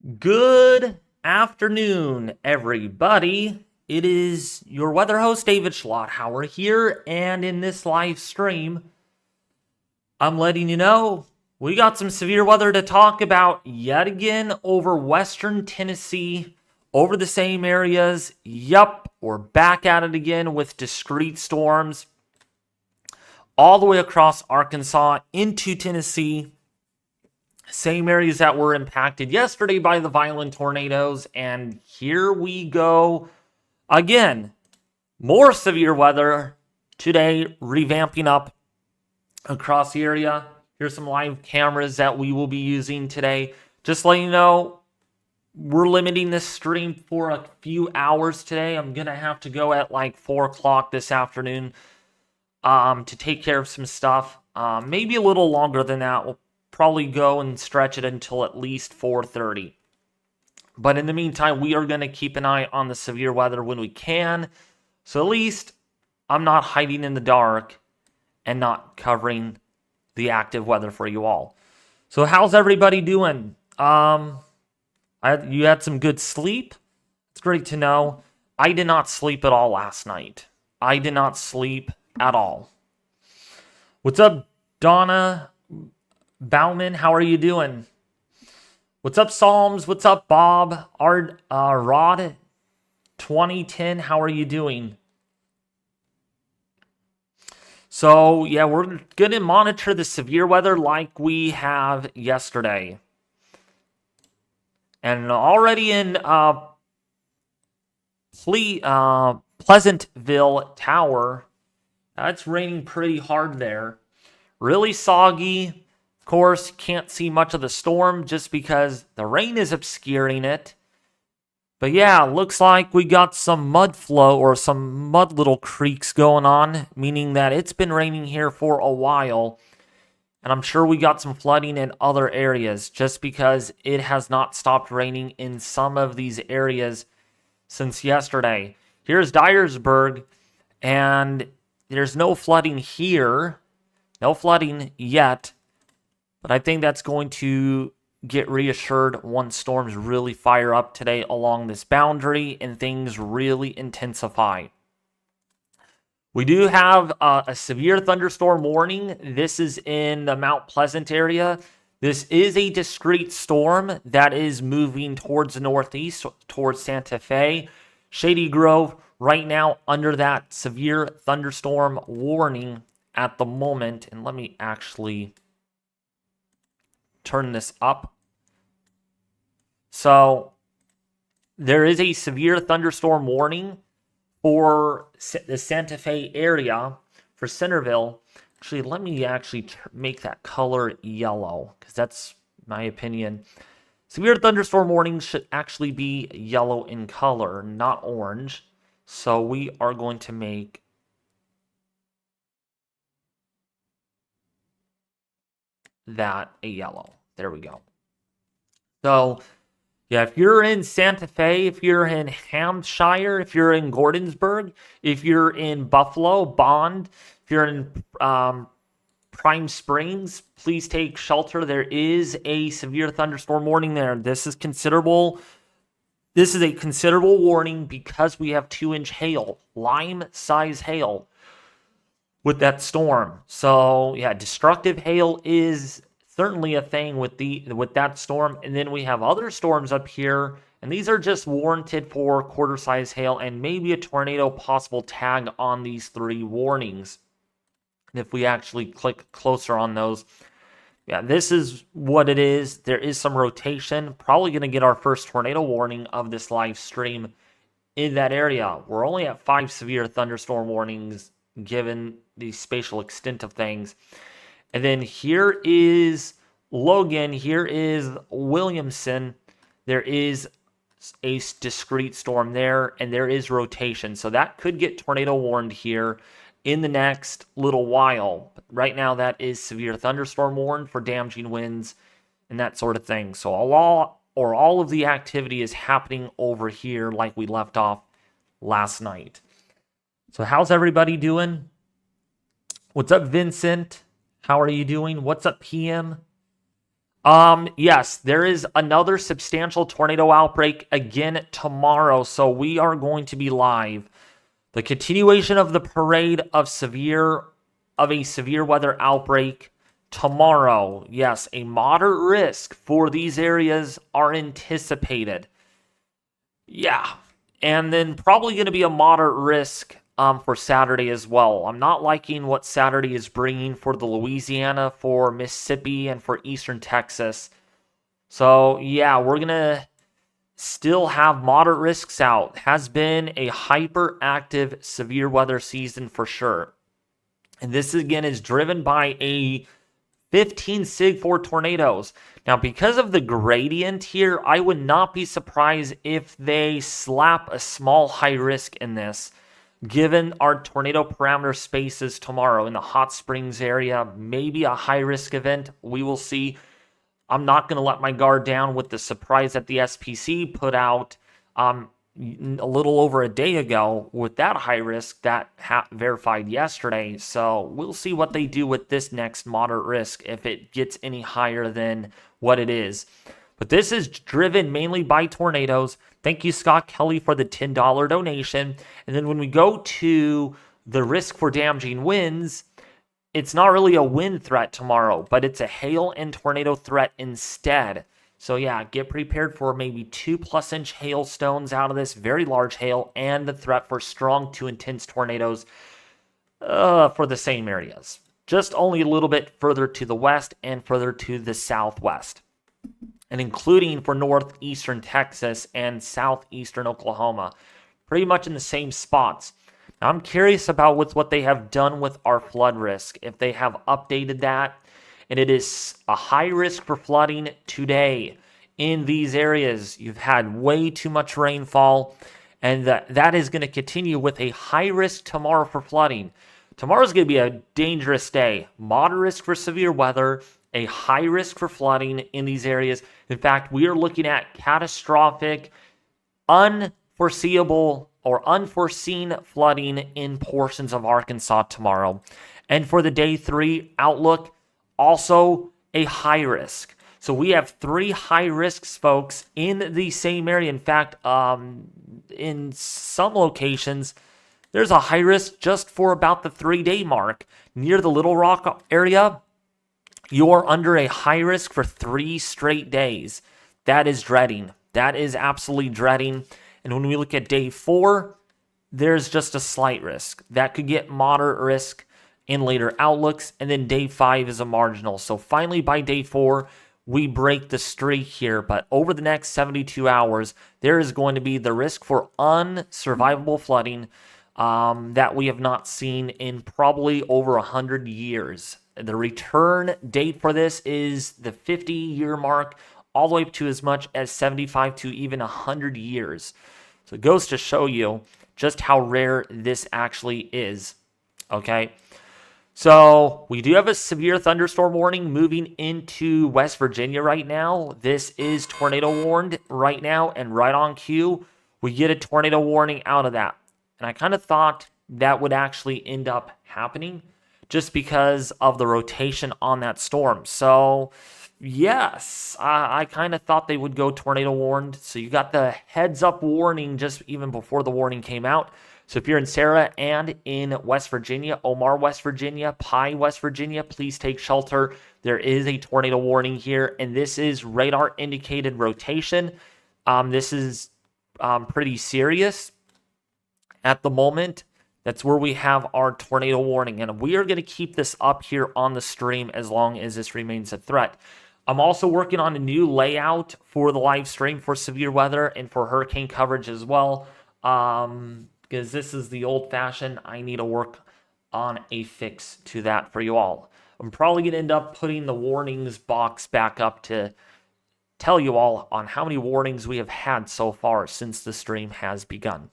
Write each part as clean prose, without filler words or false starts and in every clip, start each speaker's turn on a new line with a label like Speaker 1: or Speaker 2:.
Speaker 1: Good afternoon, everybody. It is your weather host, David Schlotthauer here, and in this live stream, I'm letting you know we got some severe weather to talk about yet again over western Tennessee, over the same areas. Yup, we're back at it again with discrete storms all the way across Arkansas into Tennessee. Same areas that were impacted yesterday by the violent tornadoes. And here we go again. More severe weather today, revamping up across the area. Here's some live cameras that we will be using today. Just letting you know, we're limiting this stream for a few hours today. I'm going to have to go at like 4 o'clock this afternoon to take care of some stuff. Maybe a little longer than that. We'll probably go and stretch it until at least 4:30. But in the meantime, we are going to keep an eye on the severe weather when we can. So at least I'm not hiding in the dark and not covering the active weather for you all. So how's everybody doing? You had some good sleep? It's great to know. I did not sleep at all last night. I did not sleep at all. What's up, Donna Bauman? How are you doing? What's up, Psalms? What's up, Bob? Rod 2010, how are you doing? So, yeah, we're going to monitor the severe weather like we have yesterday. And already in Pleasantville Tower, it's raining pretty hard there. Really soggy. Of course, can't see much of the storm just because the rain is obscuring it. But yeah, looks like we got some mud flow or some mud little creeks going on, meaning that it's been raining here for a while. And I'm sure we got some flooding in other areas just because it has not stopped raining in some of these areas since yesterday. Here's Dyersburg, and there's no flooding here. No flooding yet. But I think that's going to get reassured once storms really fire up today along this boundary and things really intensify. We do have a severe thunderstorm warning. This is in the Mount Pleasant area. This is a discrete storm that is moving towards the northeast, towards Santa Fe. Shady Grove right now under that severe thunderstorm warning at the moment. And let me actually turn this up. So there is a severe thunderstorm warning for the Santa Fe area for Centerville. Actually, let me make that color yellow because that's my opinion. Severe thunderstorm warnings should actually be yellow in color, not orange. So we are going to make that a yellow. There we go. So, yeah, if you're in Santa Fe, if you're in Hampshire, if you're in Gordonsburg, if you're in Buffalo, Bond, if you're in Prime Springs, please take shelter. There is a severe thunderstorm warning there. This is considerable. This is a considerable warning because we have 2-inch hail, lime-size hail with that storm. So, yeah, destructive hail is certainly a thing with that storm. And then we have other storms up here, and these are just warranted for quarter-size hail and maybe a tornado possible tag on these 3 warnings. And if we actually click closer on those, yeah, this is what it is. There is some rotation. Probably going to get our first tornado warning of this live stream in that area. We're only at 5 severe thunderstorm warnings given the spatial extent of things. And then here is Logan. Here is Williamson. There is a discrete storm there, and there is rotation. So that could get tornado warned here in the next little while. But right now, that is severe thunderstorm warned for damaging winds and that sort of thing. So all of the activity is happening over here like we left off last night. So how's everybody doing? What's up, Vincent? How are you doing? What's up, PM? Yes, there is another substantial tornado outbreak again tomorrow, so we are going to be live. The continuation of the parade of a severe weather outbreak tomorrow. Yes, a moderate risk for these areas are anticipated. Yeah, and then probably going to be a moderate risk for Saturday as well. I'm not liking what Saturday is bringing for the Louisiana, for Mississippi, and for Eastern Texas. So yeah, we're going to still have moderate risks out. Has been a hyperactive severe weather season for sure. And this again is driven by a 15 sig for tornadoes. Now, because of the gradient here, I would not be surprised if they slap a small high risk in this, given our tornado parameter spaces tomorrow in the Hot Springs area. Maybe a high risk event. We will see. I'm not going to let my guard down with the surprise that the SPC put out a little over a day ago with that high risk that verified yesterday. So we'll see what they do with this next moderate risk if it gets any higher than what it is. But this is driven mainly by tornadoes. Thank you, Scott Kelly, for the $10 donation. And then when we go to the risk for damaging winds, it's not really a wind threat tomorrow, but it's a hail and tornado threat instead. So yeah, get prepared for maybe 2+ inch hailstones out of this, very large hail, and the threat for strong to intense tornadoes for the same areas. Just only a little bit further to the west and further to the southwest. And including for northeastern Texas and southeastern Oklahoma. Pretty much in the same spots. Now, I'm curious about with what they have done with our flood risk, if they have updated that. And it is a high risk for flooding today in these areas. You've had way too much rainfall, and that is going to continue with a high risk tomorrow for flooding. Tomorrow's going to be a dangerous day. Moderate risk for severe weather, a high risk for flooding in these areas. In fact, we are looking at catastrophic, unforeseeable, or unforeseen flooding in portions of Arkansas tomorrow. And for the day 3 outlook, also a high risk. So we have 3 high risks, folks, in the same area. In fact, in some locations, there's a high risk just for about the 3-day mark. Near the Little Rock area, you are under a high risk for 3 straight days. That is dreading. That is absolutely dreading. And when we look at day 4, there's just a slight risk. That could get moderate risk in later outlooks. And then day 5 is a marginal. So finally by day 4, we break the streak here. But over the next 72 hours, there is going to be the risk for unsurvivable flooding that we have not seen in probably over 100 years. The return date for this is the 50-year mark, all the way up to as much as 75 to even 100 years. So it goes to show you just how rare this actually is. Okay. So we do have a severe thunderstorm warning moving into West Virginia right now. This is tornado warned right now, and right on cue, we get a tornado warning out of that. And I kind of thought that would actually end up happening just because of the rotation on that storm. So yes, I kind of thought they would go tornado warned. So you got the heads up warning just even before the warning came out. So if you're in Sarah and in West Virginia, Omar, West Virginia, Pye, West Virginia, please take shelter. There is a tornado warning here, and this is radar indicated rotation. This is pretty serious at the moment. That's where we have our tornado warning, and we are going to keep this up here on the stream as long as this remains a threat. I'm also working on a new layout for the live stream for severe weather and for hurricane coverage as well. Because this is the old-fashioned, I need to work on a fix to that for you all. I'm probably going to end up putting the warnings box back up to tell you all on how many warnings we have had so far since the stream has begun.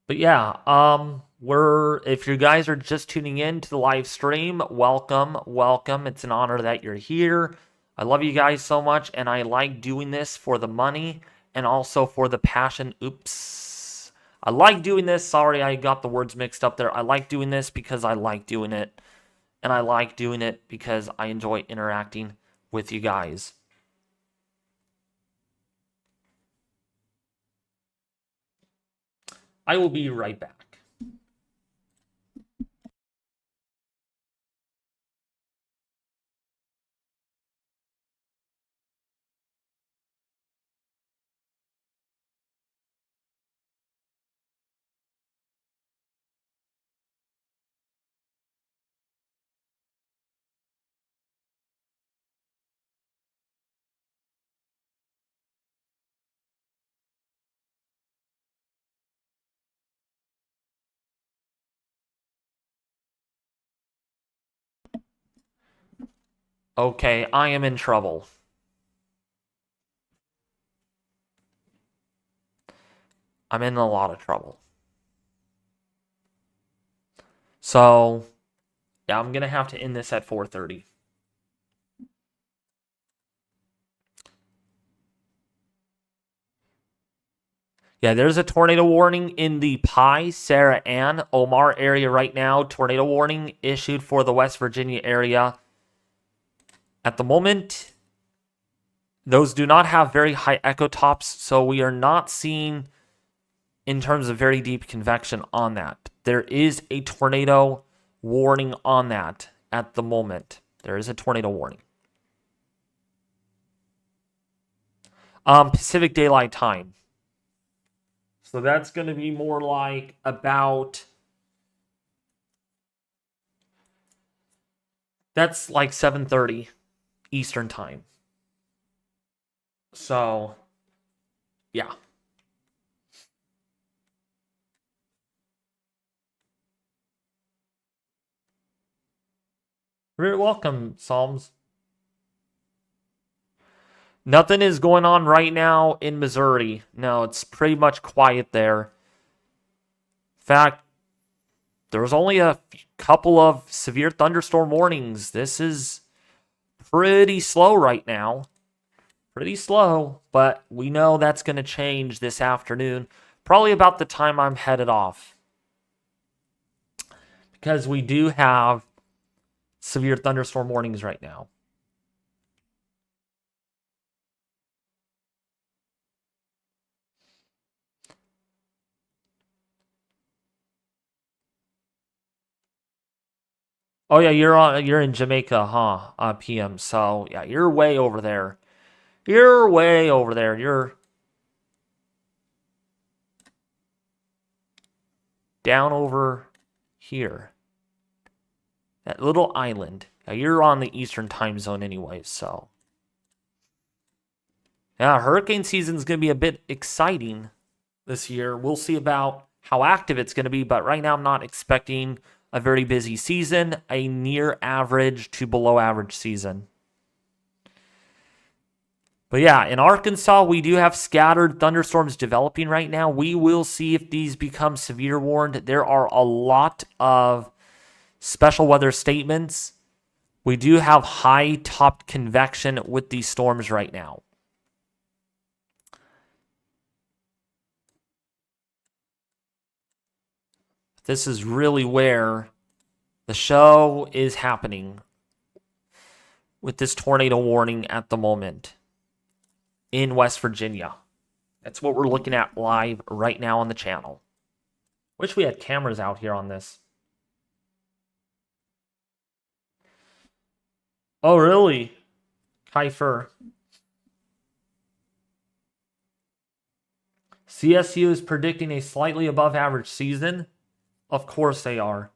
Speaker 1: But yeah, if you guys are just tuning in to the live stream, welcome. It's an honor that you're here. I love you guys so much, and I like doing this for the money and also for the passion. Oops. I like doing this. Sorry, I got the words mixed up there. I like doing this because I like doing it. And I like doing it because I enjoy interacting with you guys. I will be right back. Okay, I am in trouble. I'm in a lot of trouble. So, yeah, I'm going to have to end this at 4:30. Yeah, there's a tornado warning in the Pye, Sarah Ann, Omar area right now. Tornado warning issued for the West Virginia area. At the moment, those do not have very high echo tops, so we are not seeing in terms of very deep convection on that. There is a tornado warning on that at the moment. There is a tornado warning. Pacific Daylight Time. So that's going to be more like about... That's like 7:30 Eastern Time. So, yeah. You're welcome, Psalms. Nothing is going on right now in Missouri. No, it's pretty much quiet there. In fact, there was only a couple of severe thunderstorm warnings. This is pretty slow right now. Pretty slow, but we know that's going to change this afternoon. Probably about the time I'm headed off. Because we do have severe thunderstorm warnings right now. Oh yeah, you're in Jamaica, huh? PM. So yeah, you're way over there. You're way over there. You're down over here. That little island. Now you're on the Eastern time zone anyway, so. Yeah, hurricane season's going to be a bit exciting this year. We'll see about how active it's going to be, but right now I'm not expecting a very busy season, a near average to below average season. But yeah, in Arkansas, we do have scattered thunderstorms developing right now. We will see if these become severe warned. There are a lot of special weather statements. We do have high topped convection with these storms right now. This is really where the show is happening with this tornado warning at the moment in West Virginia. That's what we're looking at live right now on the channel. Wish we had cameras out here on this. Oh, really? Kiefer. CSU is predicting a slightly above average season. Of course they are.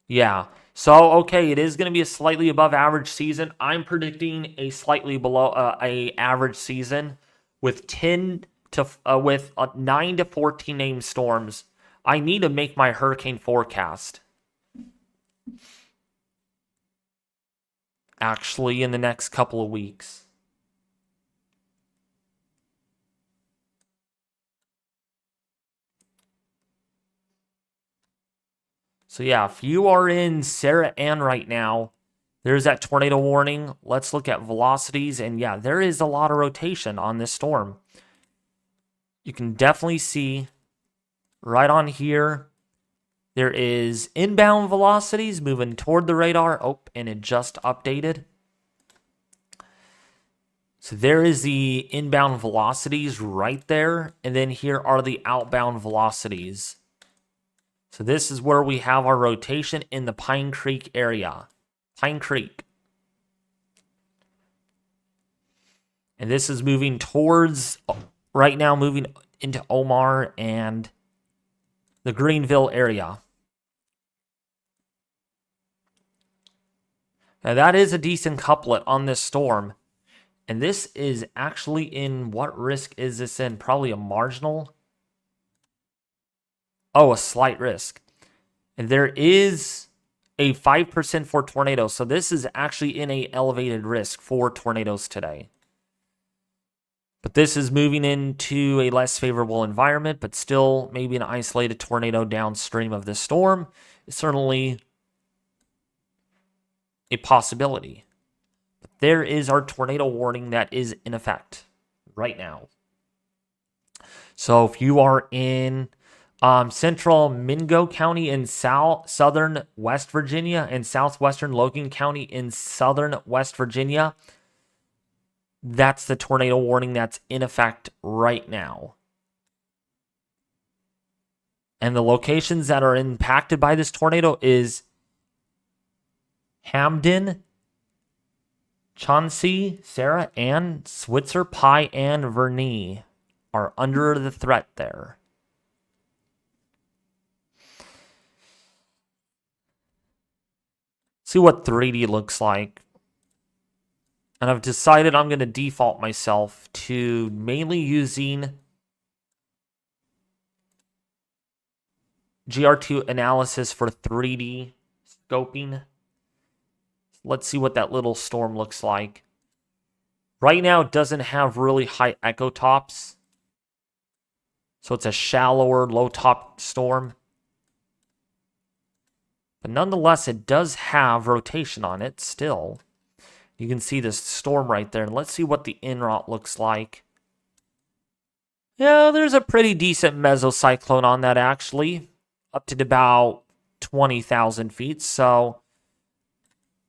Speaker 1: Yeah. So, okay, it is going to be a slightly above average season. I'm predicting a slightly below a average season with 9 to 14 named storms. I need to make my hurricane forecast. Actually, in the next couple of weeks. So yeah, if you are in Sarah Ann right now, There's that tornado warning. Let's look at velocities. And yeah, there is a lot of rotation on this storm. You can definitely see right on here, there is inbound velocities moving toward the radar. Oh, and it just updated. So there is the inbound velocities right there. And then here are the outbound velocities. So this is where we have our rotation in the Pine Creek area. Pine Creek. And this is moving towards, right now, moving into Omar and the Greenville area. Now that is a decent couplet on this storm. And this is actually in, what risk is this in? Probably a marginal. Oh, a slight risk. And there is a 5% for tornadoes. So this is actually in a elevated risk for tornadoes today. But this is moving into a less favorable environment, but still maybe an isolated tornado downstream of this storm is certainly a possibility. But there is our tornado warning that is in effect right now. So if you are in central Mingo County in southern West Virginia and southwestern Logan County in southern West Virginia, that's the tornado warning that's in effect right now. And the locations that are impacted by this tornado is Hamden, Chauncey, Sarah, and Switzer, Pye, and Verney are under the threat there. See what 3D looks like. And I've decided I'm going to default myself to mainly using GR2 analysis for 3D scoping. Let's see what that little storm looks like. Right now, it doesn't have really high echo tops. So it's a shallower, low-top storm. But nonetheless, it does have rotation on it still. You can see this storm right there. And let's see what the en-route looks like. Yeah, there's a pretty decent mesocyclone on that, actually. Up to about 20,000 feet. So,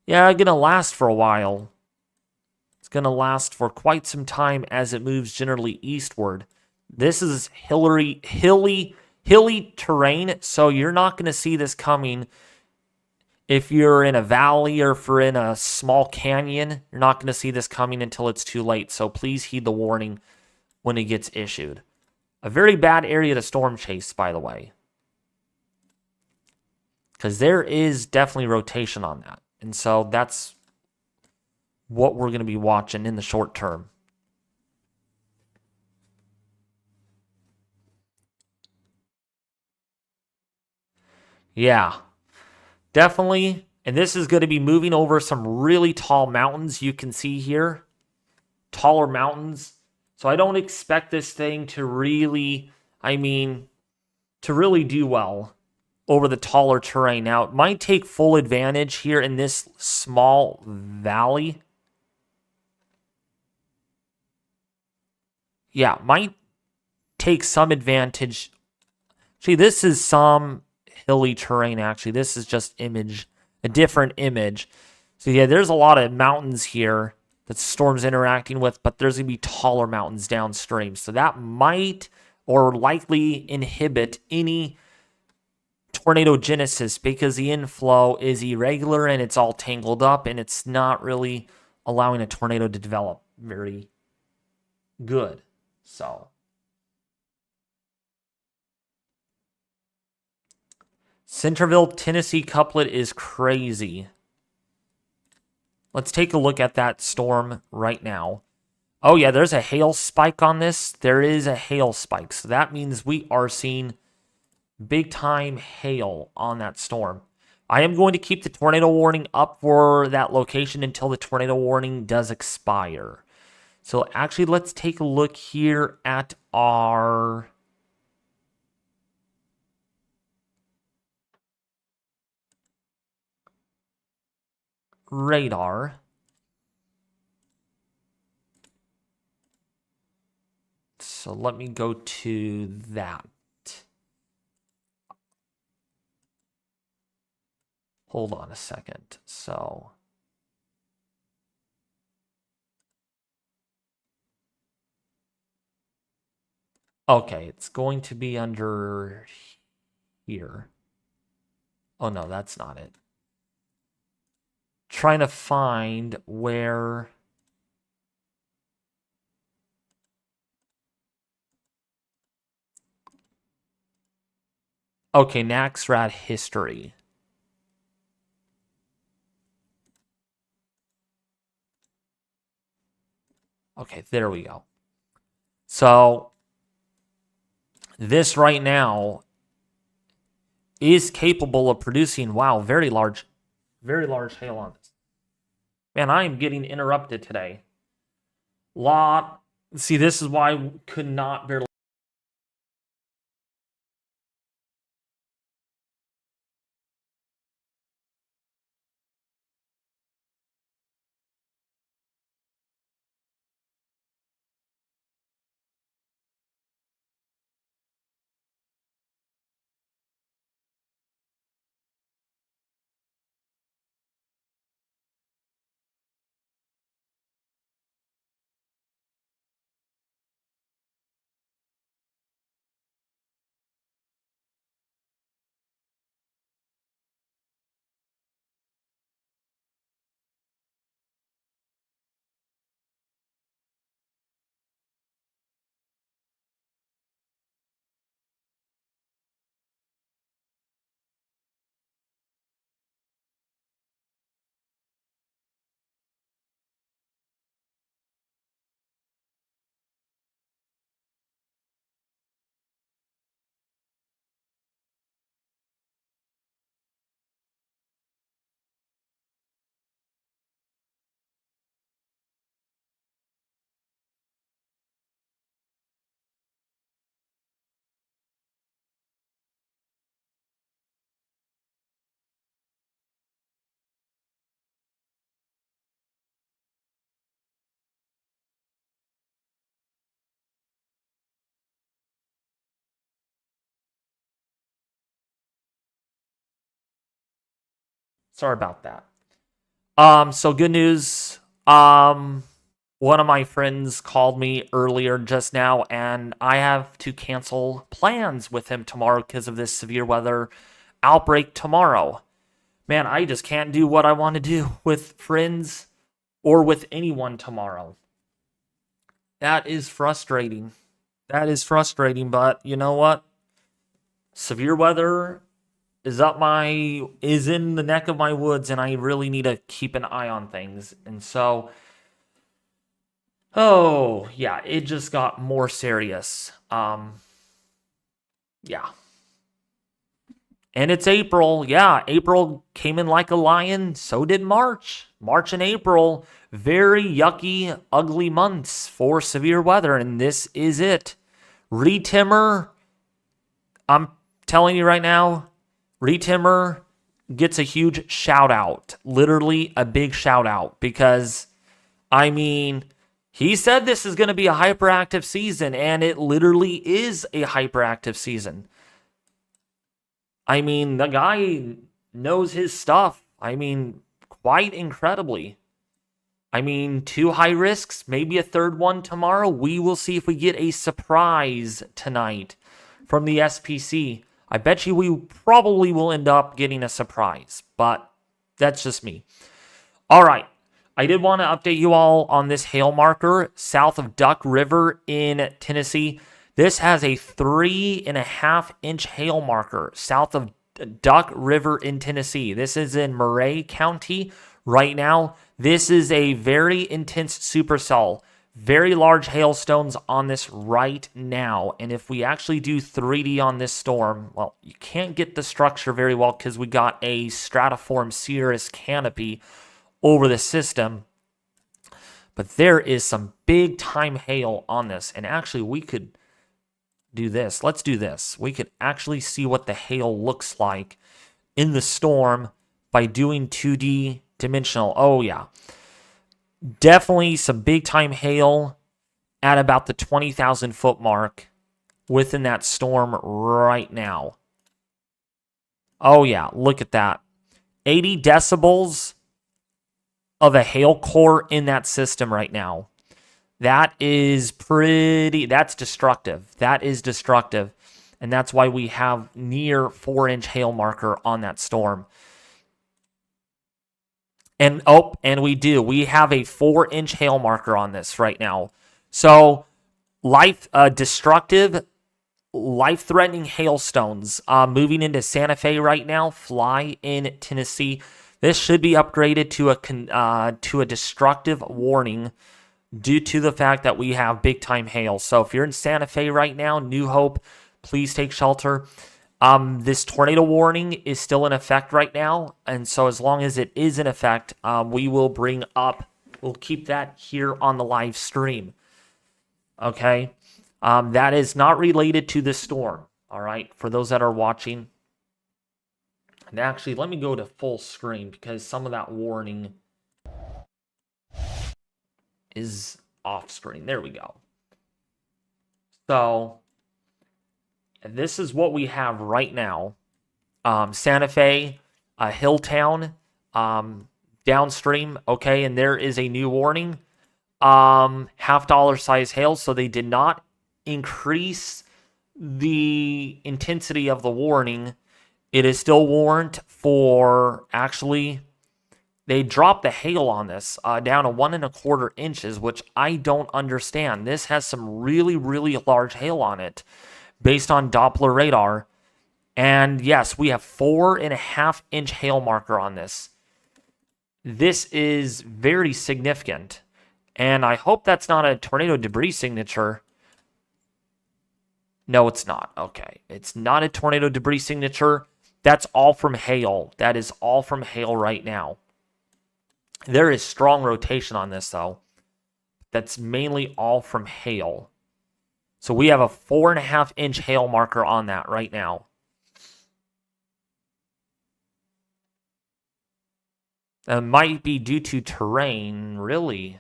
Speaker 1: yeah, going to last for a while. It's going to last for quite some time as it moves generally eastward. This is hilly terrain, so you're not going to see this coming. If you're in a valley or if you're in a small canyon, you're not going to see this coming until it's too late. So please heed the warning when it gets issued. A very bad area to storm chase, by the way. Because there is definitely rotation on that. And so that's what we're going to be watching in the short term. Yeah. Definitely, and this is going to be moving over some really tall mountains you can see here. Taller mountains. So I don't expect this thing to really, to really do well over the taller terrain. Now, it might take full advantage here in this small valley. Yeah, might take some advantage. See, this is some hilly terrain, actually. This is just a different image. So yeah, there's a lot of mountains here that storm's interacting with, but there's going to be taller mountains downstream. So that might or likely inhibit any tornado genesis because the inflow is irregular and it's all tangled up and it's not really allowing a tornado to develop very good. So Centerville, Tennessee couplet is crazy. Let's take a look at that storm right now. Oh yeah, there's a hail spike on this. There is a hail spike. So that means we are seeing big time hail on that storm. I am going to keep the tornado warning up for that location until the tornado warning does expire. So actually, let's take a look here at our... radar. So let me go to that. Hold on a second. So okay, it's going to be under here. Oh no, that's not it. Trying to find where... Okay, Naxrat history. Okay, there we go. So this right now is capable of producing, wow, very large hail on this. Man, I am getting interrupted today. See, this is why I could not barely... Sorry about that. So good news. One of my friends called me earlier just now, and I have to cancel plans with him tomorrow because of this severe weather outbreak tomorrow. Man, I just can't do what I want to do with friends or with anyone tomorrow. That is frustrating. But you know what? Severe weather is in the neck of my woods, and I really need to keep an eye on things. And so, oh yeah, it just got more serious. Yeah. And it's April. Yeah, April came in like a lion. So did March. March and April, very yucky, ugly months for severe weather, and this is it. Retimmer, I'm telling you right now, Retimmer gets a huge shout out. Literally a big shout out, because, I mean, he said this is going to be a hyperactive season, and it literally is a hyperactive season. I mean, the guy knows his stuff. I mean, quite incredibly. I mean, 2 high risks, maybe a third one tomorrow. We will see if we get a surprise tonight from the SPC. I bet you we probably will end up getting a surprise, but that's just me. All right. I did want to update you all on this hail marker south of Duck River in Tennessee. This has a 3.5-inch hail marker south of Duck River in Tennessee. This is in Murray County right now. This is a very intense supercell. Very large hailstones on this right now. And if we actually do 3D on this storm, well, you can't get the structure very well because we got a stratiform cirrus canopy over the system. But there is some big time hail on this. And actually, we could do this. Let's do this. We could actually see what the hail looks like in the storm by doing 2D dimensional. Oh, yeah. Definitely some big-time hail at about the 20,000 foot mark within that storm right now. Oh, yeah. Look at that. 80 decibels of a hail core in that system right now. That is that's destructive. That is destructive. And that's why we have near 4-inch hail marker on that storm. And we do. We have a 4-inch hail marker on this right now. So destructive, life-threatening hailstones moving into Santa Fe right now. Fly in Tennessee. This should be upgraded to a destructive warning due to the fact that we have big-time hail. So if you're in Santa Fe right now, New Hope, please take shelter. This tornado warning is still in effect right now, and so as long as it is in effect, we'll keep that here on the live stream. Okay? That is not related to this storm, all right, for those that are watching. And actually, let me go to full screen because some of that warning is off screen. There we go. So this is what we have right now. Santa Fe, Hilltown, downstream. Okay, and there is a new warning. $50 size hail. So they did not increase the intensity of the warning. It is still warned for actually. They dropped the hail on this down to 1.25 inches, which I don't understand. This has some really, really large hail on it based on Doppler radar. And yes, we have 4.5-inch hail marker on this. This is very significant. And I hope that's not a tornado debris signature. No, it's not. Okay. It's not a tornado debris signature. That's all from hail. That is all from hail right now. There is strong rotation on this, though. That's mainly all from hail. So we have a 4.5-inch hail marker on that right now. That might be due to terrain, really.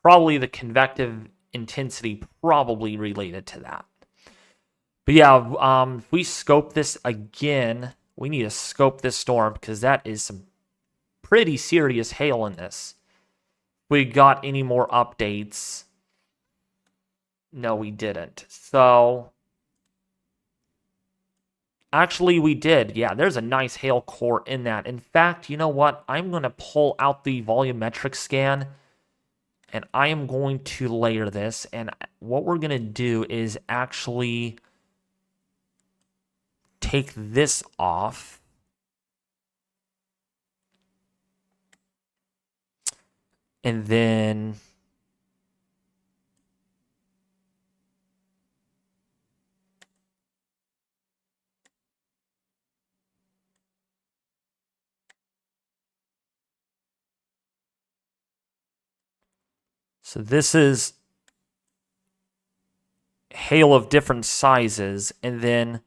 Speaker 1: Probably the convective intensity probably related to that. But yeah, if we scope this again, we need to scope this storm because that is some pretty serious hail in this. We got any more updates? No, we didn't. So actually, we did. Yeah, there's a nice hail core in that. In fact, you know what? I'm going to pull out the volumetric scan, and I am going to layer this. And what we're going to do is actually take this off. And then so this is hail of different sizes, and then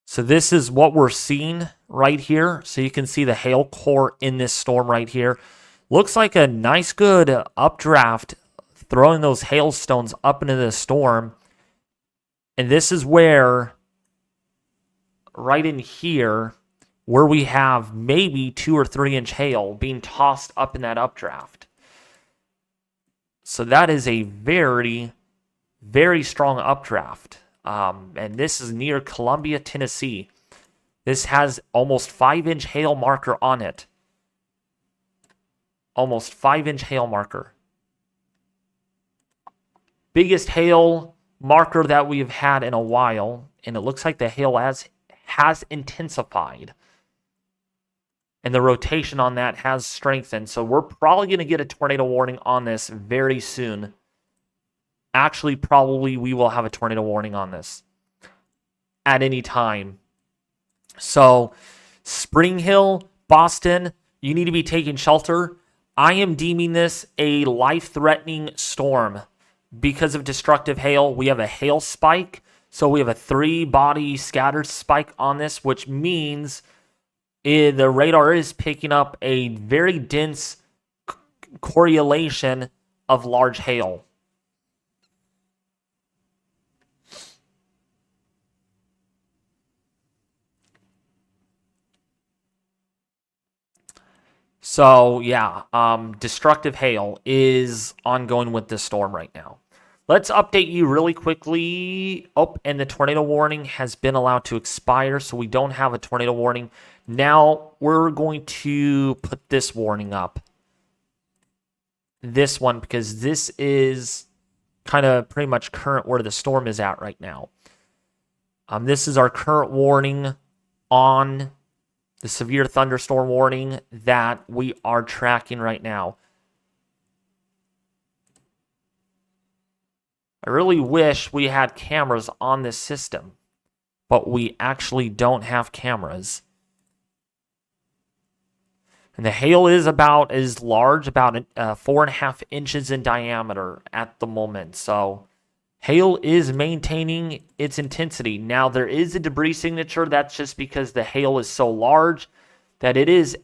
Speaker 1: so this is what we're seeing right here. So you can see the hail core in this storm right here. Looks like a nice, good updraft, throwing those hailstones up into the storm. And this is where, right in here, where we have maybe 2 or 3 inch hail being tossed up in that updraft. So that is a very, very strong updraft. And this is near Columbia, Tennessee. This has almost 5-inch hail marker on it. Almost 5-inch hail marker. Biggest hail marker that we've had in a while. And it looks like the hail has intensified. And the rotation on that has strengthened. So we're probably going to get a tornado warning on this very soon. Actually, probably we will have a tornado warning on this at any time. So, Spring Hill, Boston, you need to be taking shelter. I am deeming this a life-threatening storm because of destructive hail. We have a hail spike, so we have a 3-body scattered spike on this, which means the radar is picking up a very dense correlation of large hail. So, yeah, destructive hail is ongoing with this storm right now. Let's update you really quickly. Oh, and the tornado warning has been allowed to expire, so we don't have a tornado warning. Now, we're going to put this warning up. This one, because this is kind of pretty much current where the storm is at right now. This is our current warning on the severe thunderstorm warning that we are tracking right now. I really wish we had cameras on this system, but we actually don't have cameras. And the hail is about as large, about 4.5 inches in diameter at the moment. So hail is maintaining its intensity. Now, there is a debris signature. That's just because the hail is so large that it is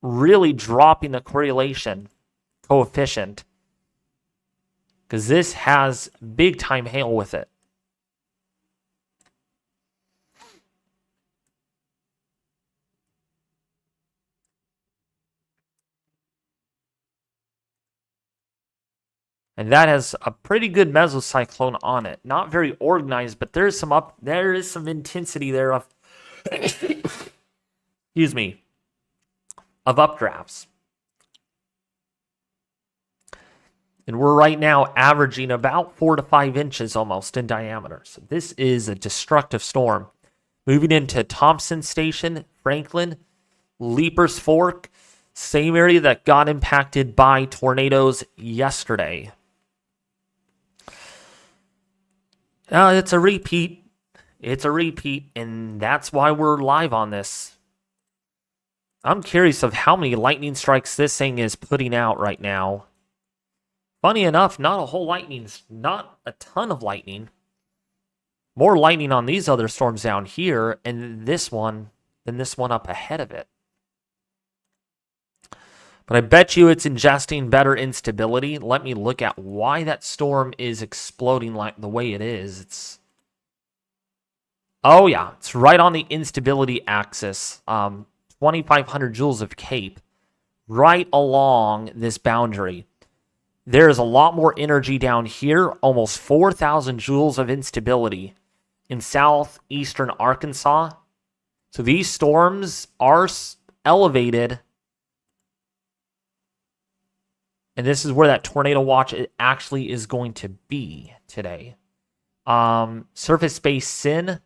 Speaker 1: really dropping the correlation coefficient, because this has big time hail with it. And that has a pretty good mesocyclone on it. Not very organized, but there is some intensity there of excuse me, of updrafts. And we're right now averaging about 4 to 5 inches almost in diameter. So this is a destructive storm. Moving into Thompson Station, Franklin, Leapers Fork, same area that got impacted by tornadoes yesterday. It's a repeat. It's a repeat, and that's why we're live on this. I'm curious of how many lightning strikes this thing is putting out right now. Funny enough, not a ton of lightning. More lightning on these other storms down here, and this one than this one up ahead of it. But I bet you it's ingesting better instability. Let me look at why that storm is exploding like the way it is. Oh yeah, it's right on the instability axis. 2,500 joules of CAPE right along this boundary. There's a lot more energy down here, almost 4,000 joules of instability in southeastern Arkansas. So these storms are elevated. And this is where that tornado watch actually is going to be today. Surface-based SIN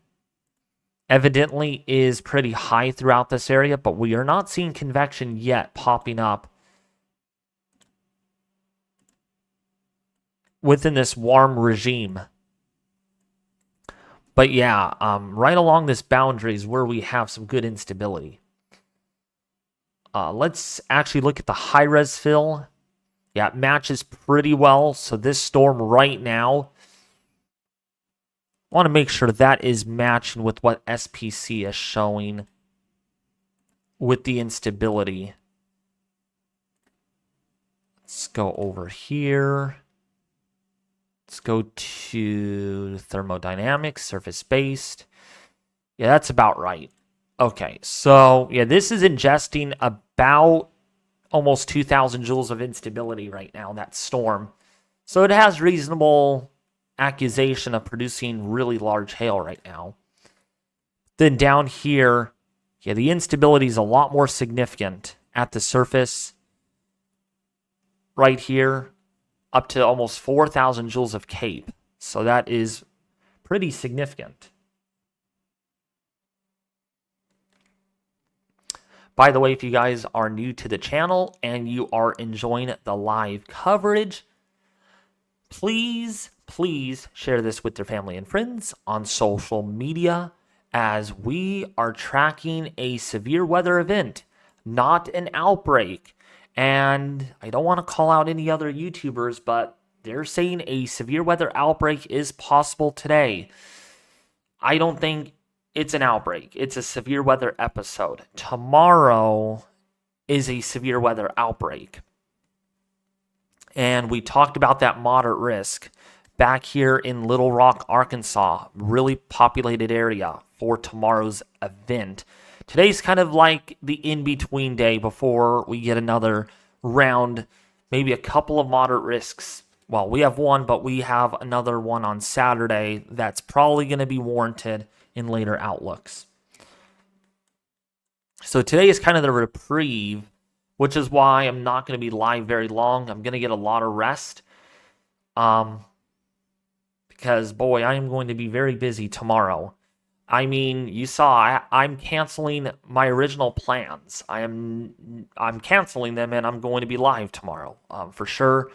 Speaker 1: evidently is pretty high throughout this area, but we are not seeing convection yet popping up within this warm regime. But yeah, right along this boundary is where we have some good instability. Let's actually look at the high-res fill. Yeah, it matches pretty well. So this storm right now, I want to make sure that is matching with what SPC is showing with the instability. Let's go over here. Let's go to thermodynamics, surface-based. Yeah, that's about right. Okay, so yeah, this is ingesting about almost 2,000 joules of instability right now, that storm. So it has reasonable accusation of producing really large hail right now. Then down here, yeah, the instability is a lot more significant at the surface. Right here, up to almost 4,000 joules of CAPE. So that is pretty significant. By the way, if you guys are new to the channel and you are enjoying the live coverage, please please share this with your family and friends on social media, as we are tracking a severe weather event, not an outbreak. And I don't want to call out any other YouTubers, but they're saying a severe weather outbreak is possible today. I don't think it's an outbreak. It's a severe weather episode. Tomorrow is a severe weather outbreak. And we talked about that moderate risk back here in Little Rock, Arkansas, really populated area for tomorrow's event. Today's kind of like the in-between day before we get another round, maybe a couple of moderate risks. Well, we have one, but we have another one on Saturday that's probably going to be warranted in later outlooks. So today is kind of the reprieve, which is why I'm not going to be live very long. I'm going to get a lot of rest. Because, boy, I am going to be very busy tomorrow. I mean, you saw I'm canceling my original plans. I'm canceling them, and I'm going to be live tomorrow for sure.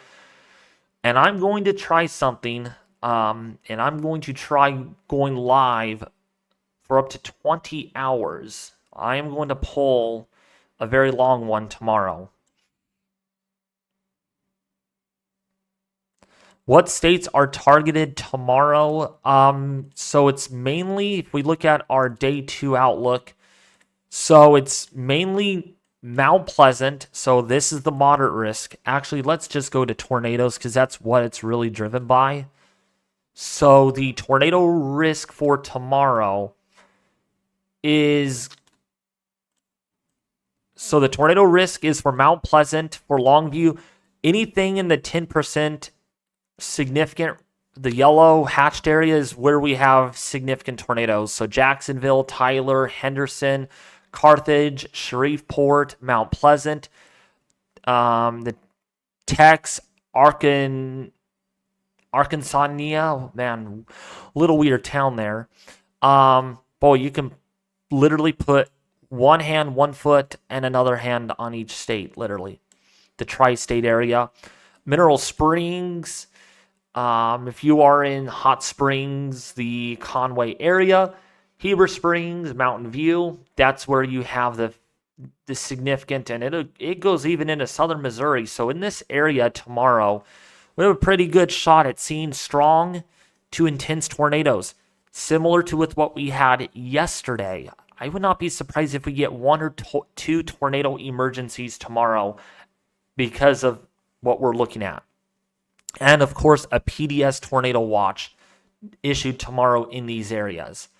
Speaker 1: And I'm going to try something, and I'm going to try going live for up to 20 hours. I am going to pull a very long one tomorrow. What states are targeted tomorrow? So it's mainly, if we look at our day 2 outlook, so it's mainly Mount Pleasant. So this is the moderate risk. Actually, let's just go to tornadoes because that's what it's really driven by. So the tornado risk for tomorrow is... So the tornado risk is for Mount Pleasant, for Longview, anything in the 10% significant. The yellow hatched area is where we have significant tornadoes. So Jacksonville, Tyler, Henderson, Carthage, Shreveport, Mount Pleasant, the Tex, Arkansas, man, little weird town there. Boy, you can literally put one hand, 1 foot, and another hand on each state, literally. The tri-state area. Mineral Springs, if you are in Hot Springs, the Conway area. Heber Springs, Mountain View, that's where you have the significant, and it goes even into southern Missouri. So in this area tomorrow, we have a pretty good shot at seeing strong to intense tornadoes, similar to with what we had yesterday. I would not be surprised if we get 1 or 2 tornado emergencies tomorrow because of what we're looking at. And, of course, a PDS tornado watch issued tomorrow in these areas.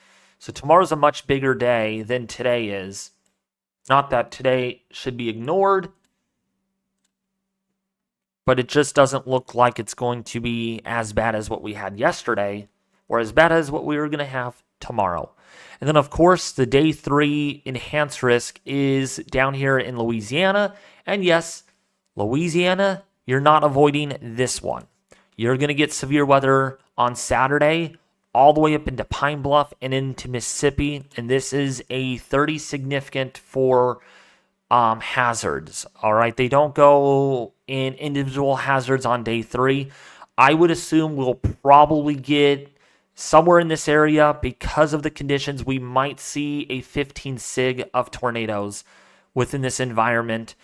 Speaker 1: So tomorrow's a much bigger day than today is. Not that today should be ignored, but it just doesn't look like it's going to be as bad as what we had yesterday or as bad as what we were going to have tomorrow. And then, of course, the day 3 enhanced risk is down here in Louisiana. And yes, Louisiana, you're not avoiding this one. You're going to get severe weather on Saturday all the way up into Pine Bluff and into Mississippi. And this is a 30 significant for hazards. All right, they don't go in individual hazards on day 3. I would assume we'll probably get somewhere in this area, because of the conditions, we might see a 15 sig of tornadoes within this environment.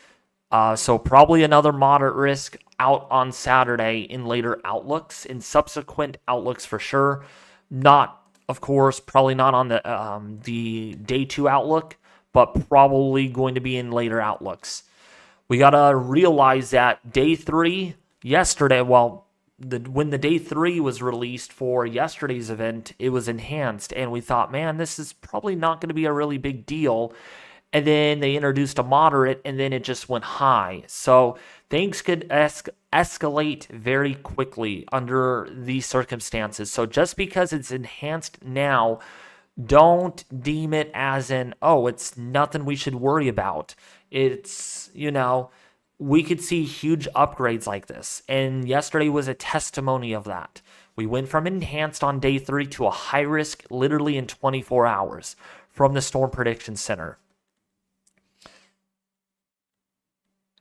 Speaker 1: So probably another moderate risk out on Saturday in later outlooks, in subsequent outlooks for sure. Not, of course, probably not on the day 2 outlook, but probably going to be in later outlooks. We got to realize that day 3 yesterday, when the day 3 was released for yesterday's event, it was enhanced, and we thought, man, this is probably not going to be a really big deal. And then they introduced a moderate, and then it just went high. So things could escalate very quickly under these circumstances. So just because it's enhanced now, don't deem it as it's nothing we should worry about. It's, we could see huge upgrades like this. And yesterday was a testimony of that. We went from enhanced on day 3 to a high risk literally in 24 hours from the Storm Prediction Center.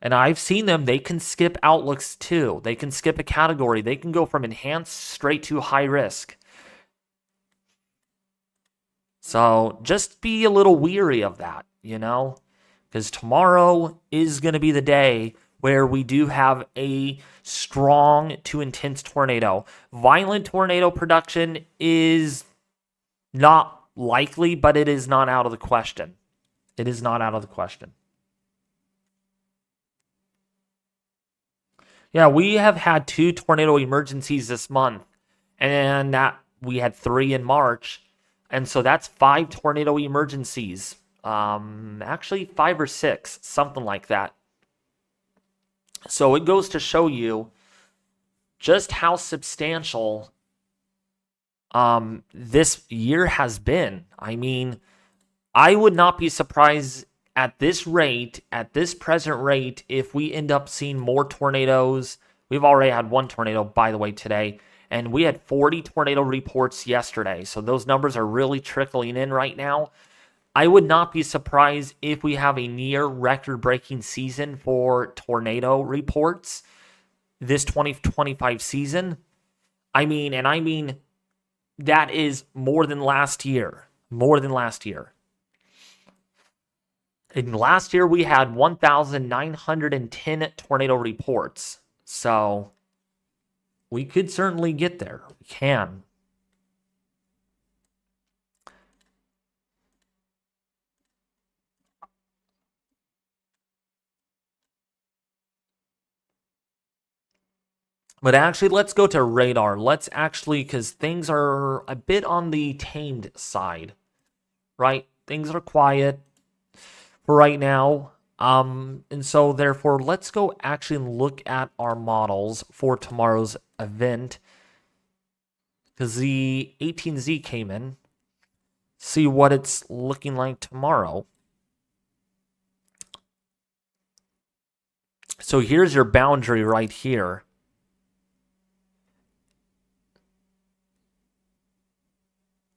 Speaker 1: And I've seen them. They can skip outlooks too. They can skip a category. They can go from enhanced straight to high risk. So just be a little weary of that, you know, because tomorrow is going to be the day where we do have a strong to intense tornado. Violent tornado production is not likely, but it is not out of the question. It is not out of the question. Yeah, we have had 2 tornado emergencies this month, and that we had 3 in March, and so that's 5 tornado emergencies. Actually 5 or 6, something like that. So it goes to show you just how substantial this year has been. I mean, I would not be surprised at this rate, at this present rate, if we end up seeing more tornadoes. We've already had 1 tornado, by the way, today, and we had 40 tornado reports yesterday. So those numbers are really trickling in right now. I would not be surprised if we have a near record-breaking season for tornado reports this 2025 season. I mean, that is more than last year. More than last year. And last year we had 1,910 tornado reports. So we could certainly get there. We can. But actually, let's go to radar. Let's actually, because things are a bit on the tamed side, right? Things are quiet for right now. And so therefore, let's go actually look at our models for tomorrow's event. Because the 18Z came in. See what it's looking like tomorrow. So here's your boundary right here.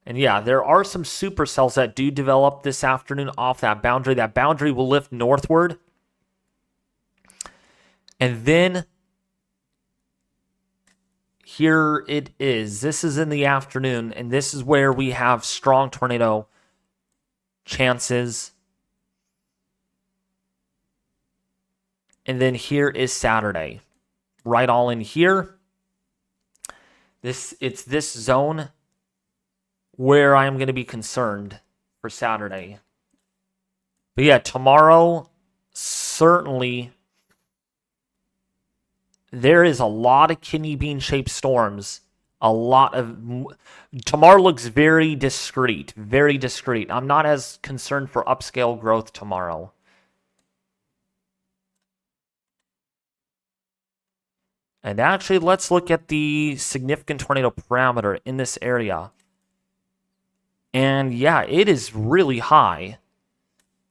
Speaker 1: And yeah, there are some supercells that do develop this afternoon off that boundary. That boundary will lift northward. And then here it is. This is in the afternoon, and this is where we have strong tornado chances. And then here is Saturday. Right all in here. It's this zone where I'm going to be concerned for Saturday. But yeah, tomorrow, certainly, there is a lot of kidney bean-shaped storms. Tomorrow looks very discreet, very discreet. I'm not as concerned for upscale growth tomorrow. And actually, let's look at the significant tornado parameter in this area. And yeah, it is really high.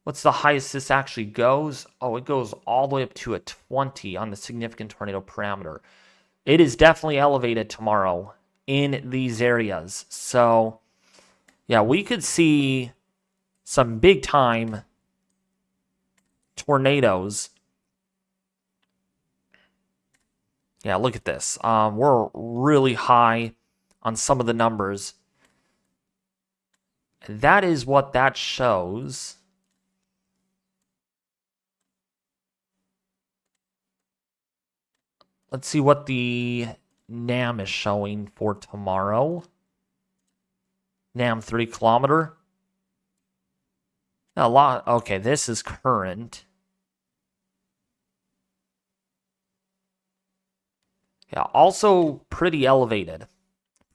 Speaker 1: What's the highest this actually goes? Oh, it goes all the way up to a 20 on the significant tornado parameter. It is definitely elevated tomorrow in these areas. So, yeah, we could see some big time tornadoes. Yeah, look at this. We're really high on some of the numbers. And that is what that shows. Let's see what the NAM is showing for tomorrow. NAM 3 kilometer. A lot. Okay, this is current. Yeah, also pretty elevated.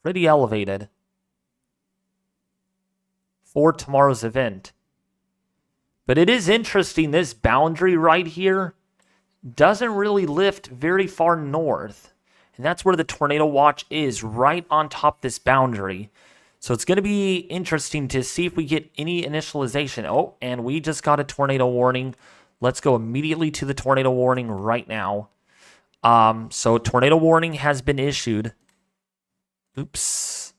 Speaker 1: Pretty elevated for tomorrow's event. But it is interesting, this boundary right here doesn't really lift very far north. And that's where the tornado watch is, right on top of this boundary. So it's going to be interesting to see if we get any initialization. Oh, and we just got a tornado warning. Let's go immediately to the tornado warning right now. So tornado warning has been issued. Oops.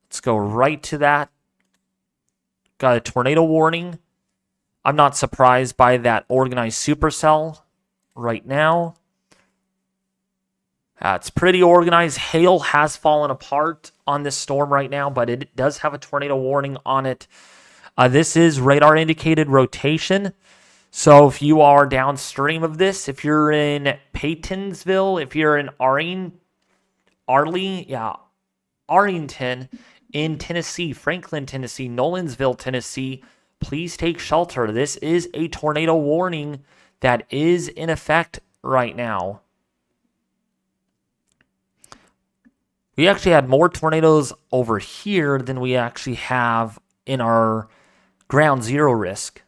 Speaker 1: Let's go right to that. got a tornado warning. I'm not surprised by that organized supercell right now. It's pretty organized. Hail has fallen apart on this storm right now, but it does have a tornado warning on it. This is radar indicated rotation. So if you are downstream of this, if you're in Paytonsville, if you're in Arlington in Tennessee, Franklin, Tennessee, Nolensville, Tennessee, please take shelter. This is a tornado warning that is in effect right now. We actually had more tornadoes over here than we actually have in our ground zero risk.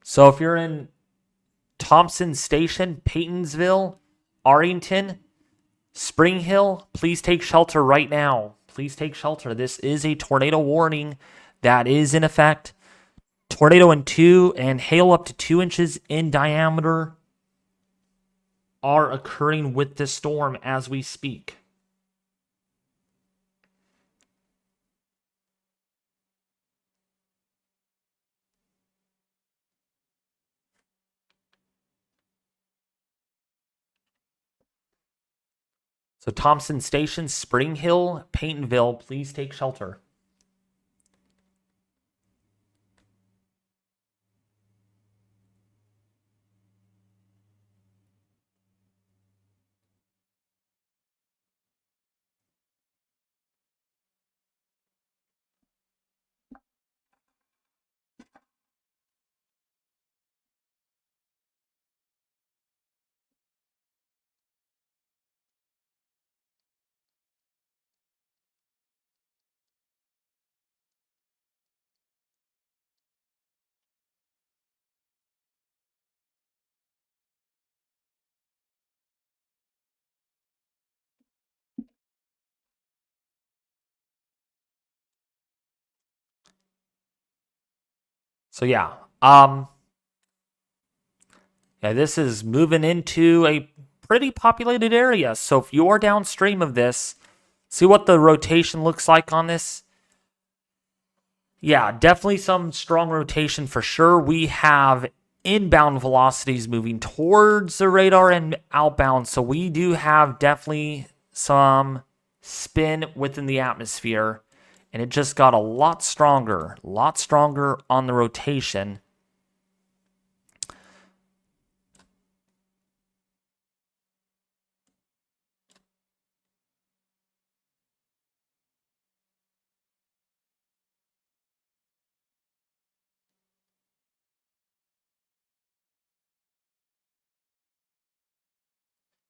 Speaker 1: So if you're in Thompson Station, Paytonsville, Arlington, Spring Hill, please take shelter right now. Please take shelter. This is a tornado warning that is in effect. Tornado in 2 and hail up to 2 inches in diameter are occurring with this storm as we speak. So Thompson Station, Spring Hill, Paytonville, please take shelter. So yeah, this is moving into a pretty populated area. So if you're downstream of this, see what the rotation looks like on this. Yeah, definitely some strong rotation for sure. We have inbound velocities moving towards the radar and outbound. So we do have definitely some spin within the atmosphere. And it just got a lot stronger on the rotation.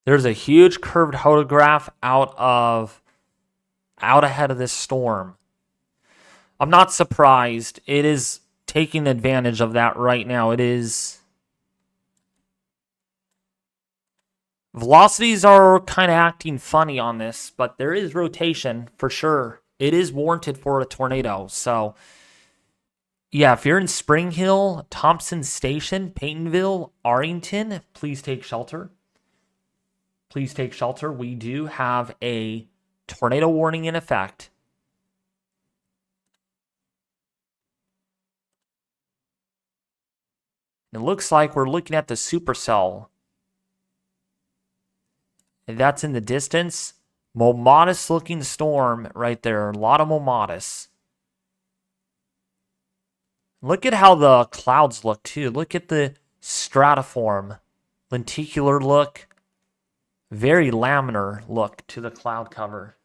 Speaker 1: There's a huge curved photograph out ahead of this storm. I'm not surprised. It is taking advantage of that right now. It is. Velocities are kind of acting funny on this, but there is rotation for sure. It is warranted for a tornado. So, yeah, if you're in Spring Hill, Thompson Station, Paytonville, Arlington, please take shelter. Please take shelter. We do have a tornado warning in effect. It looks like we're looking at the supercell. And that's in the distance. Modest looking storm right there. A lot of modest. Look at how the clouds look too. Look at the stratiform. Lenticular look. Very laminar look to the cloud cover.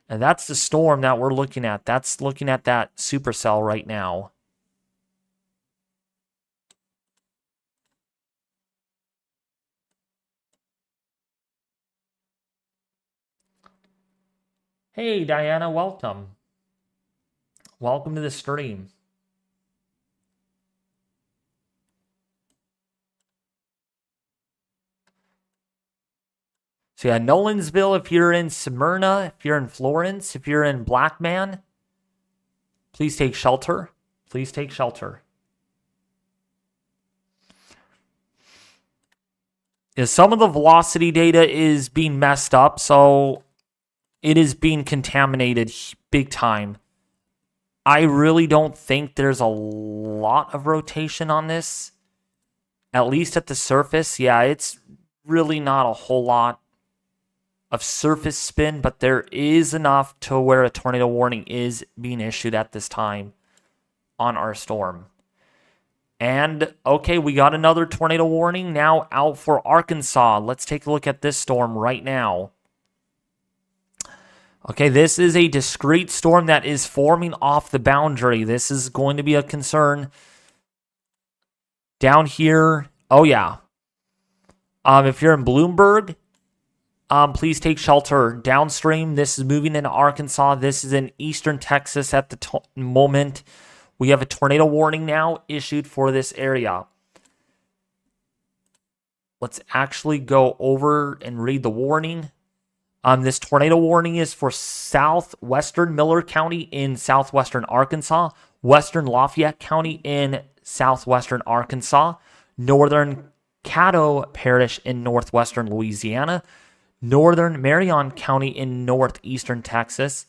Speaker 1: And that's the storm that we're looking at. That's looking at that supercell right now. Hey, Diana, welcome. Welcome to the stream. So yeah, Nolensville, if you're in Smyrna, if you're in Florence, if you're in Blackman, please take shelter. Please take shelter. is some of the velocity data is being messed up, so it is being contaminated big time. I really don't think there's a lot of rotation on this, at least at the surface. Yeah, it's really not a whole lot of surface spin, but there is enough to where a tornado warning is being issued at this time on our storm. And okay, we got another tornado warning now out for Arkansas. Let's take a look at this storm right now. Okay, this is a discrete storm that is forming off the boundary. This is going to be a concern down here. Oh yeah. If you're in Bloomberg, please take shelter downstream. This is moving into Arkansas. This is in eastern Texas at the moment. We have a tornado warning now issued for this area. Let's actually go over and read the warning. This tornado warning is for southwestern Miller County in southwestern Arkansas, western Lafayette County in southwestern Arkansas, northern Caddo Parish in northwestern Louisiana, northern Marion County in northeastern Texas,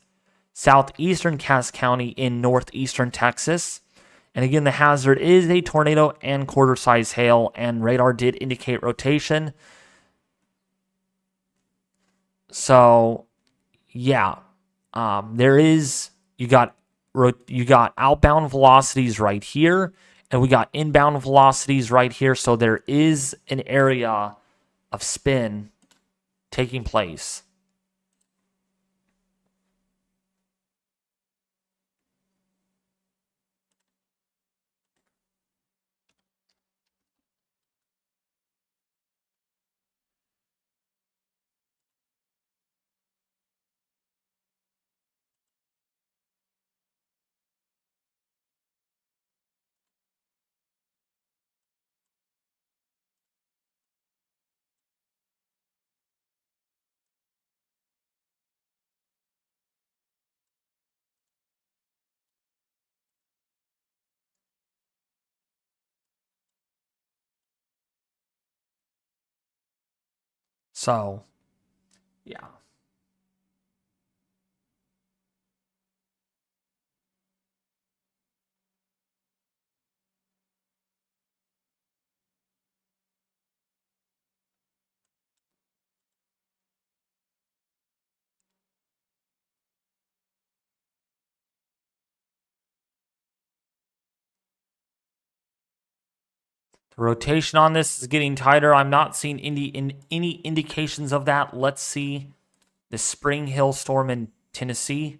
Speaker 1: southeastern Cass County in northeastern Texas. And again, the hazard is a tornado and quarter-size hail, and radar did indicate rotation. So, yeah, there is, you got outbound velocities right here, and we got inbound velocities right here. So there is an area of spin taking place. So, yeah. The rotation on this is getting tighter. I'm not seeing any indications of that. Let's see the Spring Hill storm in Tennessee.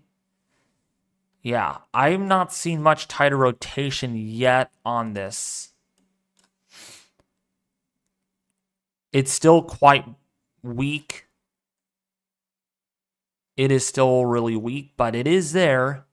Speaker 1: Yeah, I'm not seeing much tighter rotation yet on this. It's still quite weak. It is still really weak, but it is there.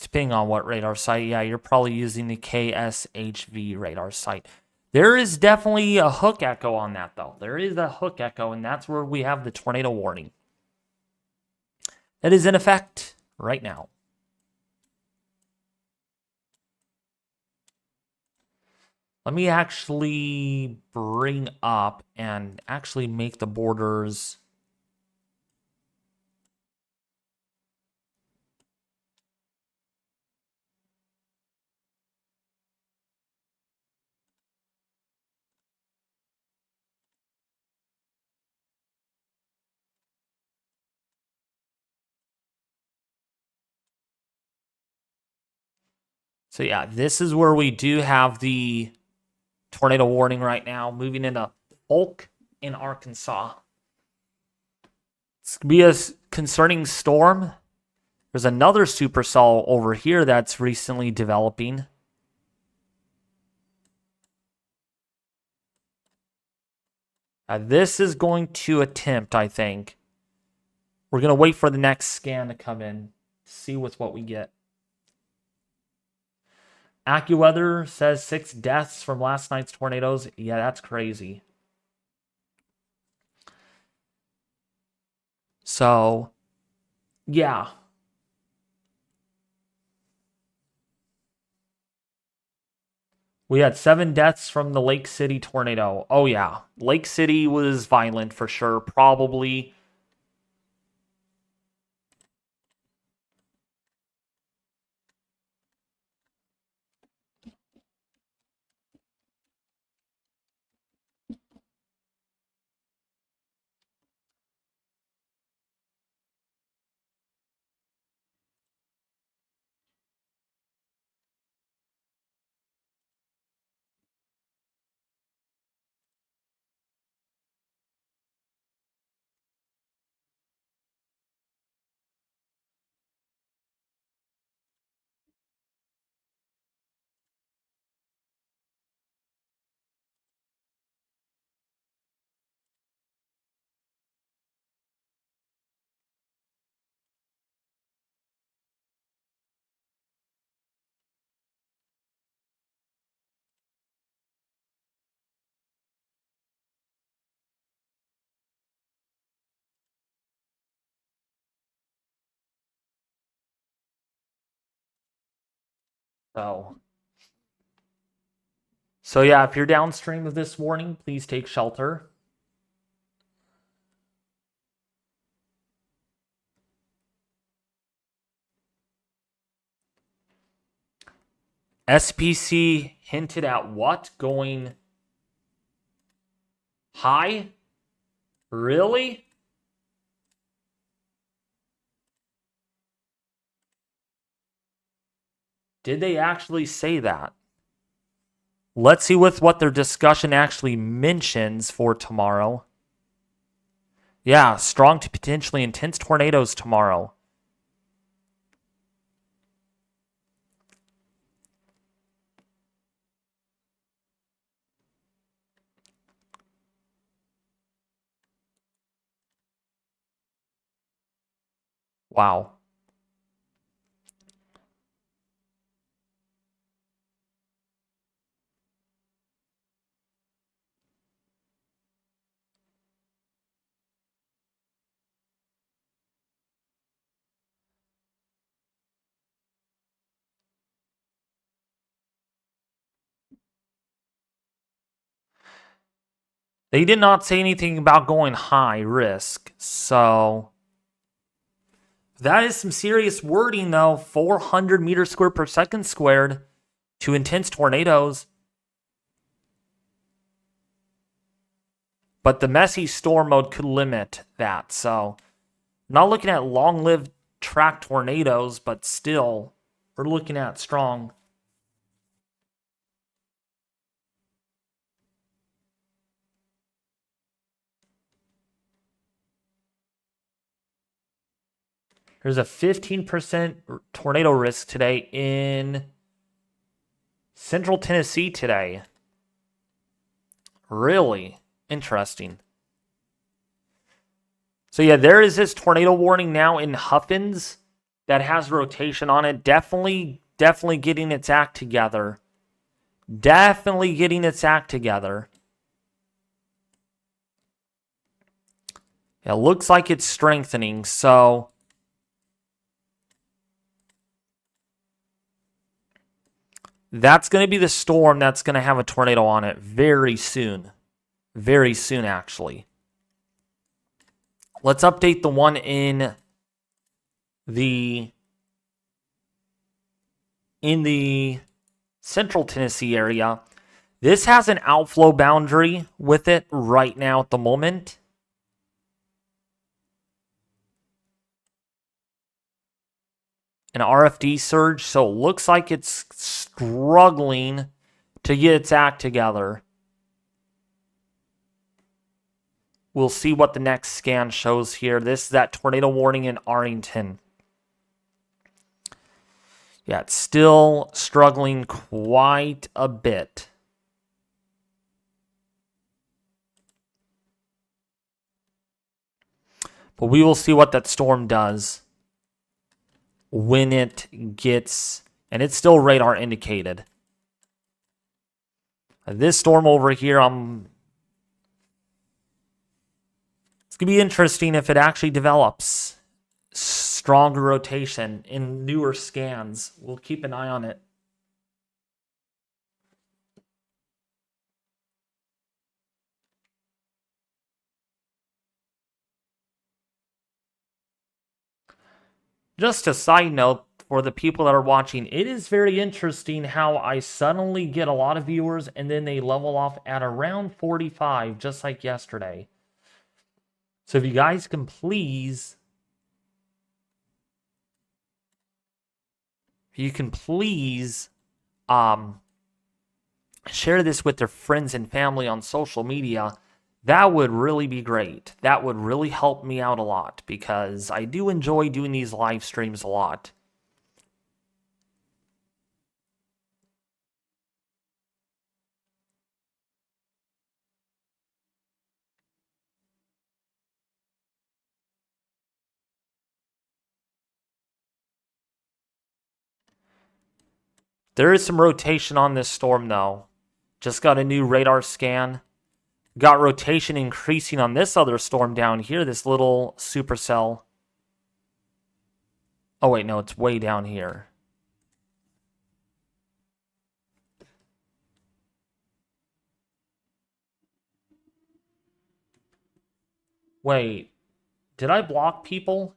Speaker 1: Depending on what radar site, yeah, you're probably using the KSHV radar site. There is definitely a hook echo on that, though. There is a hook echo, and that's where we have the tornado warning. That is in effect right now. Let me actually bring up and actually make the borders. So yeah, this is where we do have the tornado warning right now, moving into Polk in Arkansas. It's going to be a concerning storm. There's another supercell over here that's recently developing. This is going to attempt, I think. We're going to wait for the next scan to come in, see what we get. AccuWeather says 6 deaths from last night's tornadoes. Yeah, that's crazy. So, yeah. We had 7 deaths from the Lake City tornado. Oh, yeah. Lake City was violent for sure. Probably. So yeah, if you're downstream of this warning, please take shelter. SPC hinted at what? Going high? Really? Did they actually say that? Let's see what their discussion actually mentions for tomorrow. Yeah, strong to potentially intense tornadoes tomorrow. Wow. They did not say anything about going high risk, so that is some serious wording, though. 400 meters squared per second squared to intense tornadoes. But the messy storm mode could limit that. So, not looking at long-lived track tornadoes, but still, we're looking at strong. There's a 15% tornado risk today in Central Tennessee today. Really interesting. So yeah, there is this tornado warning now in Huffins that has rotation on it. Definitely getting its act together. Definitely getting its act together. It looks like it's strengthening, so that's going to be the storm that's going to have a tornado on it very soon. Very soon, actually. Let's update the one in the Central Tennessee area. This has an outflow boundary with it right now at the moment. An RFD surge, so it looks like it's struggling to get its act together. We'll see what the next scan shows here. This is that tornado warning in Arlington. Yeah, it's still struggling quite a bit. But we will see what that storm does when it gets, and it's still radar indicated. This storm over here, it's going to be interesting if it actually develops stronger rotation in newer scans. We'll keep an eye on it. Just a side note for the people that are watching, it is very interesting how I suddenly get a lot of viewers and then they level off at around 45, just like yesterday. So if you guys can please, share this with their friends and family on social media, that would really be great. That would really help me out a lot because I do enjoy doing these live streams a lot. There is some rotation on this storm though. Just got a new radar scan. Got rotation increasing on this other storm down here, this little supercell. Oh wait, no, it's way down here. Wait, did I block people?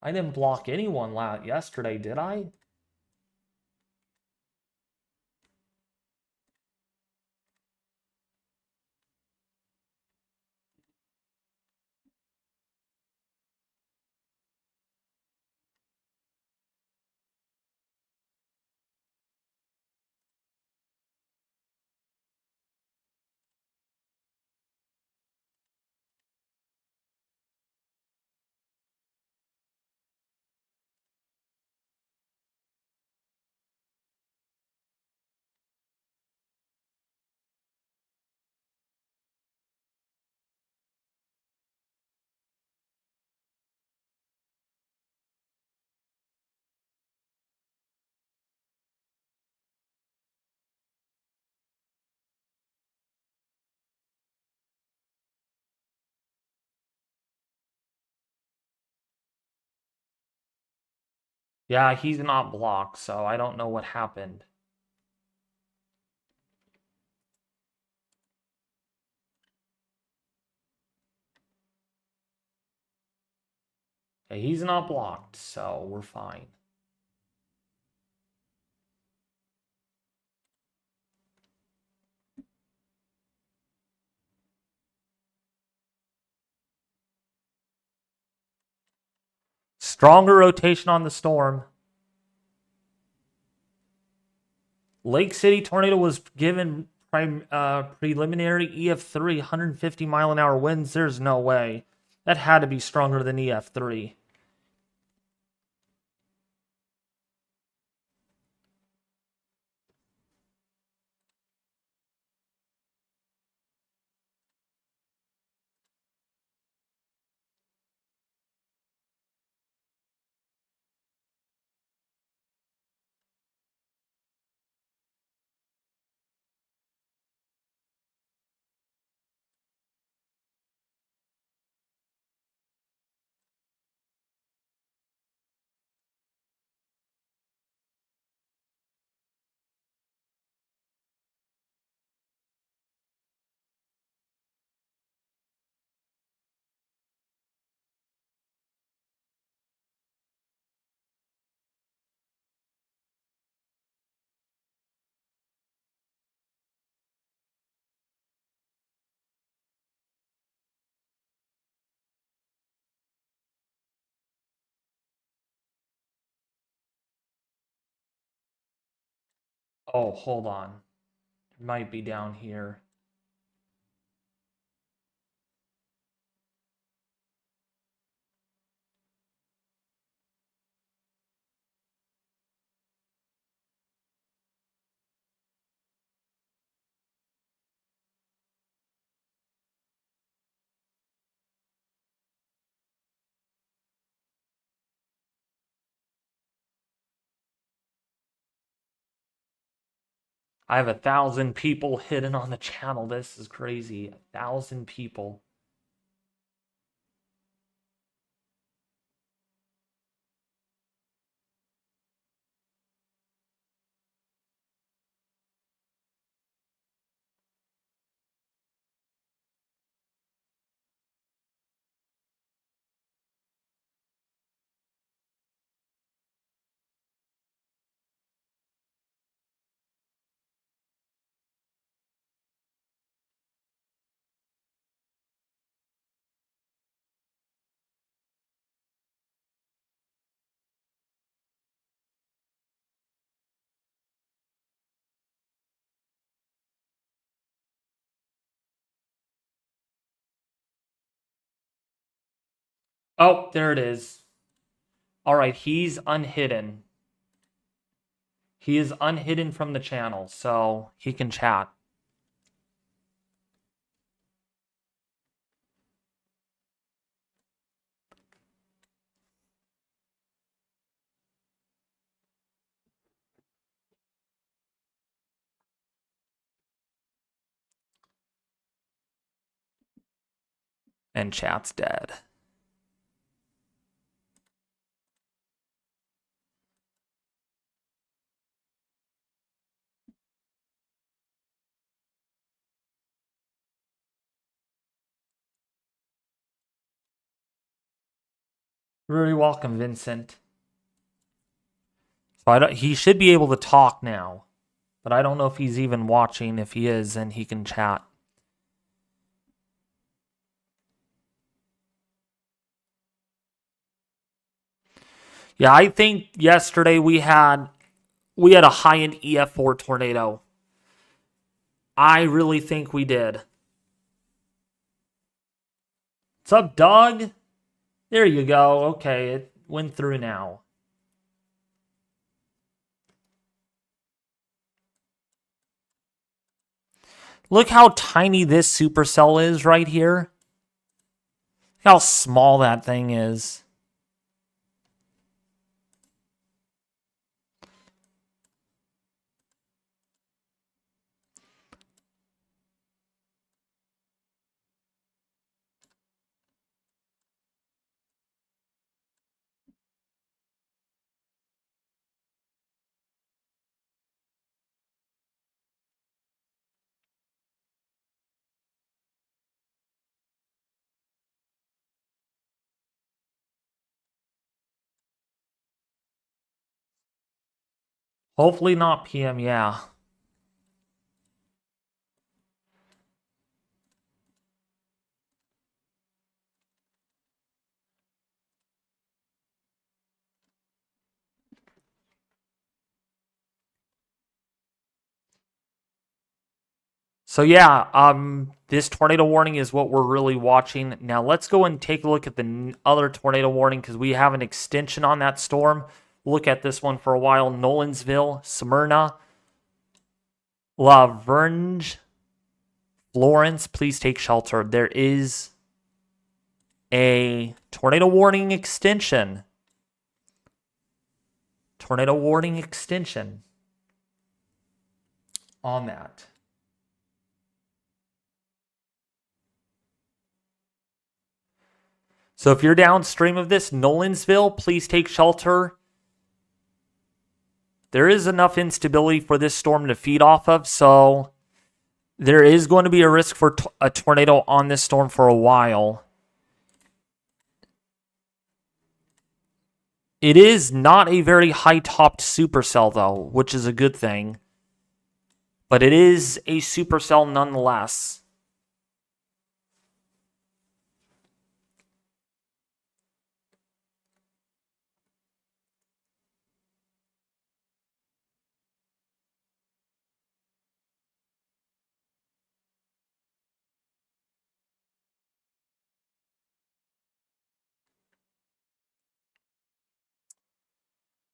Speaker 1: I didn't block anyone yesterday, did I? Yeah, he's not blocked, so I don't know what happened. Okay, he's not blocked, so we're fine. Stronger rotation on the storm. Lake City tornado was given preliminary EF3, 150 mile an hour winds. There's no way. That had to be stronger than EF3. Oh, hold on. It might be down here. I have 1,000 people hidden on the channel. This is crazy. 1,000 people. Oh, there it is. All right, he's unhidden. He is unhidden from the channel, so he can chat. And chat's dead. Very welcome, Vincent. So he should be able to talk now, but I don't know if he's even watching. If he is, then he can chat. Yeah, I think yesterday we had a high-end EF4 tornado. I really think we did. What's up, Doug? There you go. Okay, it went through now. Look how tiny this supercell is right here. Look how small that thing is. Hopefully not PM, yeah. So yeah, this tornado warning is what we're really watching. Now let's go and take a look at the other tornado warning because we have an extension on that storm. We'll look at this one for a while. Nolensville, Smyrna, La Vergne, Florence, please take shelter. There is a tornado warning extension. Tornado warning extension on that. So if you're downstream of this, Nolensville, please take shelter. There is enough instability for this storm to feed off of, so there is going to be a risk for a tornado on this storm for a while. It is not a very high-topped supercell, though, which is a good thing. But it is a supercell nonetheless.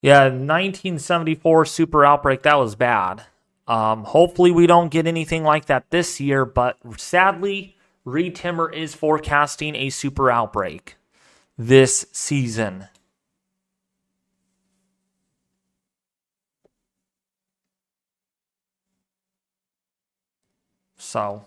Speaker 1: Yeah, 1974 super outbreak, that was bad. Hopefully we don't get anything like that this year, but sadly, Reed Timmer is forecasting a super outbreak this season. So,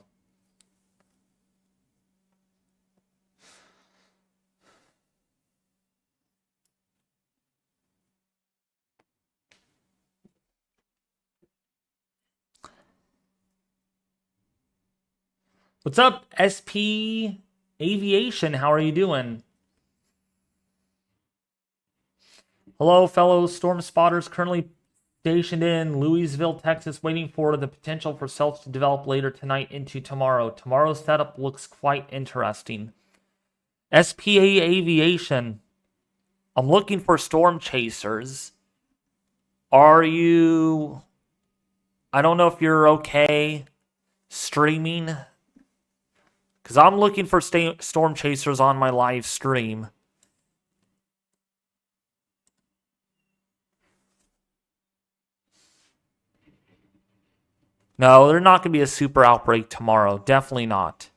Speaker 1: what's up, SP Aviation? How are you doing? Hello, fellow storm spotters currently stationed in Louisville, Texas, waiting for the potential for cells to develop later tonight into tomorrow. Tomorrow's setup looks quite interesting. SPA Aviation, I'm looking for storm chasers. Are you... I don't know if you're okay streaming, because I'm looking for storm chasers on my live stream. No, there's not going to be a super outbreak tomorrow. Definitely not.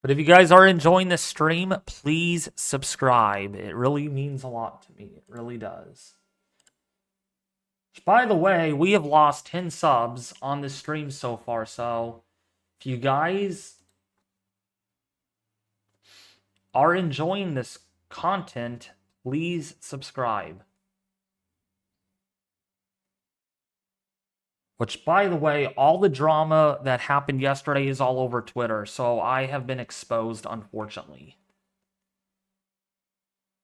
Speaker 1: But if you guys are enjoying this stream, please subscribe. It really means a lot to me. It really does. By the way, we have lost 10 subs on this stream so far, so if you guys are enjoying this content, please subscribe. Which, by the way, all the drama that happened yesterday is all over Twitter, so I have been exposed, unfortunately.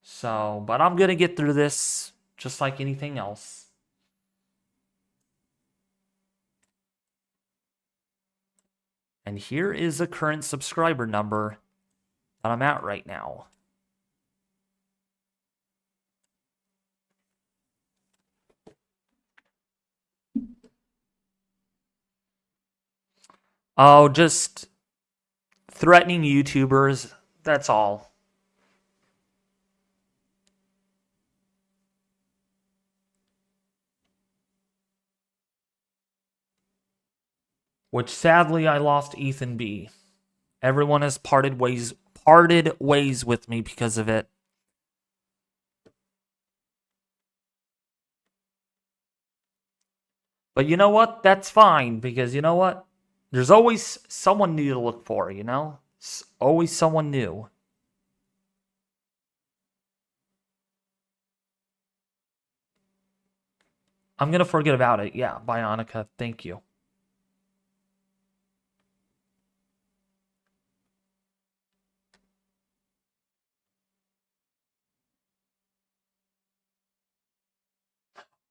Speaker 1: So, but I'm going to get through this just like anything else. And here is the current subscriber number that I'm at right now. Oh, just threatening YouTubers. That's all. Which sadly I lost Ethan B. Everyone has parted ways with me because of it. But you know what? That's fine, because you know what? There's always someone new to look for, you know? It's always someone new. I'm going to forget about it. Yeah, Bionica, thank you.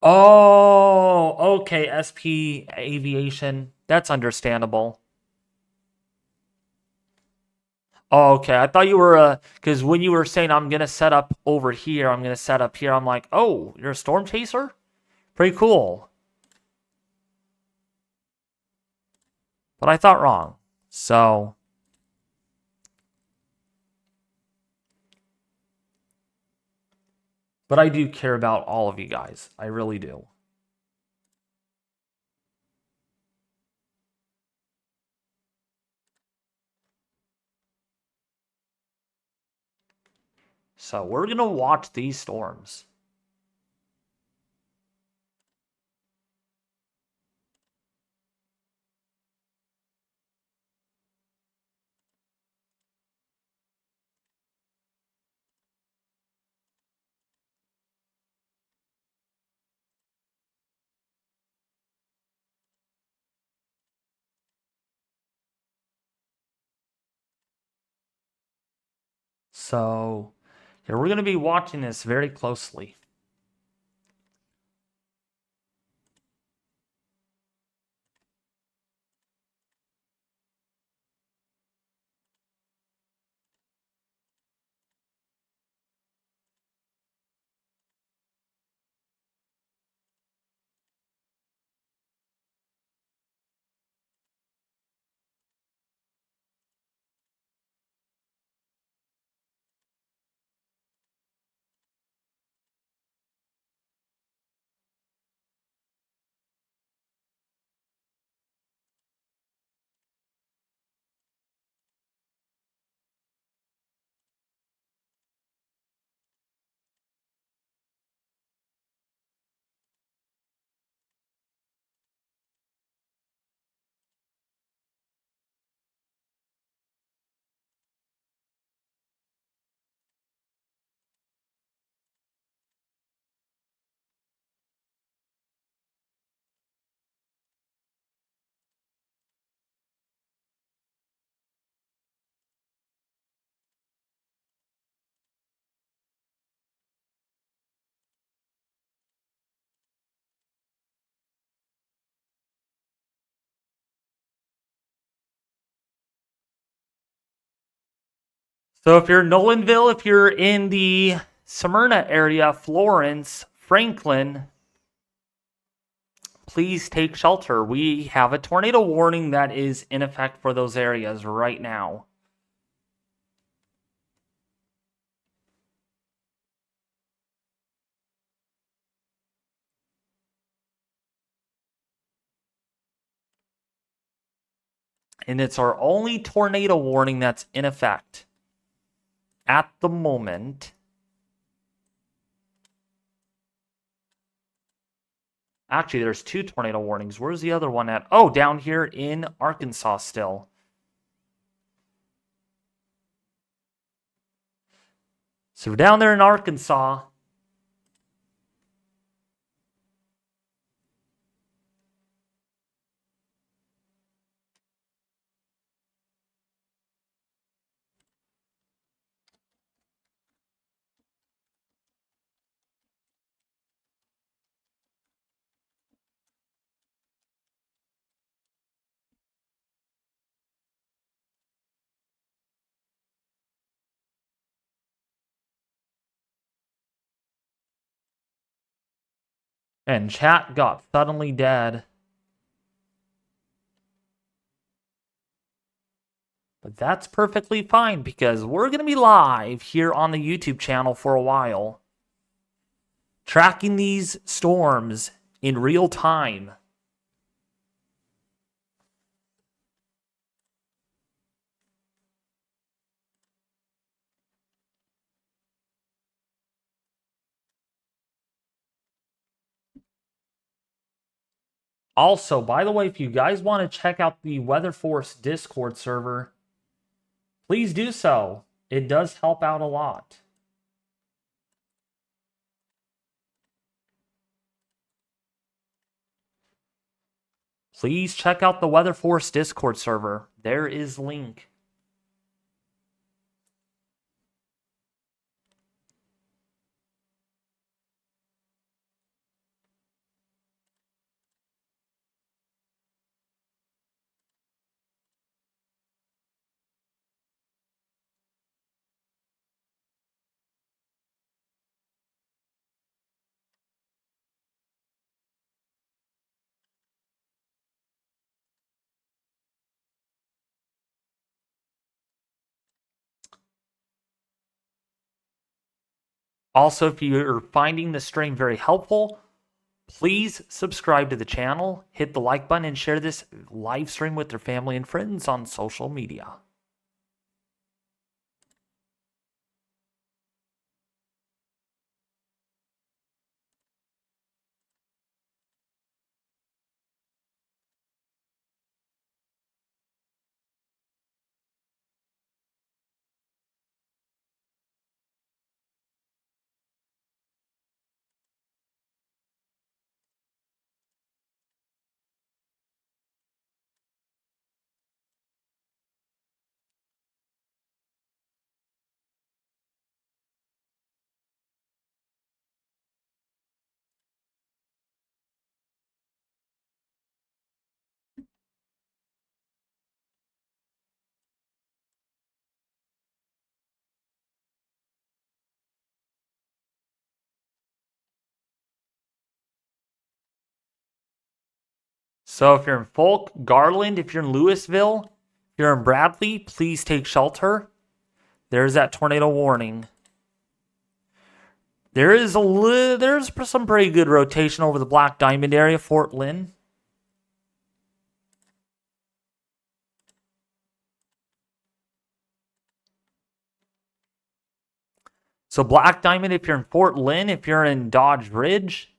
Speaker 1: Oh, okay, SP Aviation. That's understandable. Oh, okay, I thought you were, because when you were saying I'm going to set up over here, I'm going to set up here, I'm like, oh, you're a storm chaser? Pretty cool. But I thought wrong. So, but I do care about all of you guys. I really do. So we're going to watch these storms. So, yeah, we're going to be watching this very closely. So if you're in Nolanville, if you're in the Smyrna area, Florence, Franklin, please take shelter. We have a tornado warning that is in effect for those areas right now. And it's our only tornado warning that's in effect at the moment. Actually, there's 2 tornado warnings. Where's the other one at? Oh, down here in Arkansas still. So we're down there in Arkansas. And chat got suddenly dead. But that's perfectly fine because we're going to be live here on the YouTube channel for a while, tracking these storms in real time. Also, by the way, if you guys want to check out the Weather Force Discord server, please do so. It does help out a lot. Please check out the Weather Force Discord server. There is link. Also, if you're finding the stream very helpful, please subscribe to the channel, hit the like button, and share this live stream with your family and friends on social media. So if you're in Folk, Garland, if you're in Louisville, if you're in Bradley, please take shelter. There's that tornado warning. There's some pretty good rotation over the Black Diamond area, Fort Lynn. So Black Diamond, if you're in Fort Lynn, if you're in Dodge Ridge,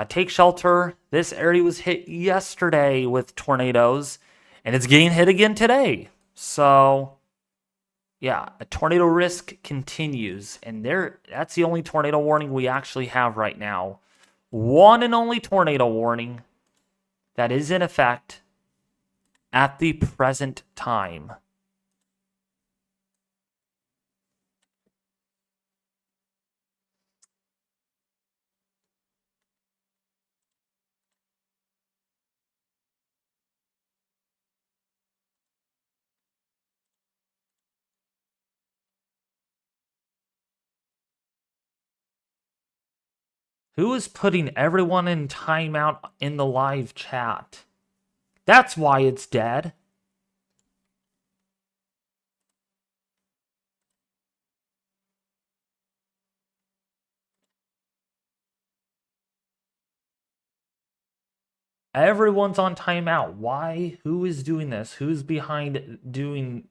Speaker 1: take shelter. This area was hit yesterday with tornadoes, and it's getting hit again today. So, yeah, a tornado risk continues, and that's the only tornado warning we actually have right now. One and only tornado warning that is in effect at the present time. Who is putting everyone in timeout in the live chat? That's why it's dead. Everyone's on timeout. Why? Who is doing this? Who's behind doing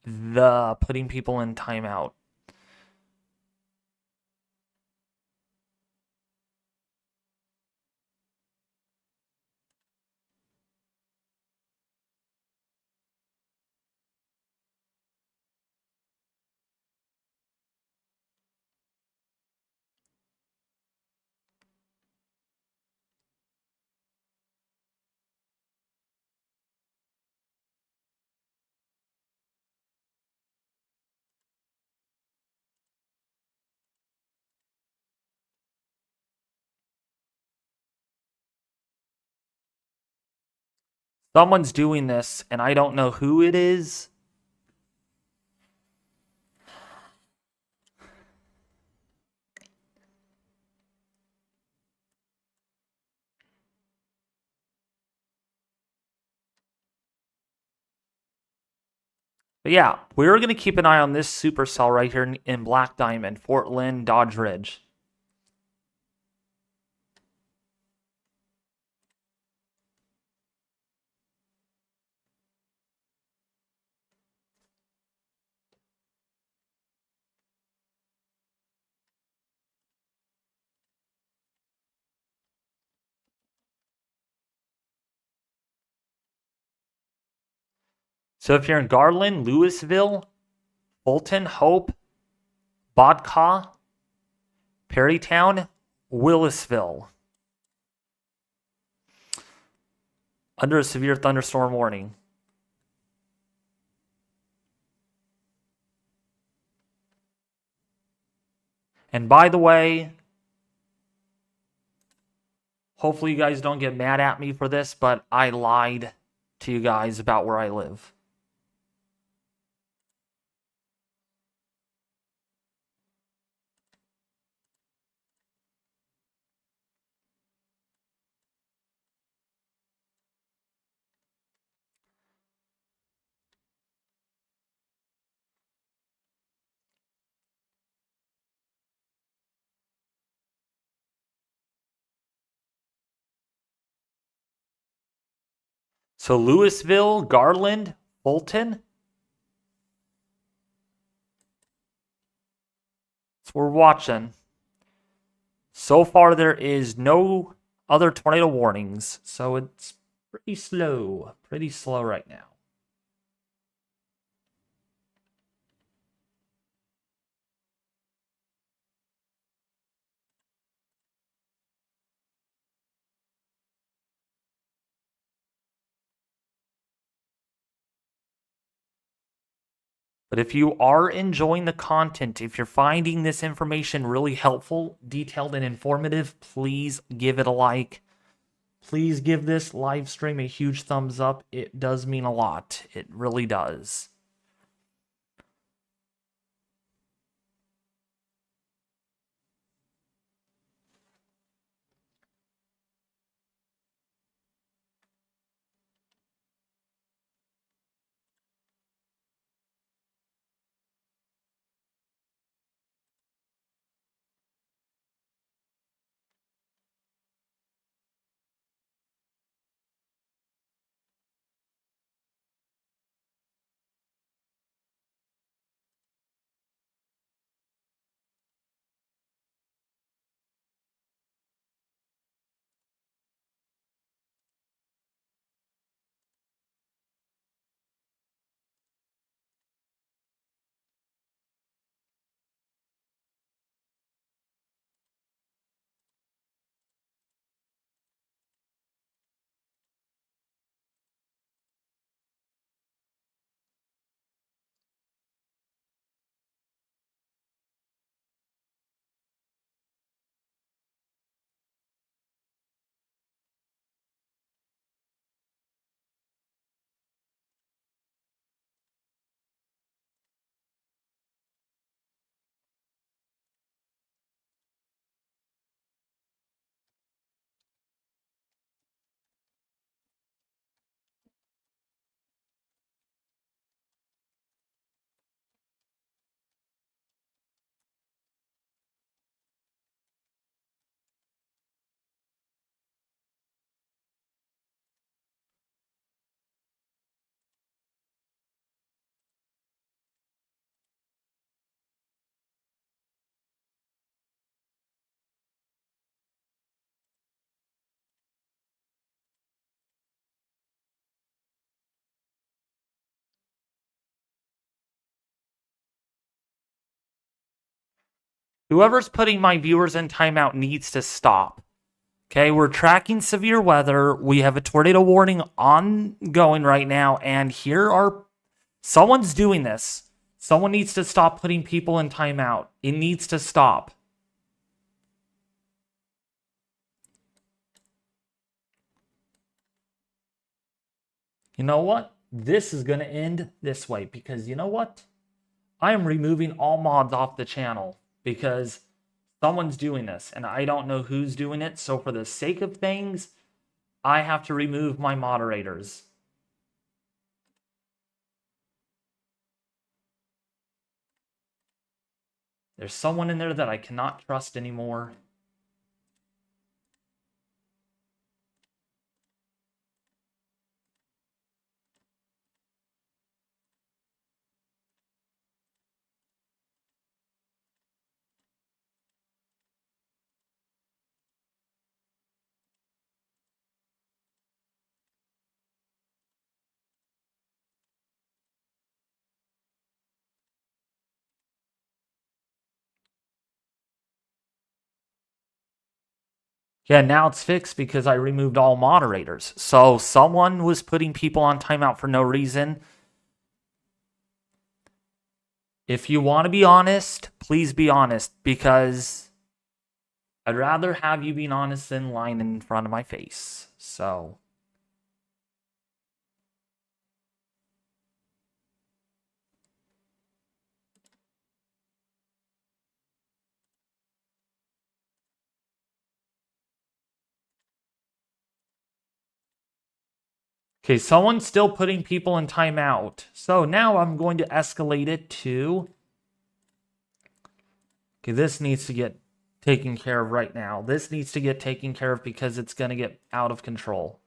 Speaker 1: the putting people in timeout? Someone's doing this, and I don't know who it is. But yeah, we're going to keep an eye on this supercell right here in Black Diamond, Fort Lynn, Dodge Ridge. So if you're in Garland, Louisville, Fulton, Hope, Bodcaw, Perrytown, Willisville, under a severe thunderstorm warning. And by the way, hopefully you guys don't get mad at me for this, but I lied to you guys about where I live. So Louisville, Garland, Fulton. So we're watching. So far, there is no other tornado warnings, so it's pretty slow right now. But if you are enjoying the content, if you're finding this information really helpful, detailed, and informative, please give it a like. Please give this live stream a huge thumbs up. It does mean a lot. It really does. Whoever's putting my viewers in timeout needs to stop. Okay, we're tracking severe weather. We have a tornado warning ongoing right now, and someone's doing this. Someone needs to stop putting people in timeout. It needs to stop. You know what? This is going to end this way because you know what? I am removing all mods off the channel because someone's doing this and I don't know who's doing it. So for the sake of things, I have to remove my moderators. There's someone in there that I cannot trust anymore. Yeah, now it's fixed because I removed all moderators. So someone was putting people on timeout for no reason. If you want to be honest, please be honest because I'd rather have you being honest than lying in front of my face. So. Okay, someone's still putting people in timeout. So now I'm going to escalate it to... Okay, this needs to get taken care of right now. This needs to get taken care of because it's going to get out of control.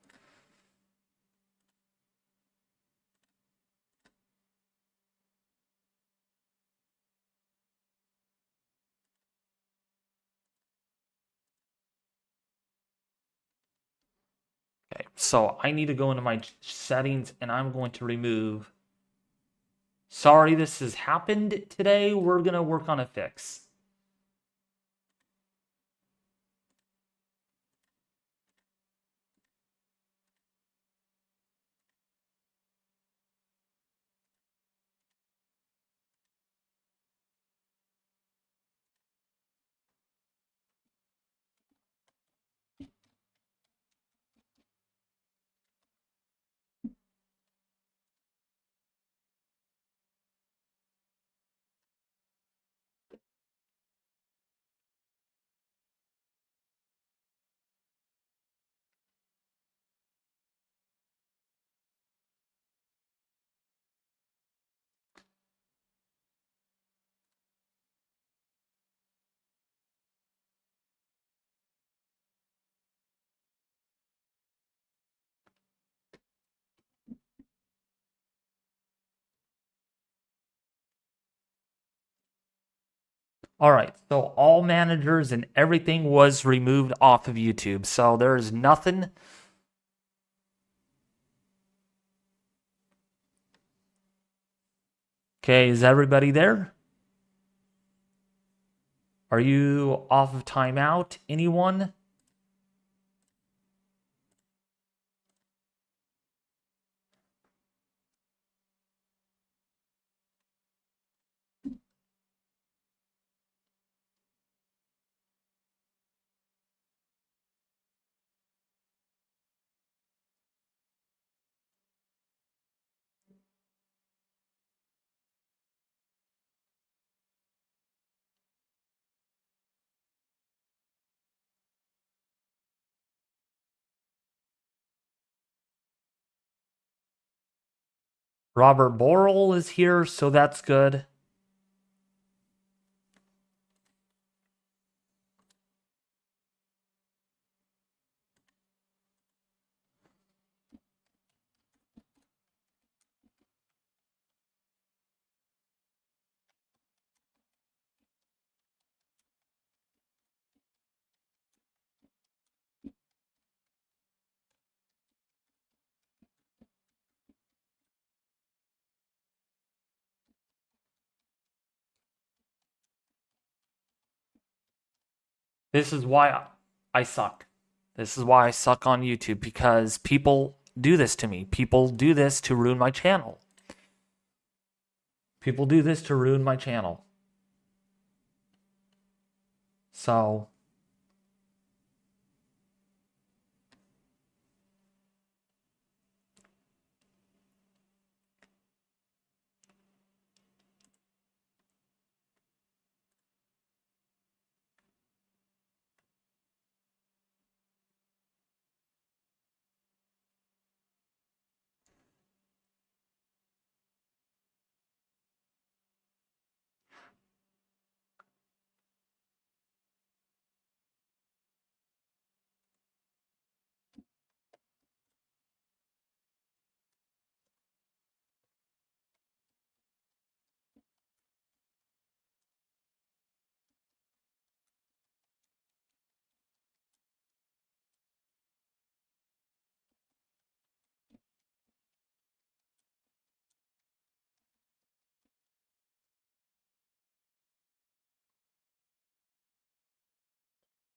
Speaker 1: Okay, so I need to go into my settings and I'm going to remove... Sorry this has happened today. We're going to work on a fix. All right, so all managers and everything was removed off of YouTube. So there's nothing... Okay, is everybody there? Are you off of timeout? Anyone? Robert Borrell is here, so that's good. This is why I suck. This is why I suck on YouTube, because people do this to me. People do this to ruin my channel. People do this to ruin my channel. So,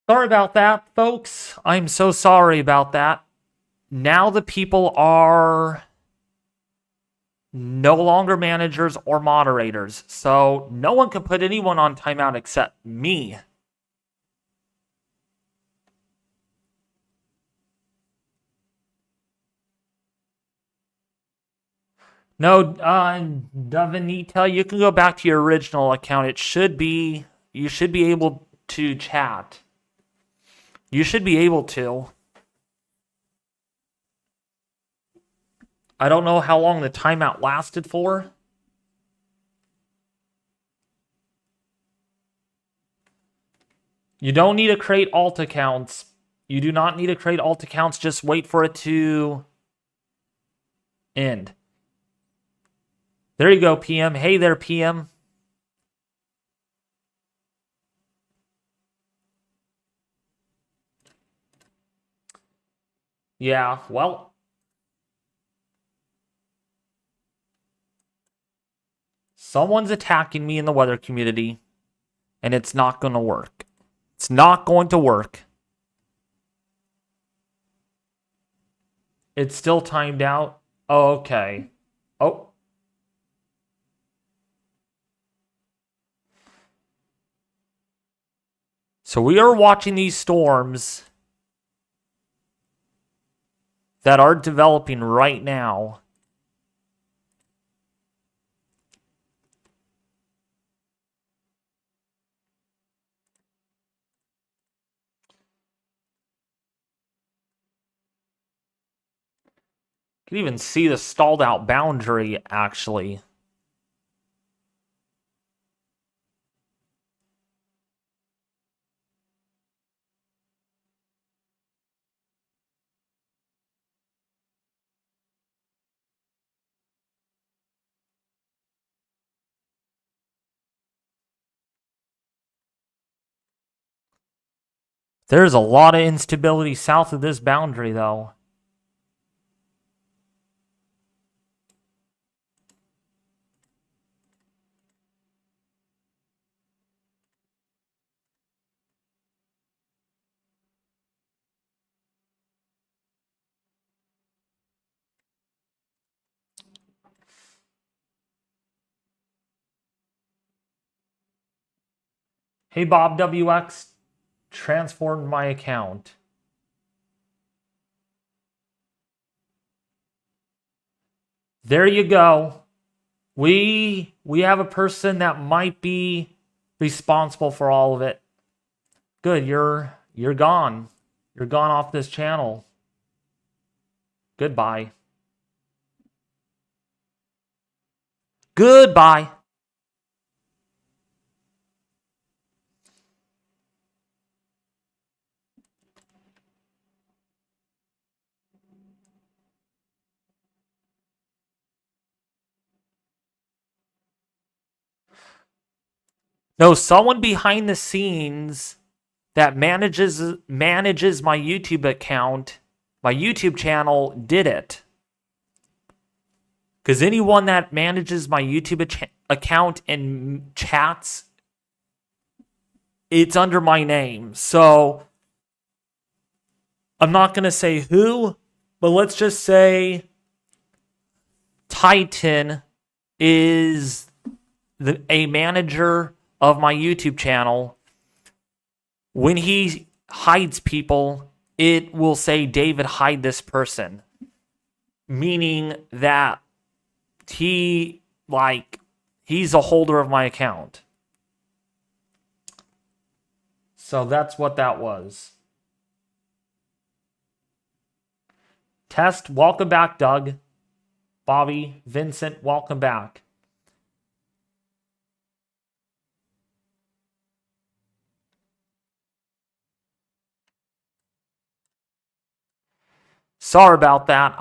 Speaker 1: sorry about that, folks. I'm so sorry about that. Now the people are no longer managers or moderators, so no one can put anyone on timeout except me. No, Davanita, you can go back to your original account. It should be, you should be able to chat. You should be able to. I don't know how long the timeout lasted for. You don't need to create alt accounts. You do not need to create alt accounts. Just wait for it to end. There you go, PM. Hey there, PM. Yeah, well. Someone's attacking me in the weather community, and it's not going to work. It's not going to work. It's still timed out. Oh, okay. Oh. So we are watching these storms that are developing right now. You can even see the stalled out boundary, actually. There's a lot of instability south of this boundary, though. Hey, Bob WX, transformed my account. There you go. We have a person that might be responsible for all of it. Good, you're gone. You're gone off this channel. Goodbye. Goodbye. No, someone behind the scenes that manages my YouTube account, my YouTube channel, did it. Because anyone that manages my YouTube account and chats it's under my name. So I'm not going to say who, but let's just say Titan is a manager of my YouTube channel. When he hides people, it will say, David, hide this person. Meaning that he's a holder of my account. So that's what that was. Test, welcome back, Doug. Bobby, Vincent, welcome back. Sorry about that.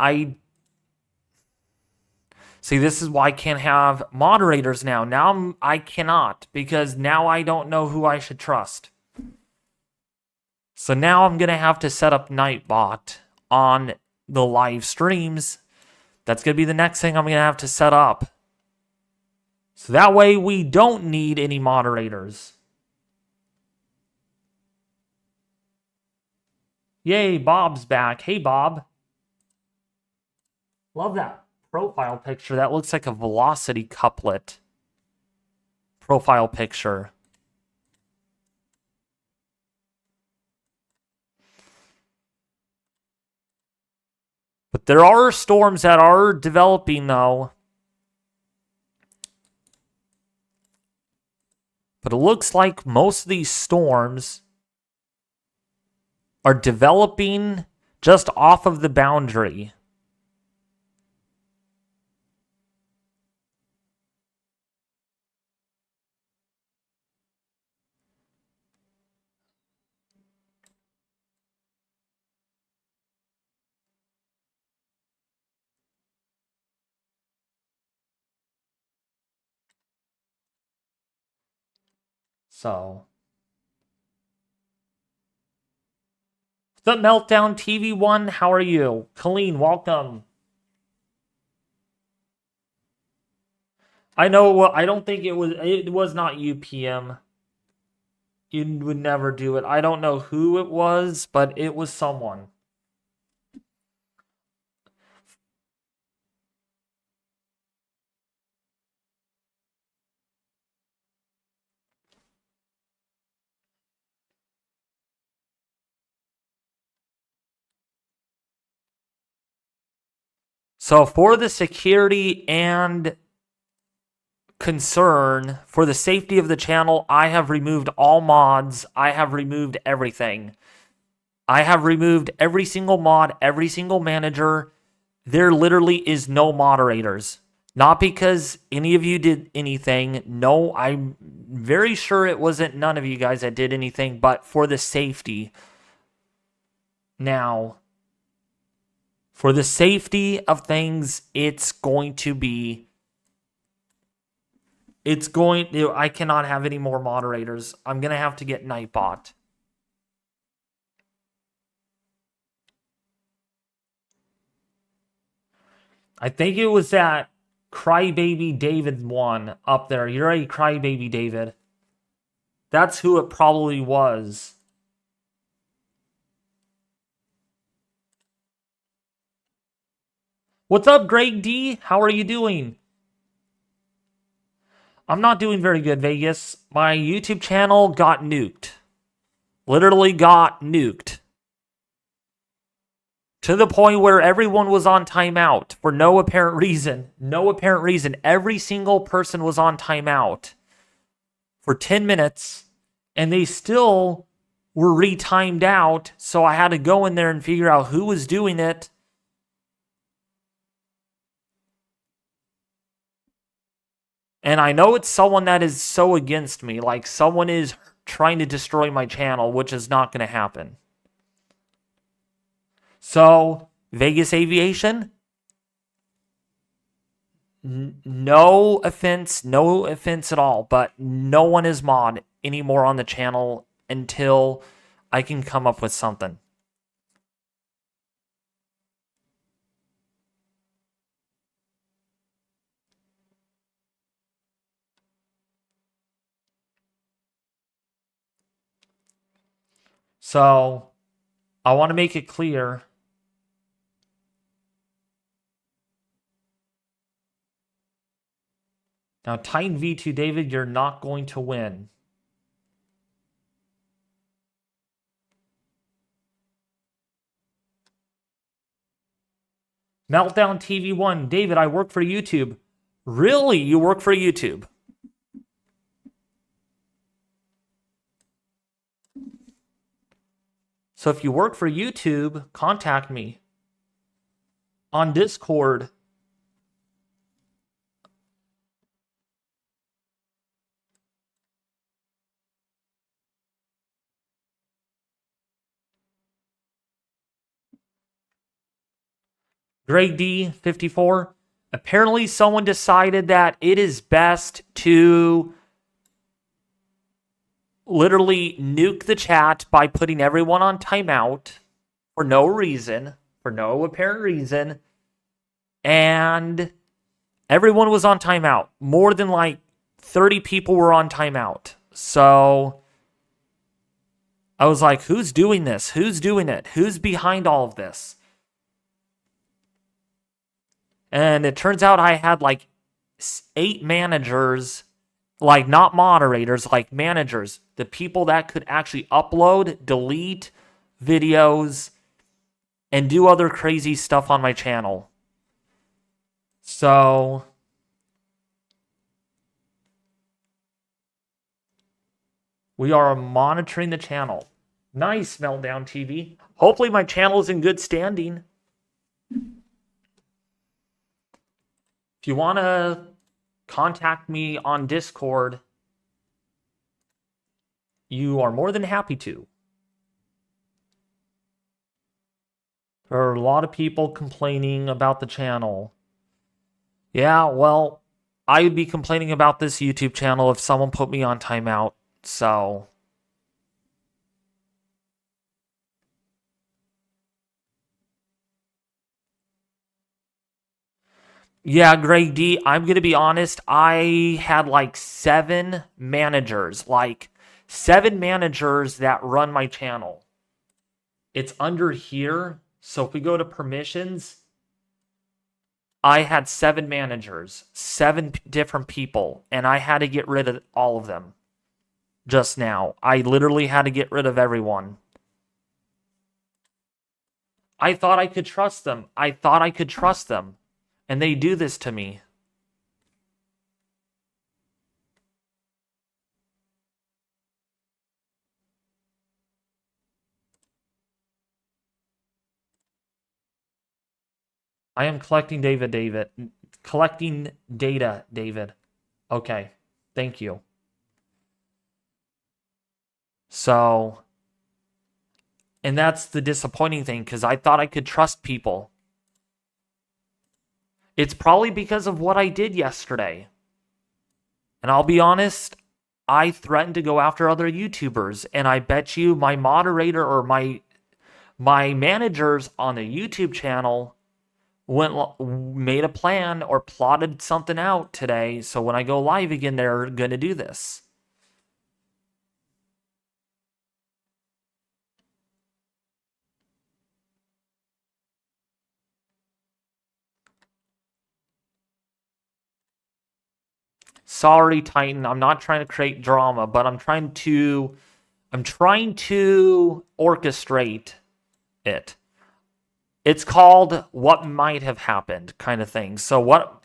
Speaker 1: See, this is why I can't have moderators now. Now I cannot, because now I don't know who I should trust. So now I'm going to have to set up Nightbot on the live streams. That's going to be the next thing I'm going to have to set up. So that way we don't need any moderators. Yay, Bob's back. Hey, Bob. Love that profile picture. That looks like a velocity couplet profile picture. But there are storms that are developing, though. But it looks like most of these storms are developing just off of the boundary. So, the Meltdown TV1, how are you? Colleen, welcome. I know, I don't think it was not you, PM. You would never do it. I don't know who it was, but it was someone. So for the security and concern for the safety of the channel, I have removed all mods. I have removed everything. I have removed every single mod, every single manager. There literally is no moderators. Not because any of you did anything. No, I'm very sure it wasn't none of you guys that did anything, but for the safety. Now, for the safety of things, it's going to be... I cannot have any more moderators. I'm going to have to get Nightbot. I think it was that Crybaby David one up there. You're a Crybaby David. That's who it probably was. What's up, Greg D? How are you doing? I'm not doing very good, Vegas. My YouTube channel got nuked. Literally got nuked. To the point where everyone was on timeout for no apparent reason. No apparent reason. Every single person was on timeout for 10 minutes, and they still were retimed out, so I had to go in there and figure out who was doing it. And I know it's someone that is so against me, like someone is trying to destroy my channel, which is not going to happen. So, Vegas Aviation, no offense at all, but no one is mod anymore on the channel until I can come up with something. So I want to make it clear. Now, Titan V2, David, you're not going to win. Meltdown TV1, David, I work for YouTube. Really? You work for YouTube? So if you work for YouTube, contact me on Discord. Greg D54. Apparently someone decided that it is best to literally nuke the chat by putting everyone on timeout for no reason, for no apparent reason. And everyone was on timeout. More than like 30 people were on timeout. So I was like, who's doing this? Who's doing it? Who's behind all of this? And it turns out I had like 8 managers, like not moderators, like managers, the people that could actually upload, delete videos, and do other crazy stuff on my channel. So we are monitoring the channel. Nice, Meltdown TV. Hopefully my channel is in good standing. If you want to contact me on Discord, you are more than happy to. There are a lot of people complaining about the channel. Yeah, well, I would be complaining about this YouTube channel if someone put me on timeout, so... Yeah, Greg D, I'm going to be honest. I had like 7 managers, like 7 managers that run my channel. It's under here. So if we go to permissions, I had 7 managers, 7 different people, and I had to get rid of all of them just now. I literally had to get rid of everyone. I thought I could trust them. And they do this to me. I am collecting David. Collecting data, David. Okay. Thank you. So, and that's the disappointing thing, because I thought I could trust people. It's probably because of what I did yesterday. And I'll be honest, I threatened to go after other YouTubers, and I bet you my moderator or my managers on the YouTube channel made a plan or plotted something out today, so when I go live again, they're going to do this. Sorry, Titan, I'm not trying to create drama, but I'm trying to orchestrate it. It's called what might have happened kind of thing. So what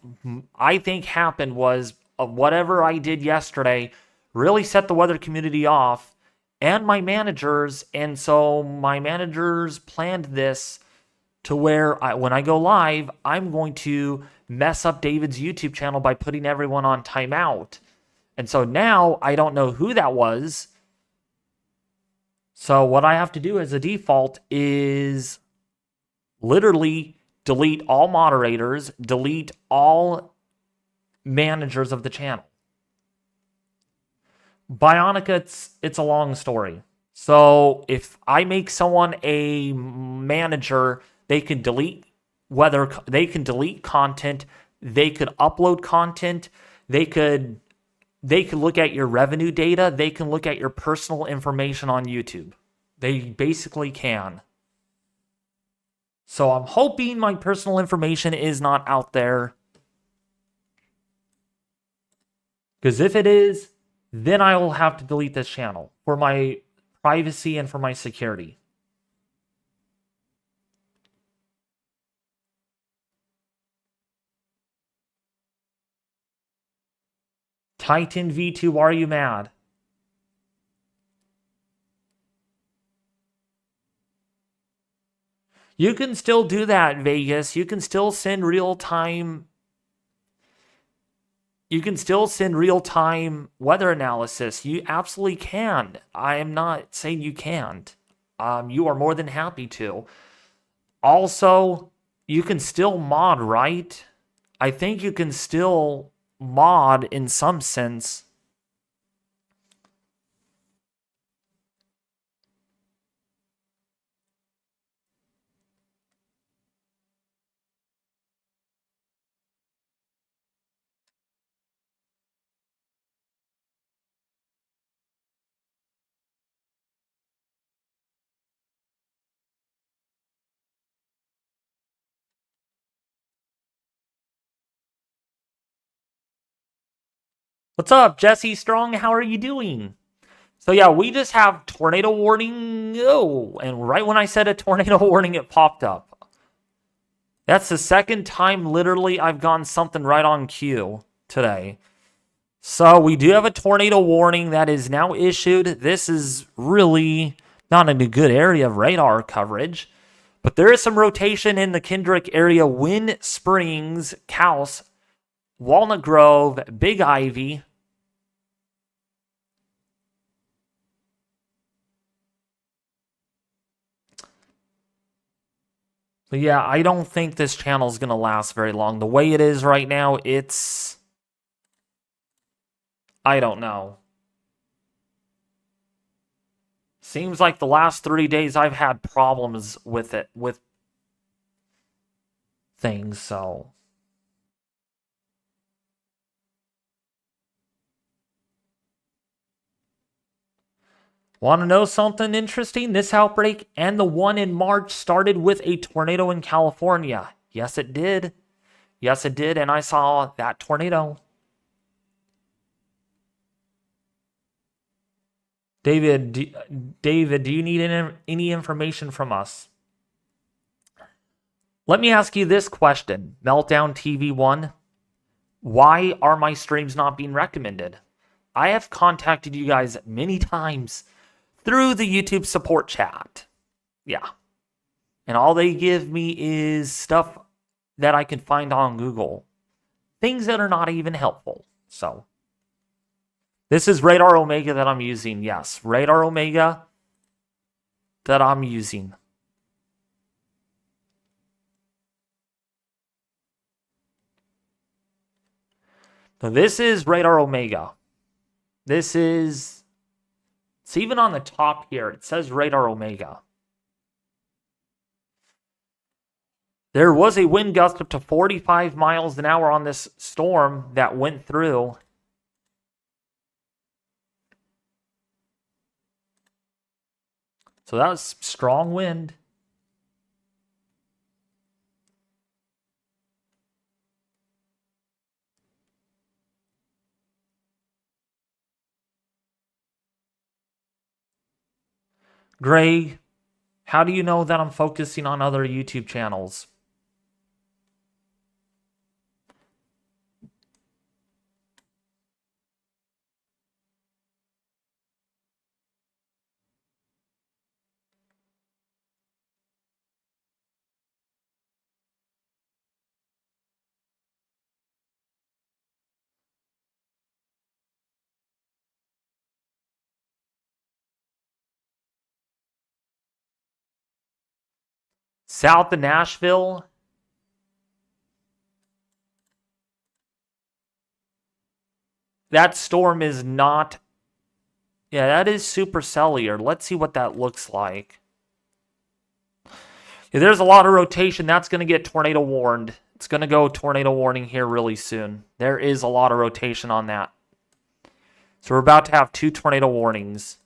Speaker 1: I think happened was whatever I did yesterday really set the weather community off and my managers. And so my managers planned this to where when I go live, I'm going to mess up David's YouTube channel by putting everyone on timeout. And so now I don't know who that was. So what I have to do as a default is literally delete all moderators, delete all managers of the channel. Bionica, it's a long story. So if I make someone a manager, they can delete content, they could upload content, they could look at your revenue data, they can look at your personal information on YouTube. They basically can. So I'm hoping my personal information is not out there. Because if it is, then I will have to delete this channel for my privacy and for my security. Titan V2, are you mad? You can still do that, Vegas. You can still send real-time... You can still send real-time weather analysis. You absolutely can. I am not saying you can't. You are more than happy to. Also, you can still mod, right? I think you can still mod in some sense. What's up, Jesse Strong? How are you doing? So yeah, we just have tornado warning. Oh, and right when I said a tornado warning, it popped up. That's the second time literally I've gotten something right on cue today. So we do have a tornado warning that is now issued. This is really not in a good area of radar coverage. But there is some rotation in the Kendrick area. Wind Springs, Couse, Walnut Grove, Big Ivy. But yeah, I don't think this channel is going to last very long. The way it is right now, it's... I don't know. Seems like the last 3 days I've had problems with it, with things, so... Want to know something interesting? This outbreak and the one in March started with a tornado in California. Yes, it did. Yes, it did, and I saw that tornado. David, do you need any information from us? Let me ask you this question, Meltdown TV1. Why are my streams not being recommended? I have contacted you guys many times through the YouTube support chat. Yeah. And all they give me is stuff that I can find on Google. Things that are not even helpful. So, this is Radar Omega that I'm using. Yes, Radar Omega that I'm using. Now, this is Radar Omega. This is... It's even on the top here. It says Radar Omega. There was a wind gust up to 45 miles an hour on this storm that went through. So that was strong wind. Greg, how do you know that I'm focusing on other YouTube channels? South of Nashville. That storm is not... Yeah, that is supercellular. Let's see what that looks like. Yeah, there's a lot of rotation. That's going to get tornado warned. It's going to go tornado warning here really soon. There is a lot of rotation on that. So we're about to have 2 tornado warnings.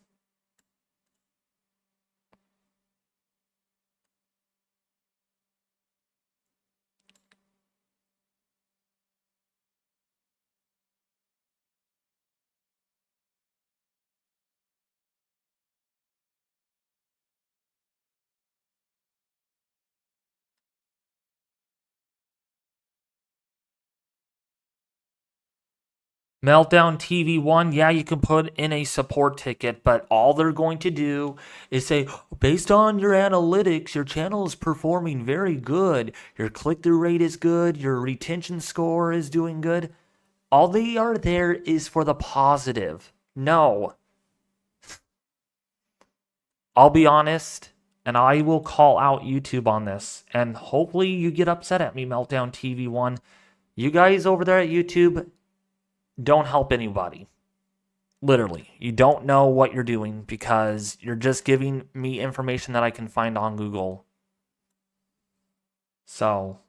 Speaker 1: Meltdown TV 1, yeah, you can put in a support ticket, but all they're going to do is say, based on your analytics, your channel is performing very good. Your click through rate is good. Your retention score is doing good. All they are there is for the positive. No. I'll be honest, and I will call out YouTube on this, and hopefully you get upset at me, Meltdown TV 1. You guys over there at YouTube don't help anybody. Literally, you don't know what you're doing because you're just giving me information that I can find on Google. So,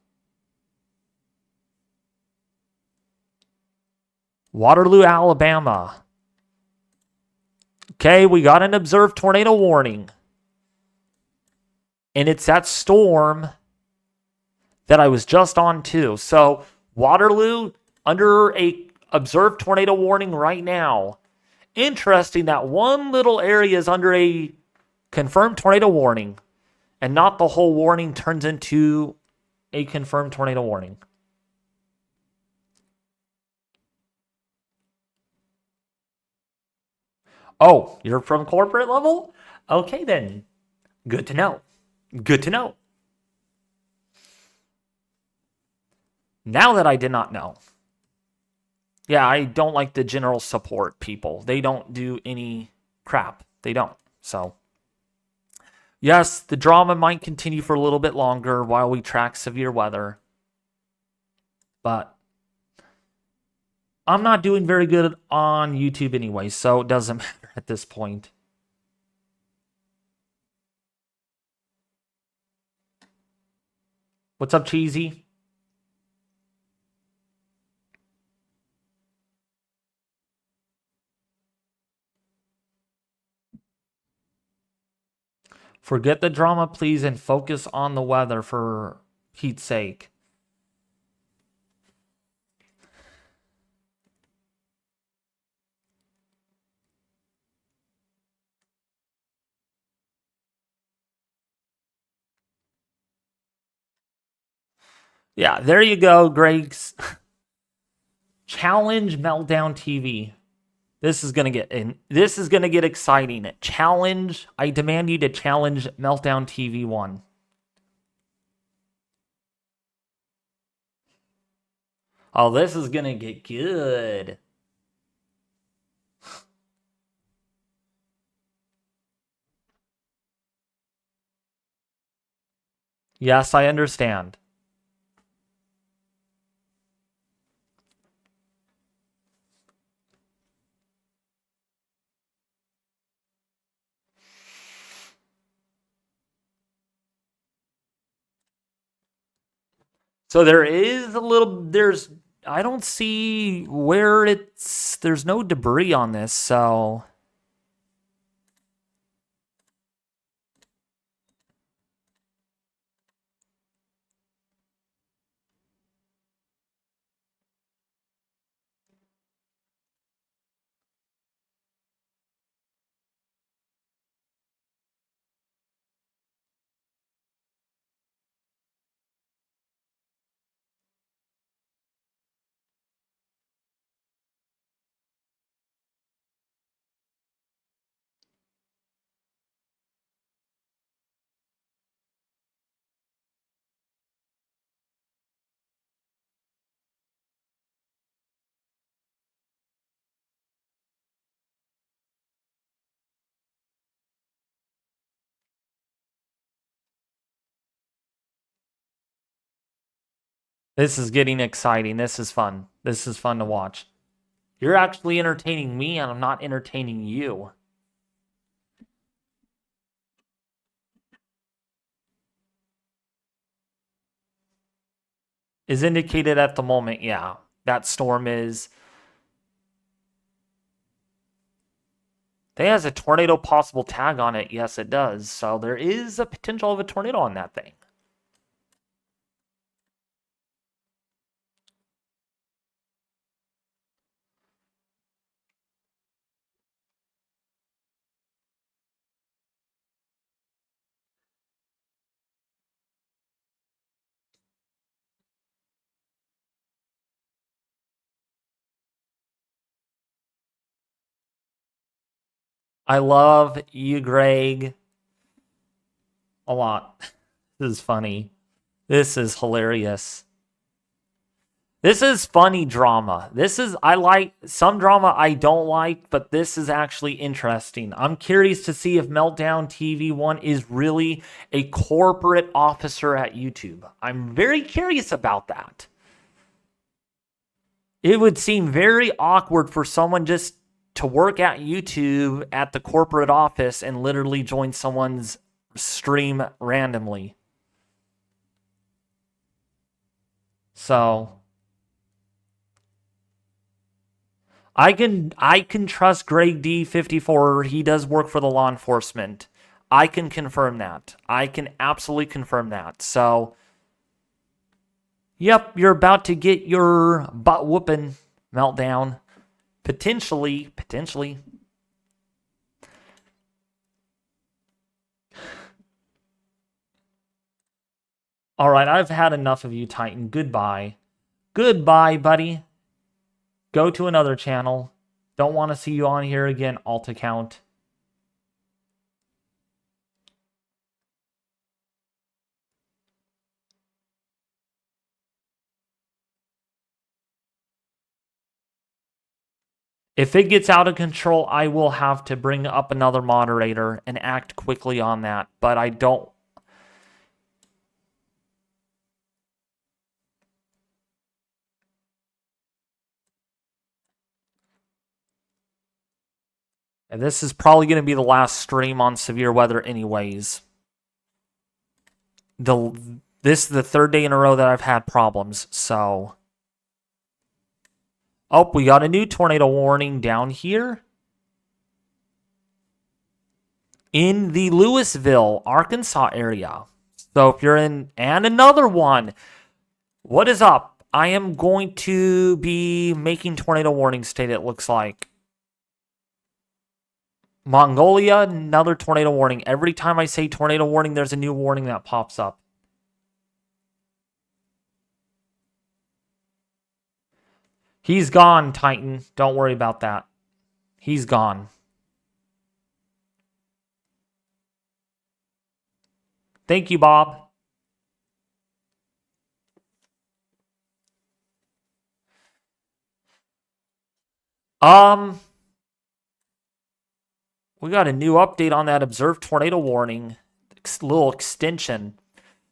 Speaker 1: Waterloo, Alabama. Okay, we got an observed tornado warning. And it's that storm that I was just on too. So, Waterloo under a observed tornado warning right now. Interesting that one little area is under a confirmed tornado warning and not the whole warning turns into a confirmed tornado warning. Oh, you're from corporate level? Okay, then. Good to know. Good to know. Now that I did not know. Yeah, I don't like the general support people. They don't do any crap. They don't. So, yes, the drama might continue for a little bit longer while we track severe weather. But I'm not doing very good on YouTube anyway, so it doesn't matter at this point. What's up, Cheesy? Forget the drama, please, and focus on the weather for Pete's sake. Yeah, there you go, Greg's challenge meltdown TV. This is gonna get exciting. Challenge. I demand you to challenge Meltdown TV 1. Oh, this is gonna get good. Yes, I understand. So I don't see where there's no debris on this, so. This is getting exciting. This is fun. This is fun to watch. You're actually entertaining me, and I'm not entertaining you. Is indicated at the moment, yeah. That storm is. It has a tornado possible tag on it. Yes, it does. So there is a potential of a tornado on that thing. I love you, Greg, a lot. This is funny. This is hilarious. This is funny drama. I like some drama I don't like, but this is actually interesting. I'm curious to see if Meltdown TV1 is really a corporate officer at YouTube. I'm very curious about that. It would seem very awkward for someone just to work at YouTube at the corporate office and literally join someone's stream randomly. So I can trust Greg D54. He does work for the law enforcement. I can confirm that. I can absolutely confirm that. So, yep, you're about to get your butt whooping, Meltdown. Potentially. All right, I've had enough of you, Titan. Goodbye. Goodbye, buddy. Go to another channel. Don't want to see you on here again, alt account. If it gets out of control, I will have to bring up another moderator and act quickly on that. But I don't. And this is probably going to be the last stream on severe weather anyways. This is the third day in a row that I've had problems, so. Oh, we got a new tornado warning down here. In the Louisville, Arkansas area. So if you're in, and another one. What is up? I am going to be making tornado warnings today, it looks like. Mongolia, another tornado warning. Every time I say tornado warning, there's a new warning that pops up. He's gone, Titan. Don't worry about that. He's gone. Thank you, Bob. We got a new update on that observed tornado warning. Little extension.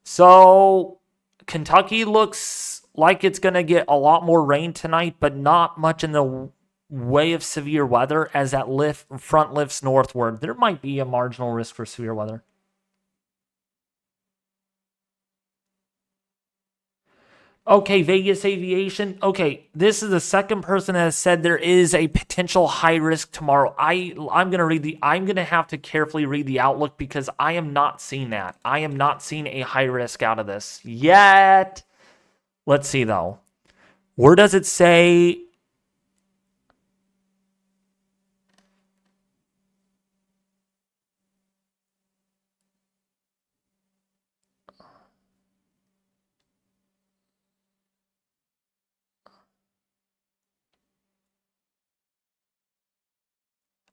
Speaker 1: So, Kentucky looks like it's going to get a lot more rain tonight, but not much in the way of severe weather as that front lifts northward. There might be a marginal risk for severe weather. Okay, Vegas Aviation. Okay, this is the second person that has said there is a potential high risk tomorrow. I'm gonna have to carefully read the outlook because I am not seeing that. I am not seeing a high risk out of this yet. Let's see though. Where does it say?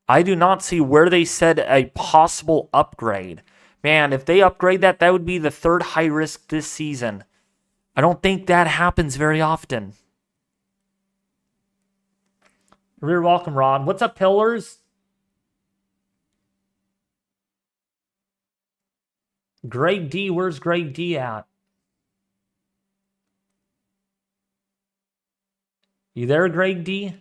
Speaker 1: I do not see where they said a possible upgrade. Man, if they upgrade that, that would be the third high risk this season. I don't think that happens very often. You're welcome, Rod. What's up, Pillars? Greg D, where's Greg D at? You there, Greg D?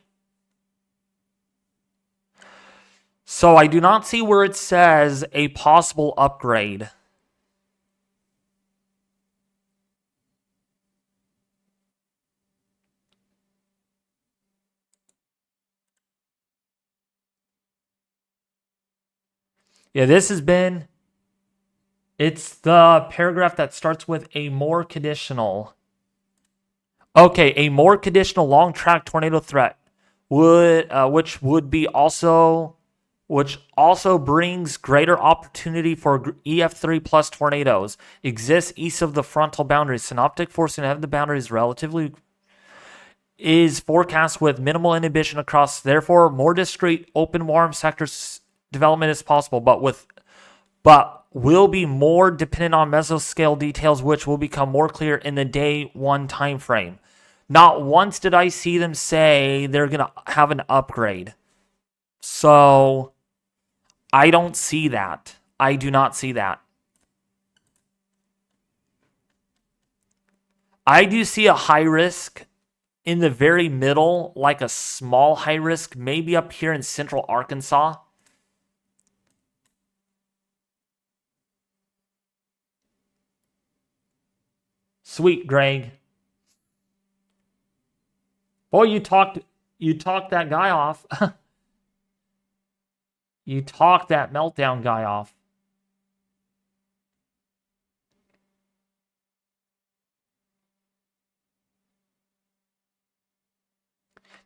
Speaker 1: So I do not see where it says a possible upgrade. Yeah, this has been... It's the paragraph that starts with a more conditional. Okay, a more conditional long track tornado threat which also brings greater opportunity for EF3 plus tornadoes. Exists east of the frontal boundaries. Synoptic forcing ahead of the boundaries relatively is forecast with minimal inhibition across, therefore, more discrete open warm sectors development is possible, but will be more dependent on mesoscale details, which will become more clear in the day one time frame. Not once did I see them say they're going to have an upgrade. So I don't see that. I do not see that. I do see a high risk in the very middle, like a small high risk, maybe up here in central Arkansas. Sweet, Greg. Boy, you talked that guy off. You talked that meltdown guy off.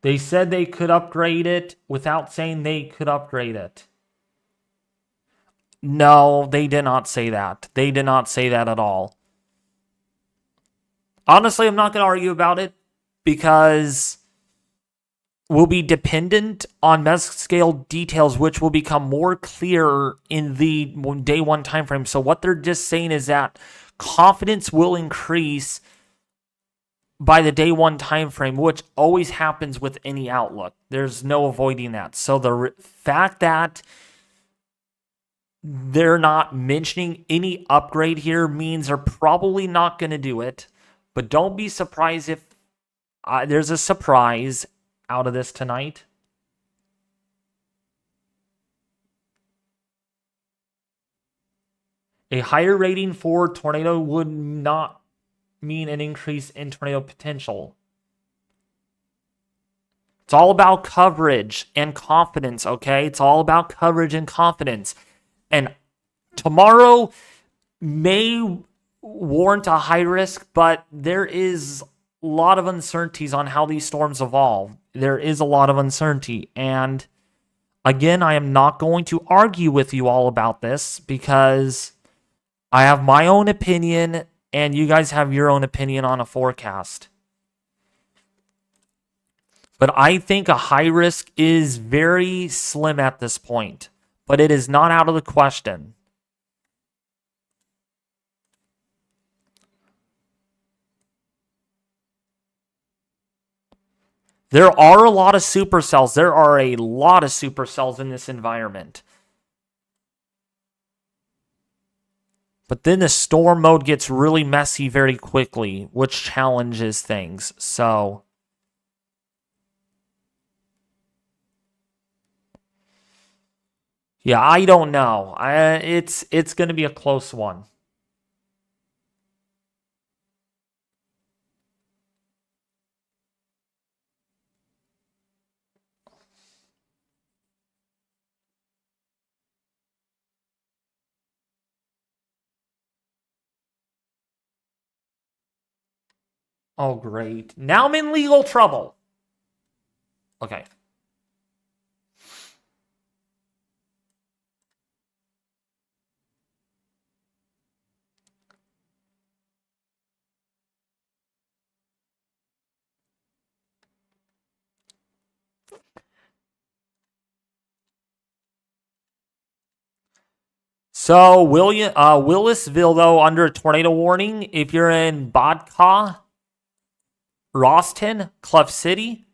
Speaker 1: They said they could upgrade it without saying they could upgrade it. No, they did not say that. They did not say that at all. Honestly, I'm not going to argue about it because we'll be dependent on mesoscale details, which will become more clear in the day one time frame. So what they're just saying is that confidence will increase by the day one time frame, which always happens with any outlook. There's no avoiding that. So the fact that they're not mentioning any upgrade here means they're probably not going to do it. But don't be surprised if there's a surprise out of this tonight. A higher rating for tornado would not mean an increase in tornado potential. It's all about coverage and confidence, okay? It's all about coverage and confidence. And tomorrow may warrant a high risk, but there is a lot of uncertainties on how these storms evolve. There is a lot of uncertainty. And again, I am not going to argue with you all about this because I have my own opinion and you guys have your own opinion on a forecast. But I think a high risk is very slim at this point, but it is not out of the question. There are a lot of supercells. There are a lot of supercells in this environment. But then the storm mode gets really messy very quickly, which challenges things. So yeah, I don't know. It's going to be a close one. Oh, great. Now I'm in legal trouble. Okay. So, Willisville, though, under a tornado warning. If you're in Bodka, Roston, Cluff City,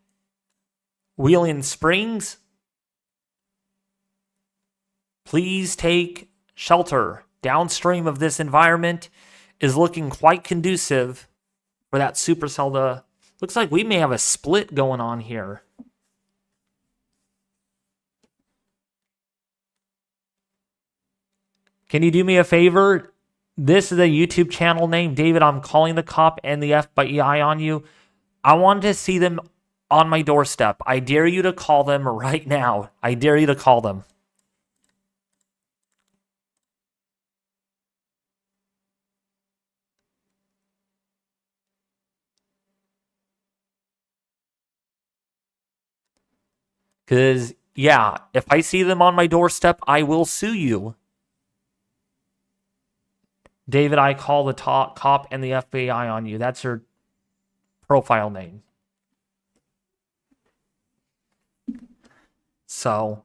Speaker 1: Wheeling Springs, please take shelter. Downstream of this environment is looking quite conducive for that supercell to... Looks like we may have a split going on here. Can you do me a favor? This is a YouTube channel name. David, I'm calling the cop and the FBI on you. I wanted to see them on my doorstep. I dare you to call them right now. I dare you to call them. Because, yeah, if I see them on my doorstep, I will sue you. David, I call the cop and the FBI on you. That's your profile name. So,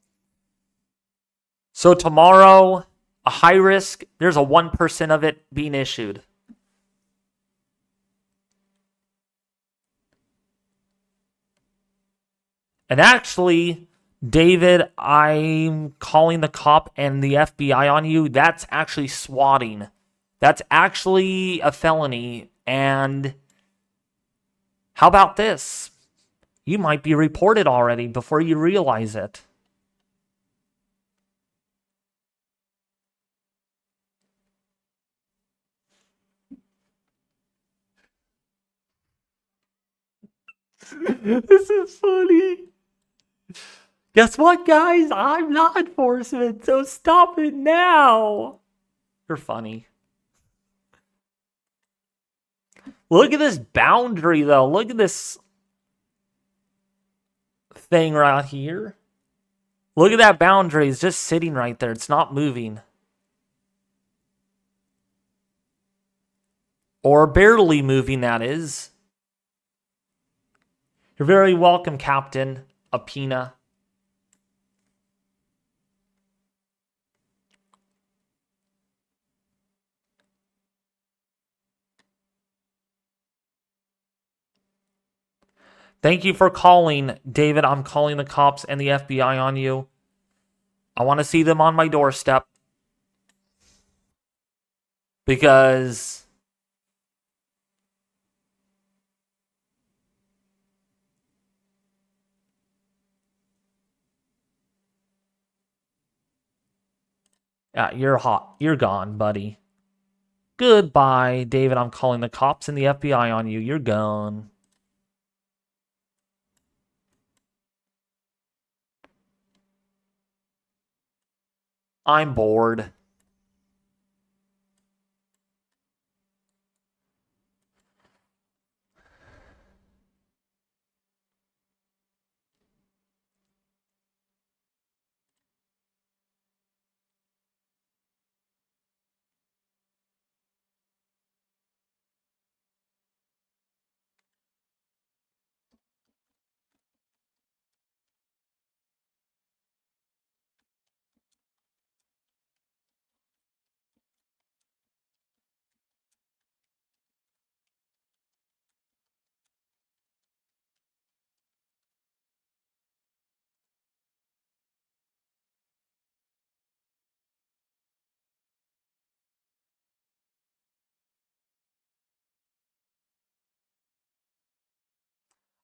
Speaker 1: So tomorrow, a high risk, there's a 1% of it being issued. And actually, David, I'm calling the cop and the FBI on you. That's actually swatting. That's actually a felony. And how about this? You might be reported already before you realize it. This is funny. Guess what, guys? I'm law enforcement, so stop it now. You're funny. Look at this boundary, though. Look at this thing right here. Look at that boundary. It's just sitting right there. It's not moving. Or barely moving, that is. You're very welcome, Captain Apina. Thank you for calling, David. I'm calling the cops and the FBI on you. I want to see them on my doorstep. Because yeah, you're hot. You're gone, buddy. Goodbye, David. I'm calling the cops and the FBI on you. You're gone. I'm bored.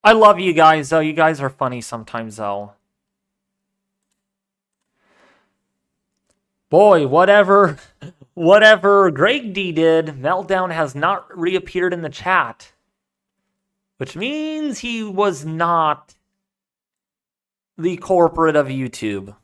Speaker 1: I love you guys, though. You guys are funny sometimes, though. Boy, whatever Greg D did, Meltdown has not reappeared in the chat. Which means he was not the corporate of YouTube.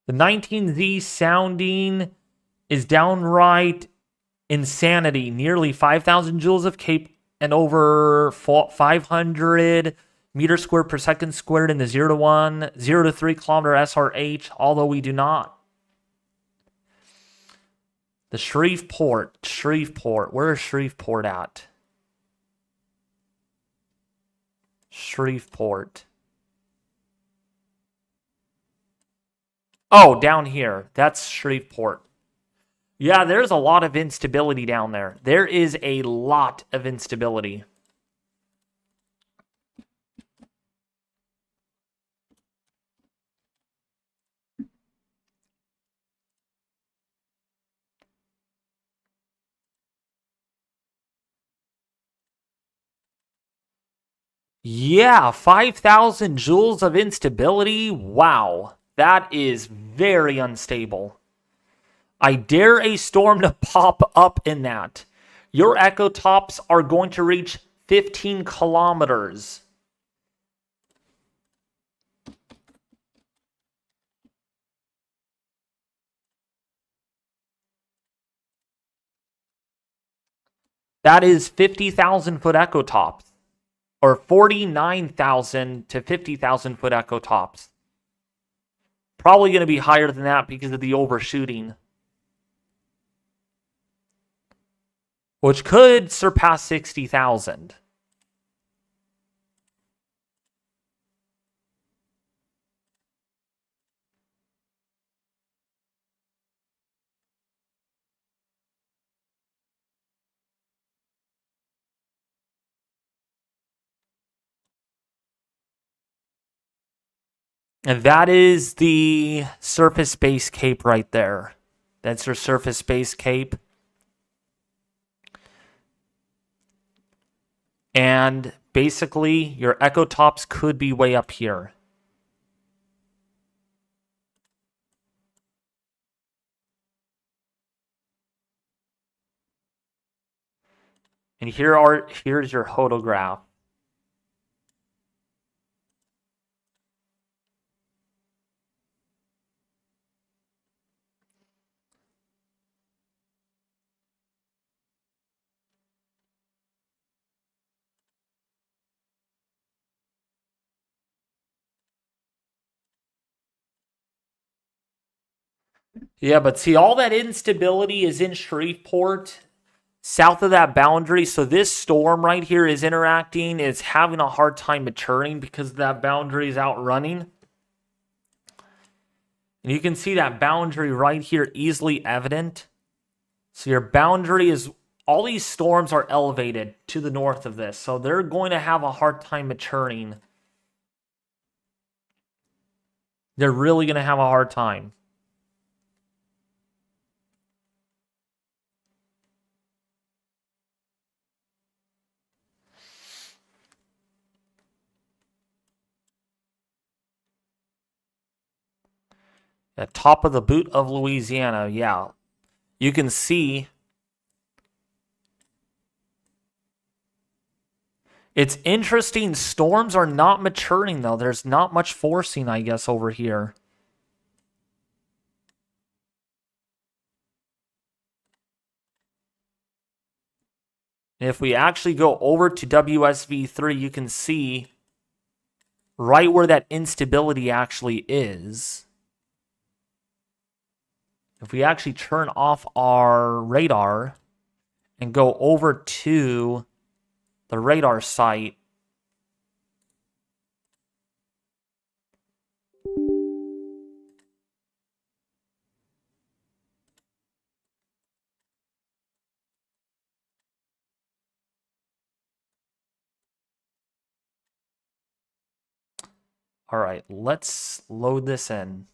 Speaker 1: The 19Z sounding is downright insanity. Nearly 5,000 joules of cape and over 500 meters squared per second squared in the 0 to 1, 0 to 3 kilometer SRH, although we do not. The Shreveport. Where is Shreveport at? Shreveport. Oh, down here. That's Shreveport. Yeah, there's a lot of instability down there. There is a lot of instability. Yeah, 5,000 joules of instability. Wow, that is very unstable. I dare a storm to pop up in that. Your echo tops are going to reach 15 kilometers. That is 50,000 foot echo tops. or 49,000 to 50,000 foot echo tops. Probably going to be higher than that because of the overshooting, which could surpass 60,000. And that is the surface base cape right there. That's your surface base cape. And basically, your echo tops could be way up here. And here's your photograph. Yeah, but see, all that instability is in Shreveport, south of that boundary. So this storm right here is interacting. It's having a hard time maturing because that boundary is outrunning. And you can see that boundary right here easily evident. So your boundary is, all these storms are elevated to the north of this. So they're going to have a hard time maturing. They're really going to have a hard time. At top of the boot of Louisiana, yeah. You can see it's interesting. Storms are not maturing, though. There's not much forcing, I guess, over here. If we actually go over to WSV3, you can see right where that instability actually is. If we actually turn off our radar and go over to the radar site, all right, let's load this in.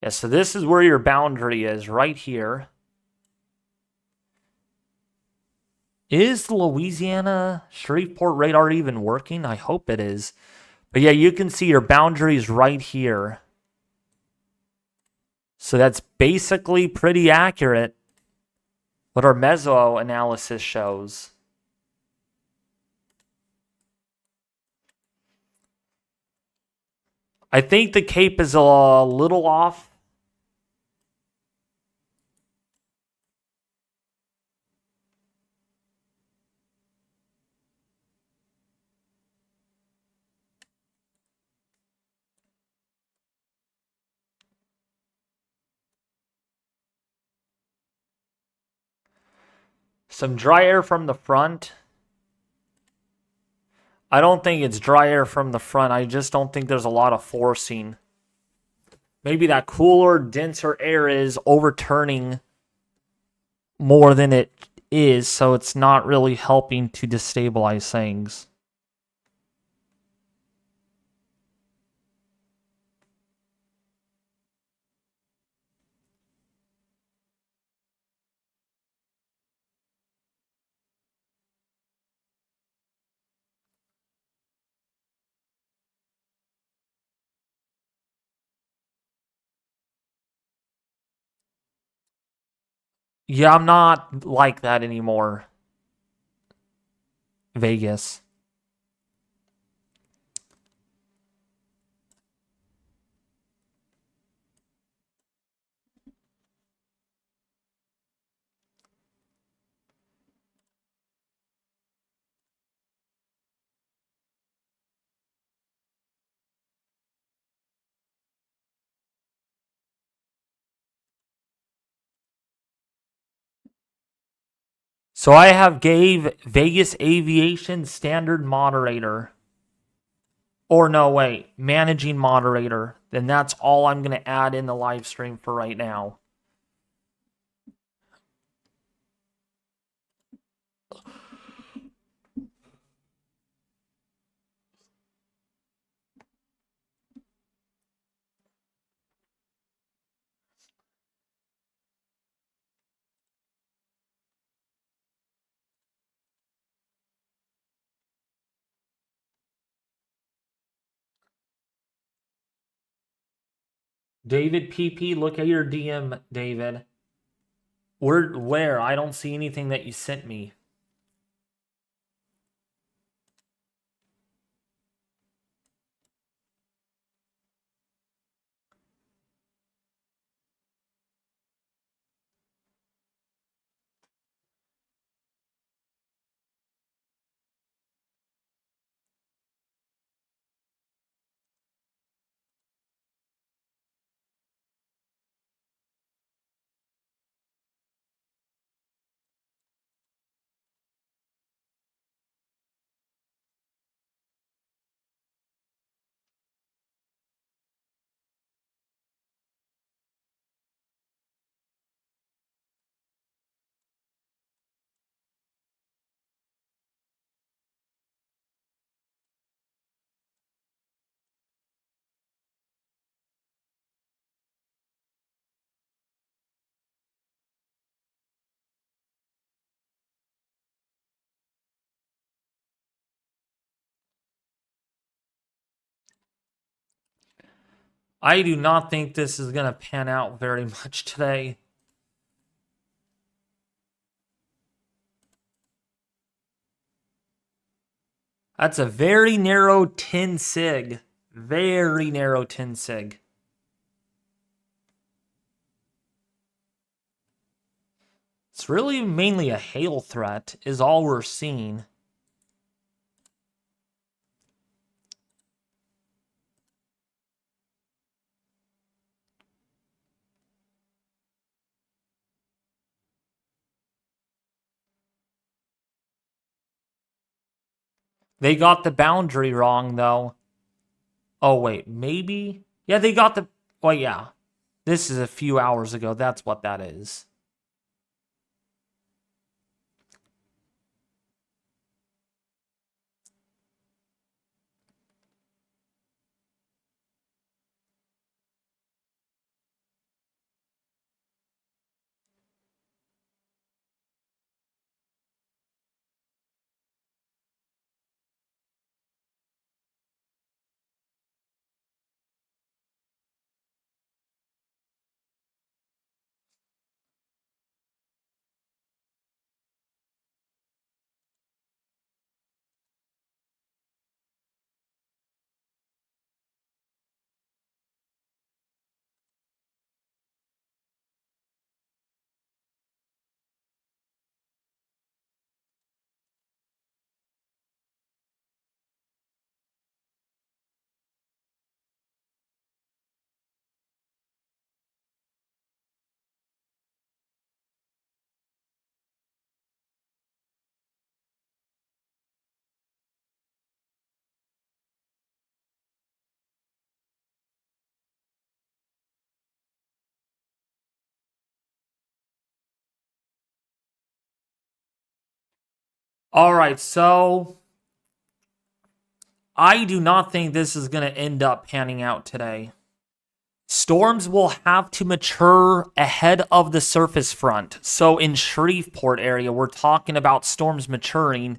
Speaker 1: Yeah, so this is where your boundary is, right here. Is the Louisiana Shreveport radar even working? I hope it is. But yeah, you can see your boundaries right here. So that's basically pretty accurate what our meso analysis shows. I think the cape is a little off. Some dry air from the front. I don't think it's dry air from the front. I just don't think there's a lot of forcing. Maybe that cooler, denser air is overturning more than it is, so it's not really helping to destabilize things. Yeah, I'm not like that anymore. Vegas. So I have gave Vegas Aviation standard moderator. Or no, wait, managing moderator. Then that's all I'm going to add in the live stream for right now. David PP, look at your DM, David. Where? I don't see anything that you sent me. I do not think this is going to pan out very much today. That's a very narrow 10 sig. Very narrow 10 sig. It's really mainly a hail threat is all we're seeing. They got the boundary wrong, though. Oh, wait, maybe? Yeah, they got the... Well, yeah. This is a few hours ago. That's what that is. All right, so I do not think this is going to end up panning out today. Storms will have to mature ahead of the surface front. So in Shreveport area, we're talking about storms maturing,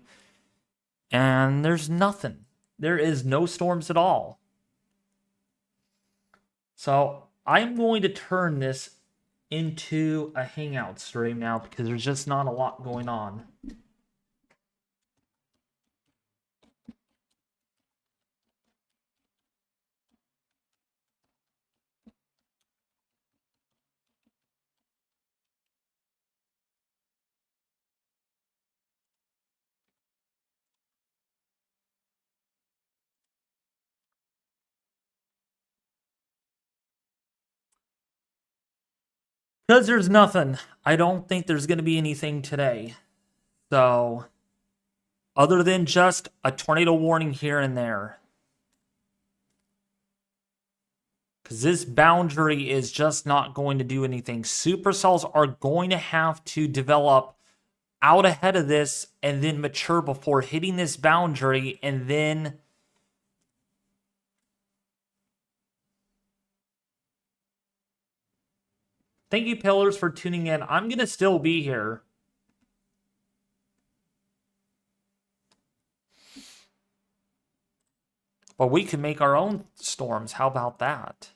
Speaker 1: and there's nothing. There is no storms at all. So I'm going to turn this into a hangout stream now because there's just not a lot going on. Because there's nothing. I don't think there's going to be anything today. So, other than just a tornado warning here and there. Because this boundary is just not going to do anything. Supercells are going to have to develop out ahead of this and then mature before hitting this boundary, and then thank you, Pillars, for tuning in. I'm going to still be here. But we can make our own storms. How about that?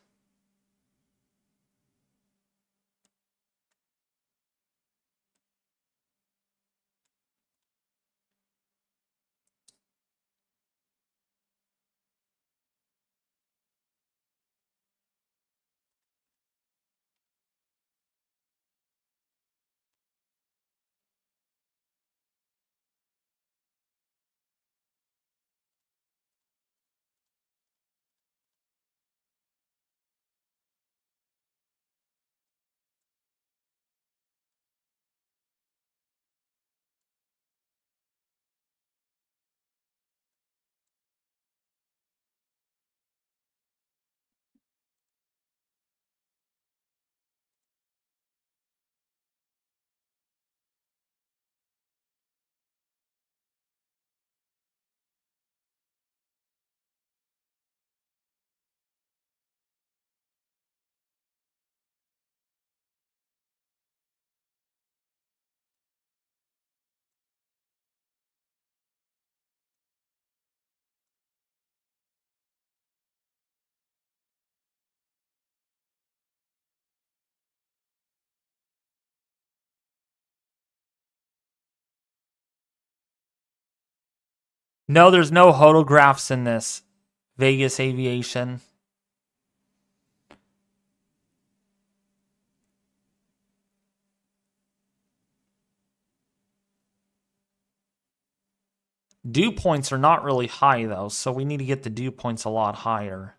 Speaker 1: No, there's no photographs in this. Vegas Aviation. Dew points are not really high, though, so we need to get the dew points a lot higher.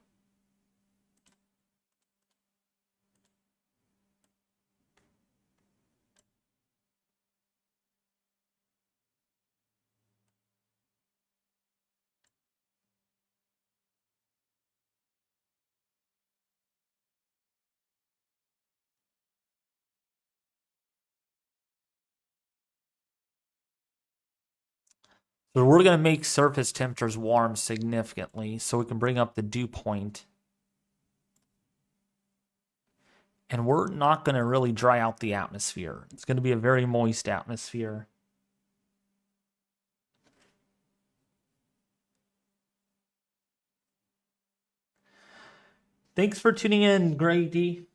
Speaker 1: So we're going to make surface temperatures warm significantly so we can bring up the dew point. And we're not going to really dry out the atmosphere. It's going to be a very moist atmosphere. Thanks for tuning in, Grady.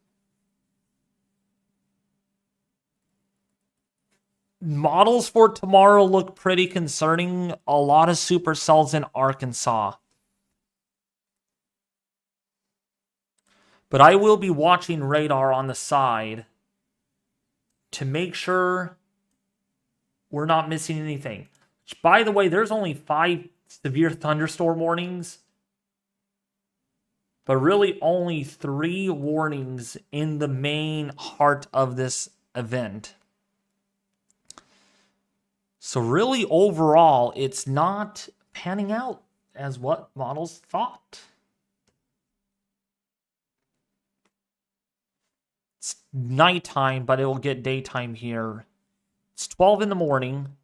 Speaker 1: Models for tomorrow look pretty concerning. A lot of supercells in Arkansas. But I will be watching radar on the side to make sure we're not missing anything. Which, by the way, there's only 5 severe thunderstorm warnings, but really only 3 warnings in the main heart of this event. So really, overall, it's not panning out as what models thought. It's nighttime, but it will get daytime here. It's 12 in the morning.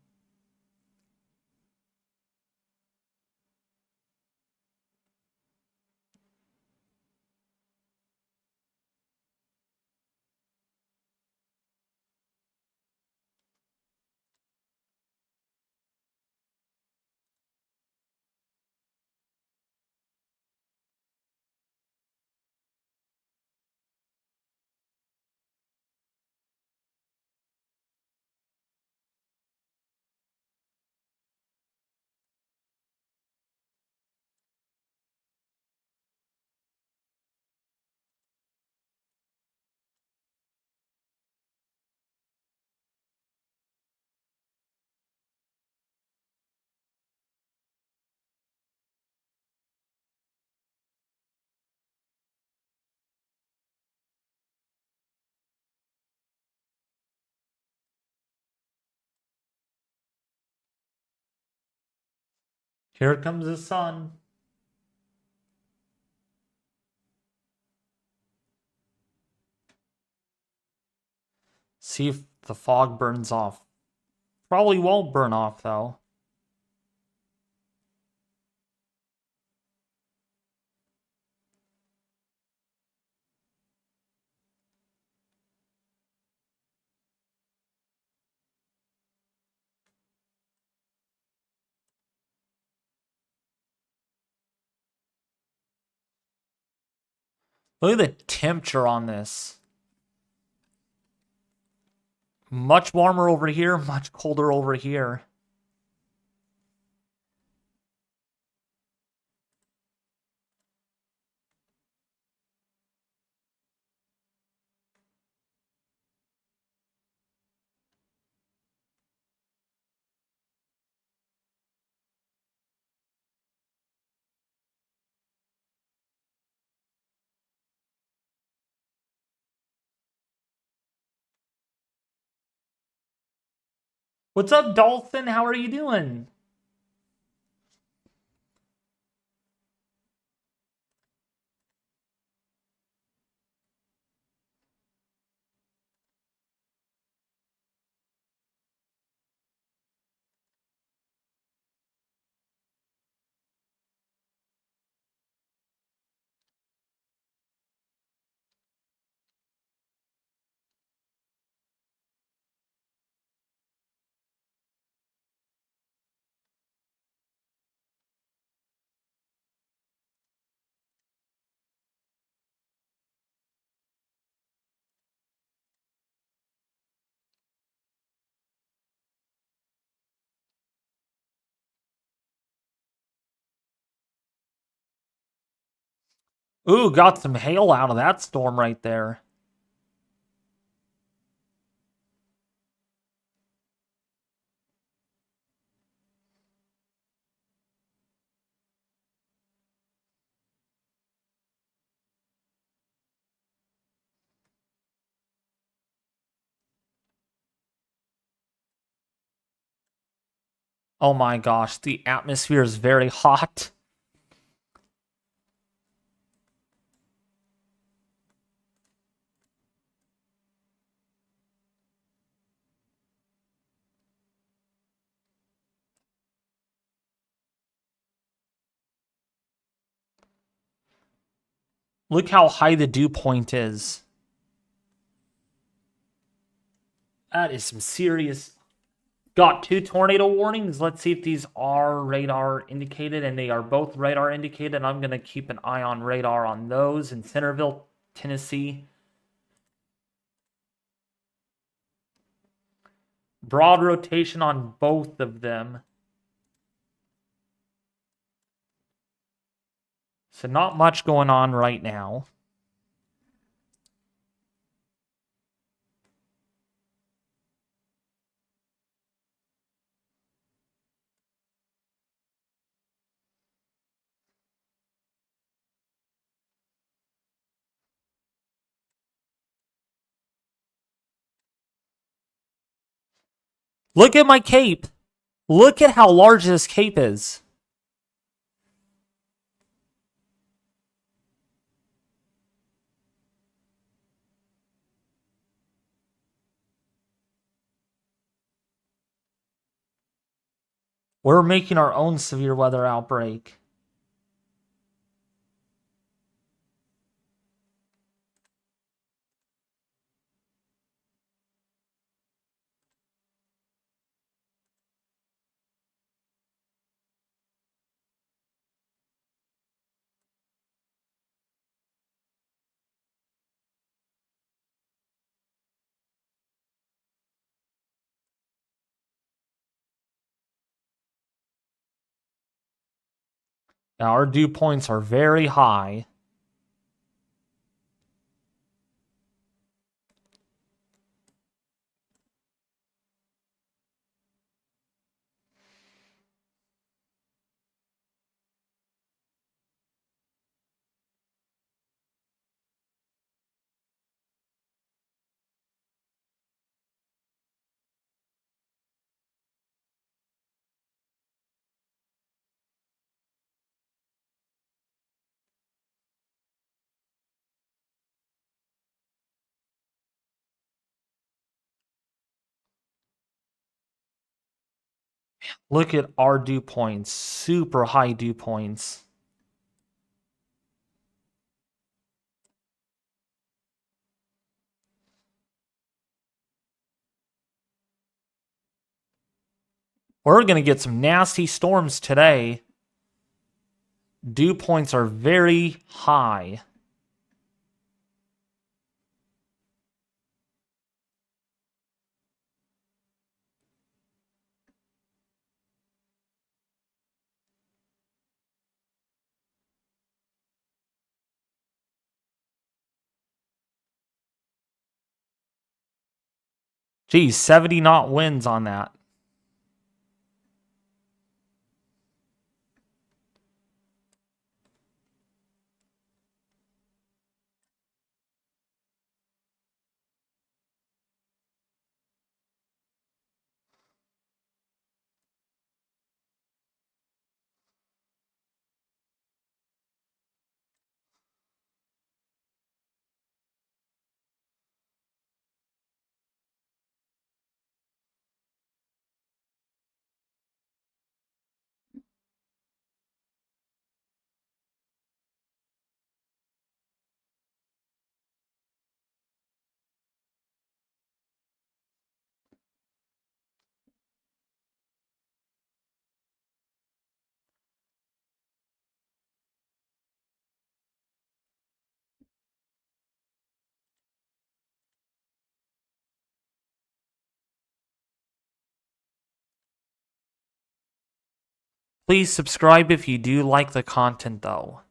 Speaker 1: Here comes the sun. See if the fog burns off. Probably won't burn off, though. Look at the temperature on this. Much warmer over here, much colder over here. What's up, Dolphin? How are you doing? Ooh, got some hail out of that storm right there. Oh my gosh, the atmosphere is very hot. Look how high the dew point is. That is some serious. Got 2 tornado warnings. Let's see if these are radar indicated, and they are both radar indicated. I'm going to keep an eye on radar on those in Centerville, Tennessee. Broad rotation on both of them. So not much going on right now. Look at my cape. Look at how large this cape is. We're making our own severe weather outbreak. Now, our dew points are very high. Look at our dew points. Super high dew points. We're going to get some nasty storms today. Dew points are very high. Geez, 70 knot winds on that. Please subscribe if you do like the content, though.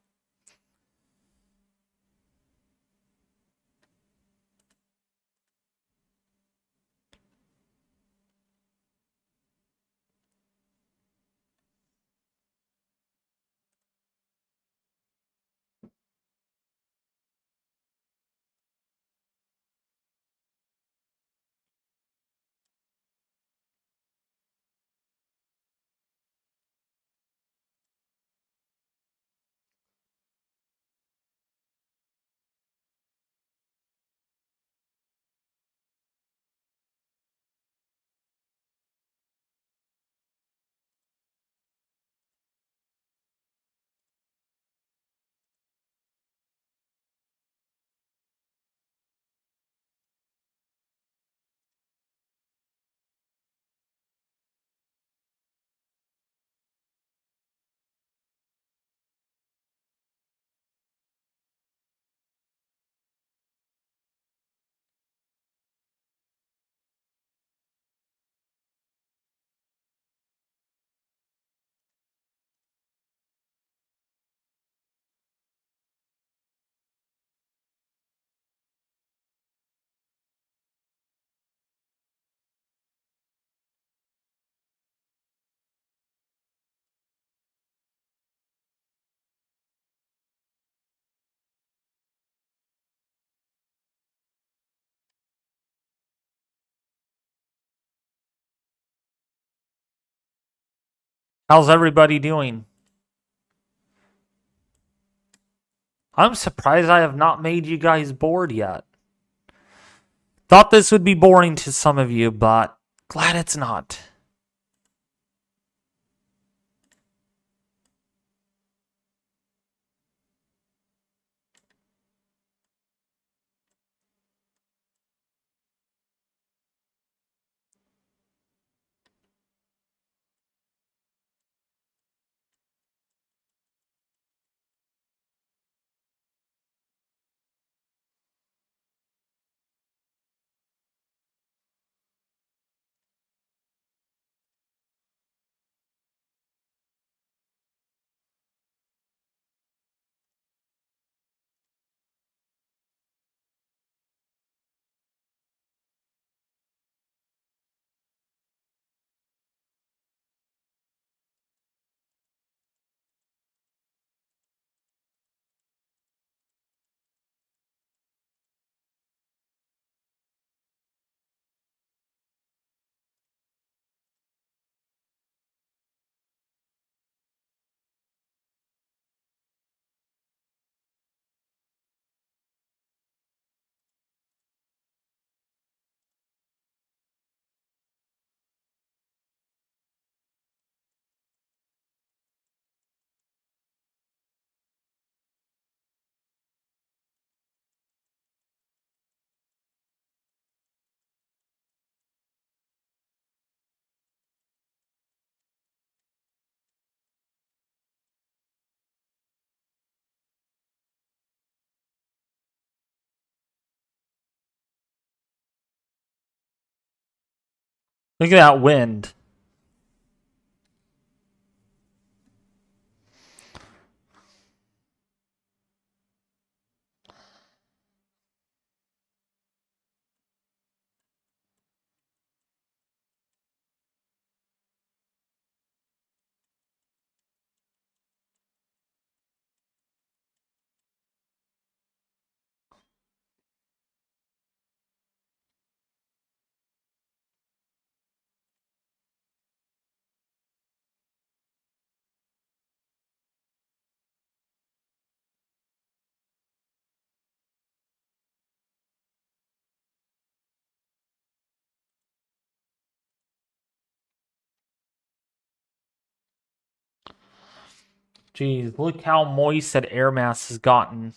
Speaker 1: How's everybody doing? I'm surprised I have not made you guys bored yet. Thought this would be boring to some of you, but glad it's not. Look at that wind. Jeez, look how moist that air mass has gotten.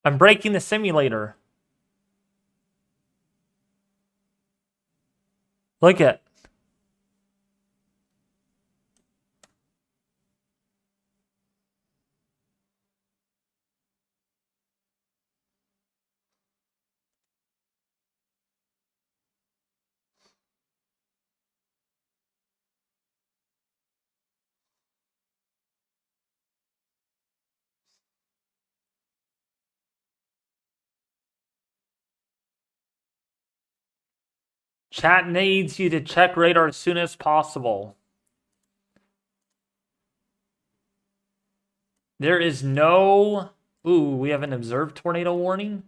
Speaker 1: I'm breaking the simulator. Look at. Chat needs you to check radar as soon as possible. There is no... Ooh, we have an observed tornado warning?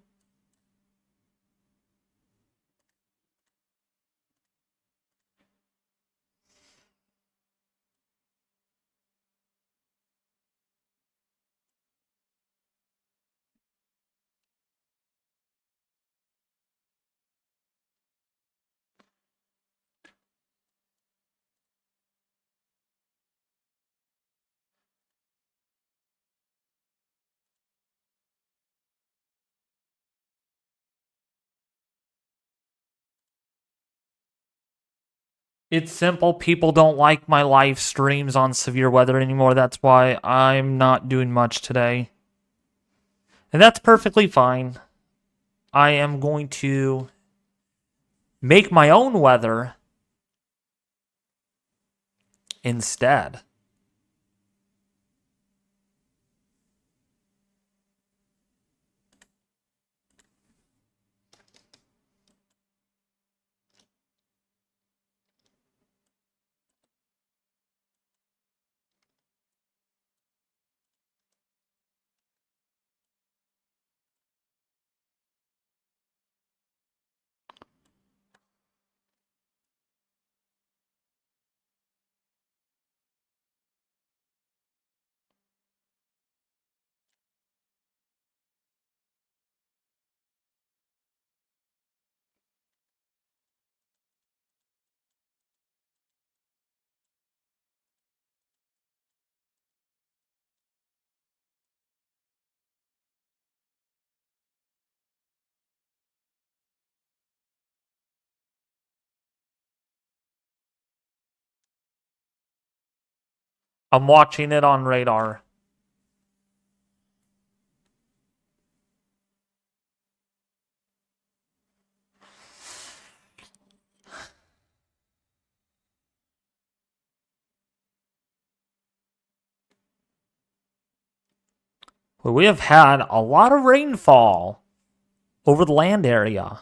Speaker 1: It's simple. People don't like my live streams on severe weather anymore. That's why I'm not doing much today. And that's perfectly fine. I am going to make my own weather instead. I'm watching it on radar. We have had a lot of rainfall over the land area.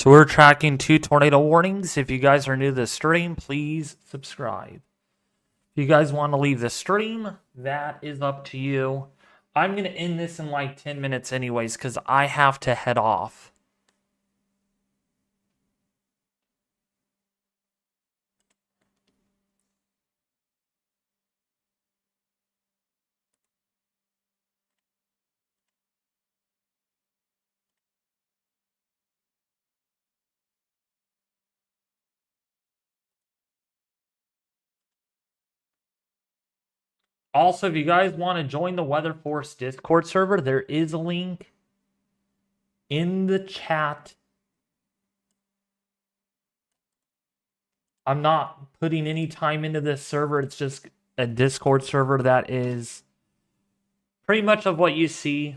Speaker 1: So we're tracking 2 tornado warnings. If you guys are new to the stream, please subscribe. If you guys want to leave the stream, that is up to you. I'm going to end this in like 10 minutes anyways because I have to head off. Also, if you guys want to join the Weather Force Discord server, there is a link in the chat. I'm not putting any time into this server. It's just a Discord server that is pretty much of what you see.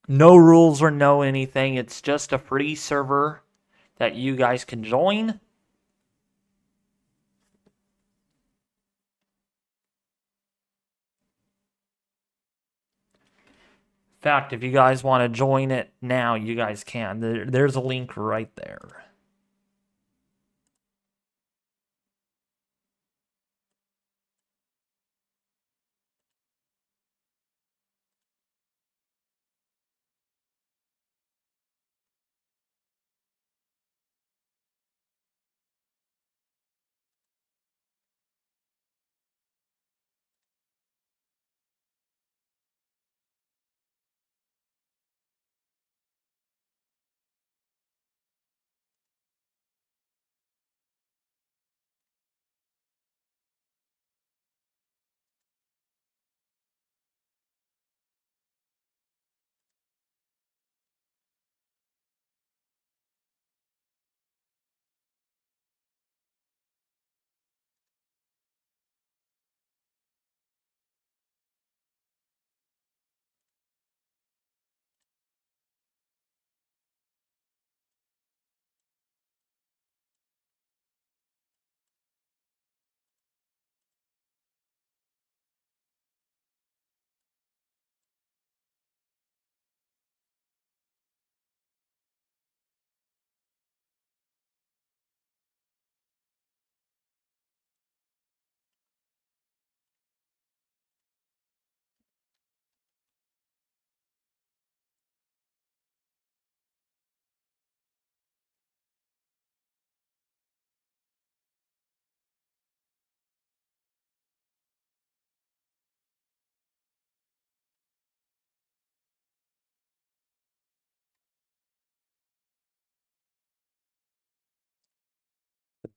Speaker 1: No rules or no anything. It's just a free server that you guys can join. In fact, if you guys want to join it now, you guys can. There's a link right there.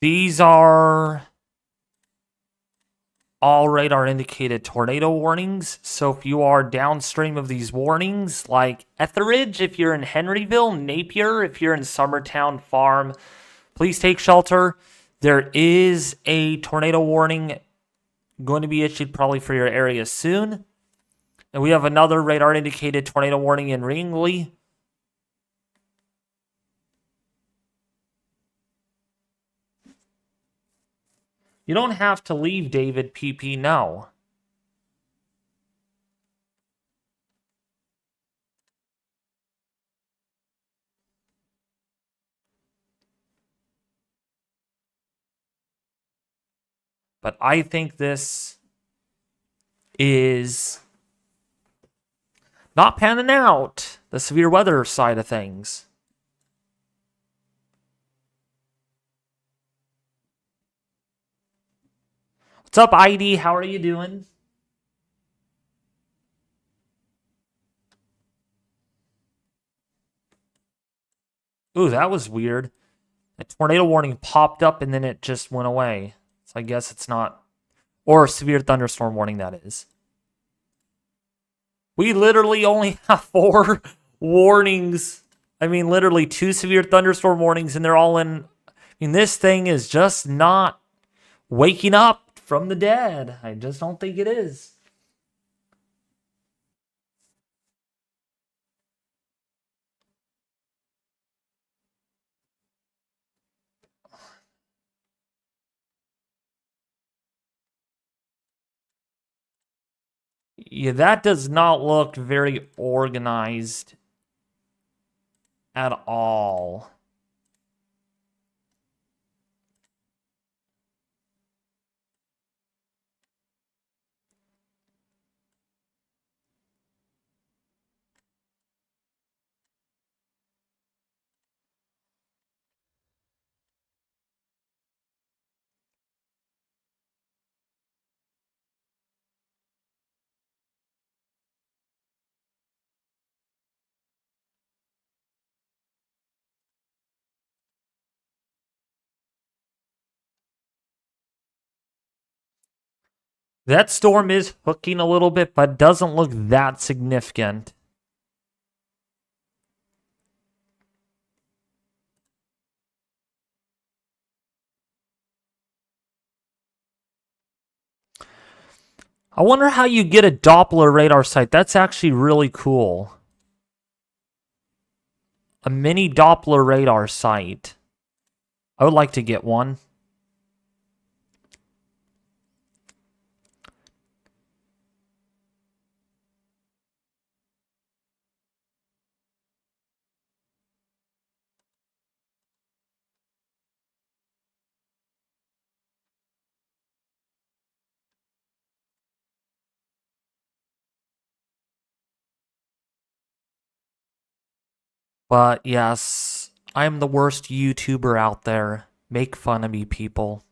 Speaker 1: These are all radar indicated tornado warnings. So if you are downstream of these warnings, like Etheridge, if you're in Henryville, Napier, if you're in Summertown Farm, please take shelter. There is a tornado warning going to be issued probably for your area soon. And we have another radar indicated tornado warning in Ringley. You don't have to leave, David PP, no. But I think this is not panning out, the severe weather side of things. What's up, ID? How are you doing? Ooh, that was weird. A tornado warning popped up and then it just went away. So I guess it's not. Or a severe thunderstorm warning, that is. We literally only have 4 warnings. I mean, literally 2 severe thunderstorm warnings, and they're all in. I mean, this thing is just not waking up from the dead. I just don't think it is. Yeah, that does not look very organized at all. That storm is hooking a little bit, but doesn't look that significant. I wonder how you get a Doppler radar sight. That's actually really cool. A mini Doppler radar sight. I would like to get one. But yes, I'm the worst YouTuber out there. Make fun of me, people.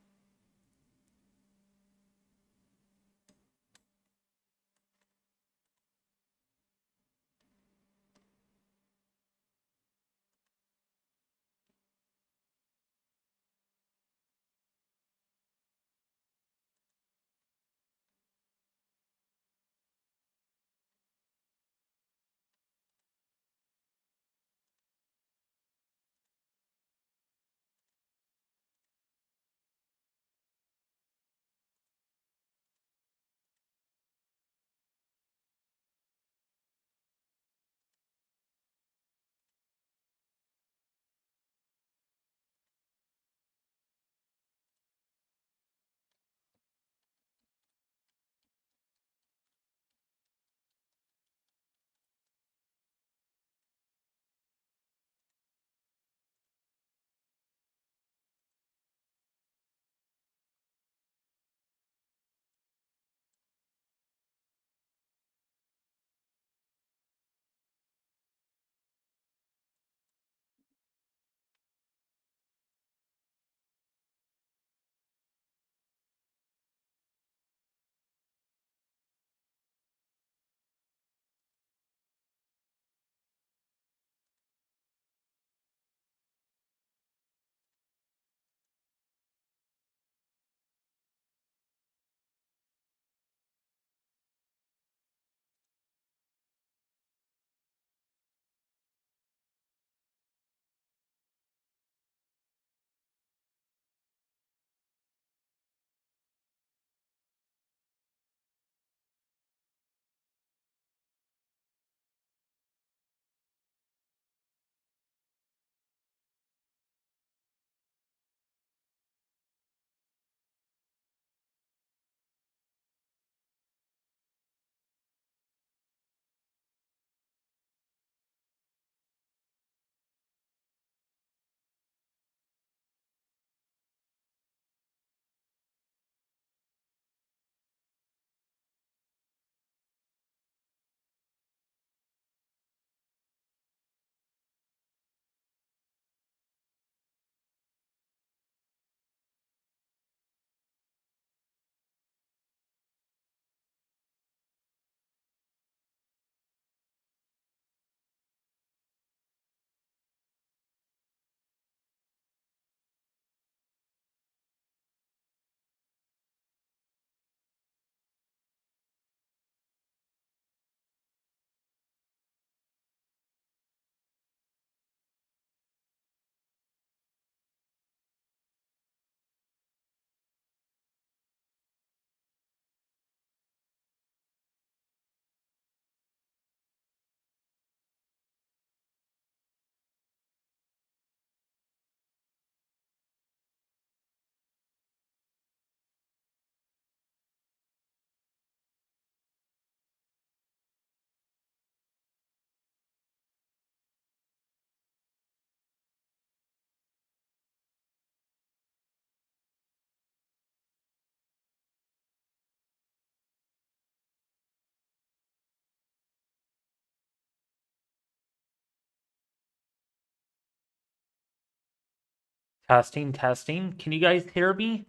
Speaker 1: Testing, testing. Can you guys hear me?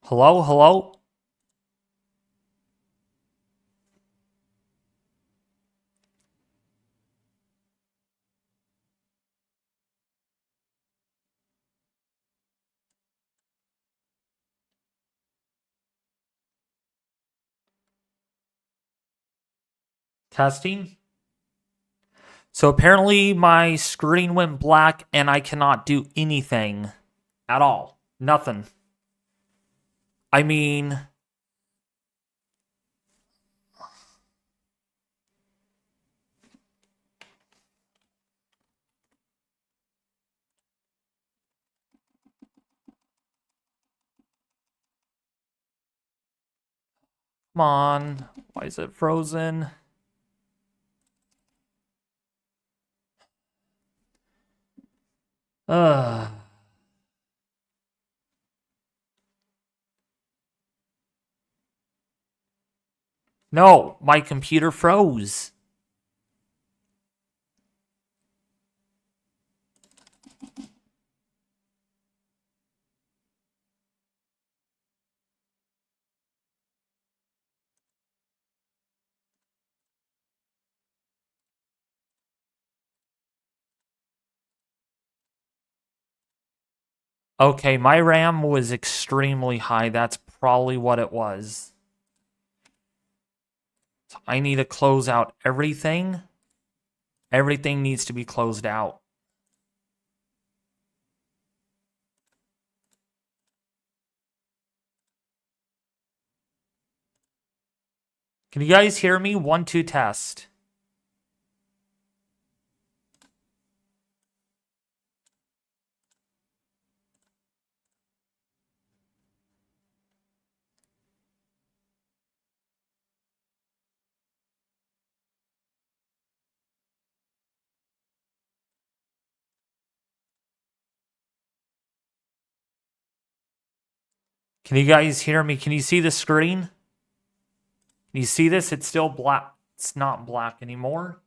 Speaker 1: Hello, hello? Testing. So apparently my screen went black and I cannot do anything at all. Nothing. I mean, come on. Why is it frozen? Ugh. No, my computer froze. Okay, my RAM was extremely high. That's probably what it was. So I need to close out everything. Everything needs to be closed out. Can you guys hear me? 1, 2, test. Can you guys hear me? Can you see the screen? Can you see this? It's still black. It's not black anymore.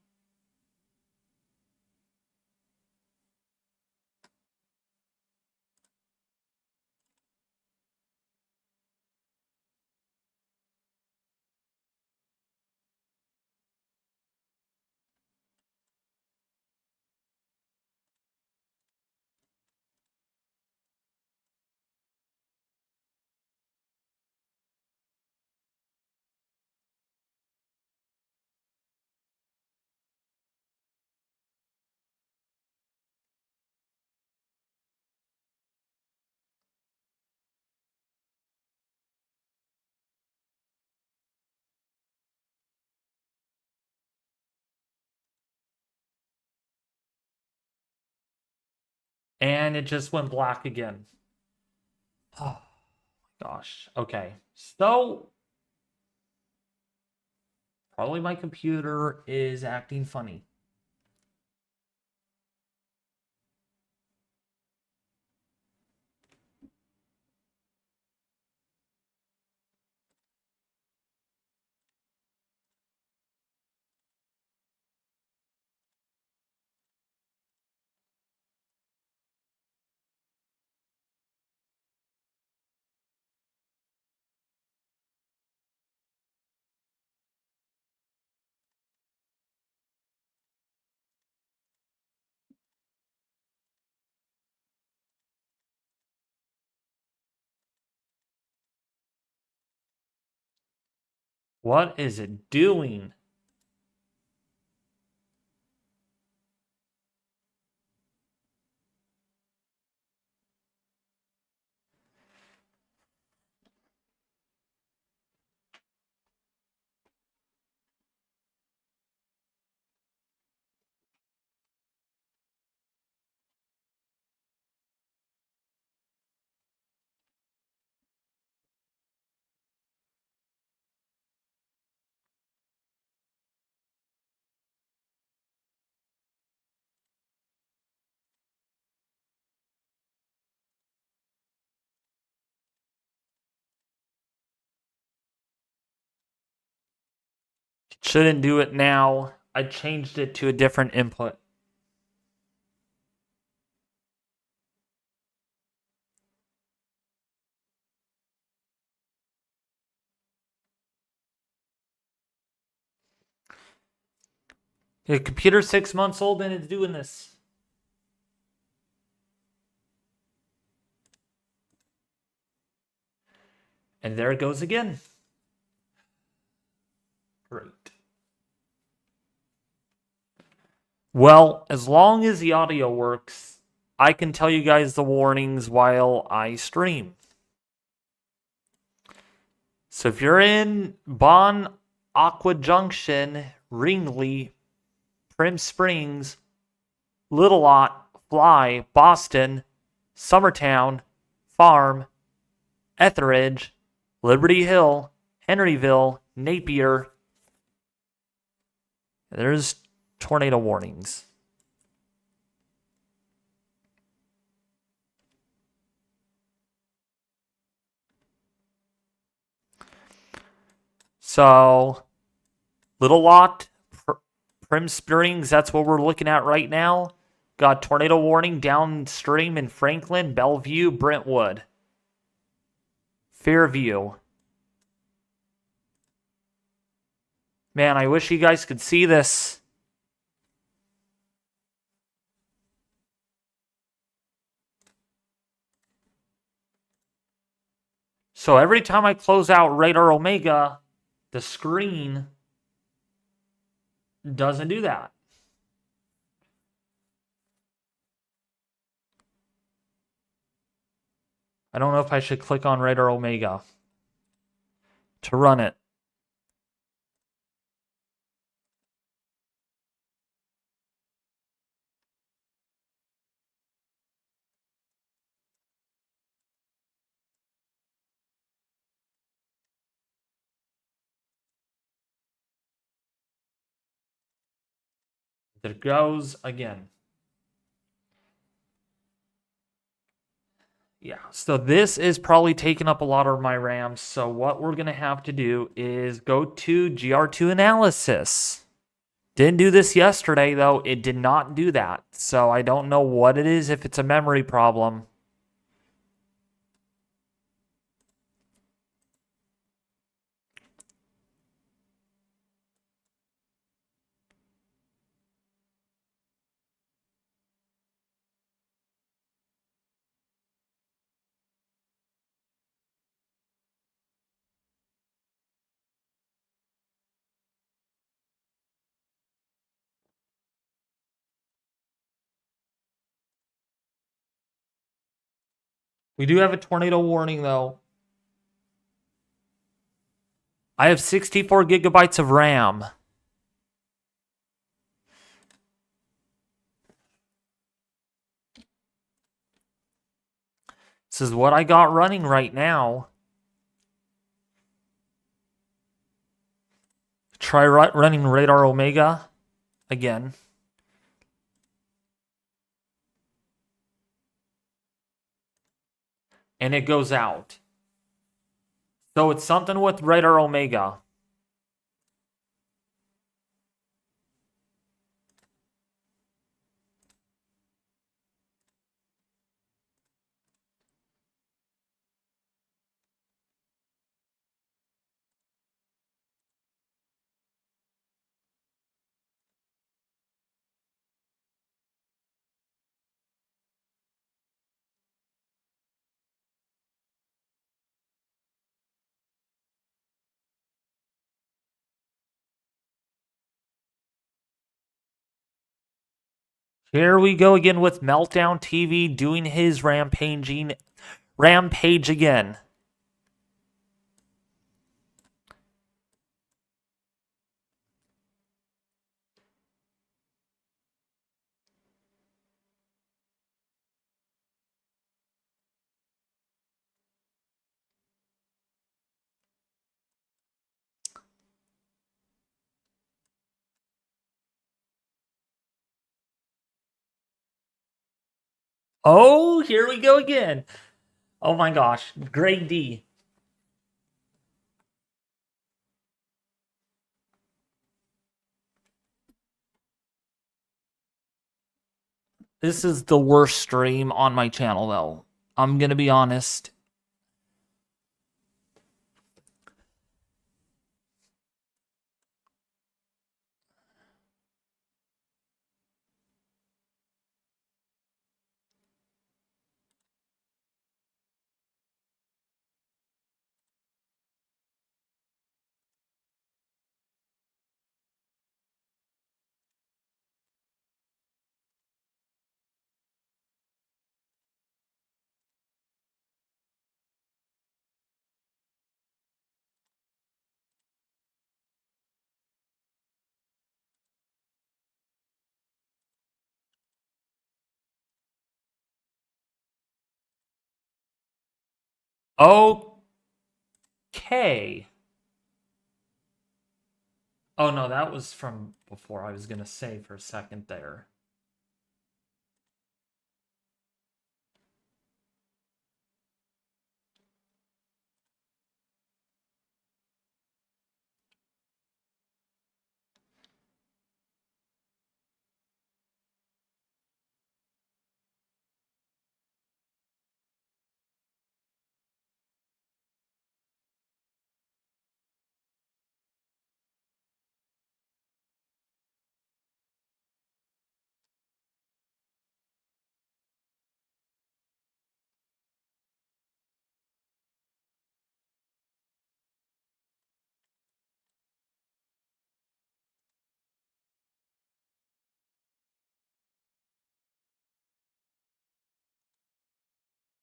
Speaker 1: And it just went black again. Oh my gosh. Okay. So probably my computer is acting funny. What is it doing? Shouldn't do it now. I changed it to a different input. The computer's 6 months old and it's doing this. And there it goes again. Great. Well, as long as the audio works, I can tell you guys the warnings while I stream. So if you're in Bon Aqua Junction, Ringley, Prim Springs, Little Lot, Fly, Boston, Summertown, Farm, Etheridge, Liberty Hill, Henryville, Napier, there's tornado warnings. So, Little Lot, Prim Springs, that's what we're looking at right now. Got tornado warning downstream in Franklin, Bellevue, Brentwood, Fairview. Man, I wish you guys could see this. So every time I close out Radar Omega, the screen doesn't do that. I don't know if I should click on Radar Omega to run it. There it goes again. Yeah, so this is probably taking up a lot of my RAM. So what we're going to have to do is go to GR2 analysis. Didn't do this yesterday, though. It did not do that. So I don't know what it is, if it's a memory problem. We do have a tornado warning, though. I have 64 gigabytes of RAM. This is what I got running right now. Try running Radar Omega again. And it goes out. So it's something with Radar Omega. Here we go again with Meltdown TV doing his rampage again. Oh, here we go again. Oh my gosh, grade D. This is the worst stream on my channel, though. I'm gonna be honest. Okay. Oh, no, that was from before. I was going to say for a second there.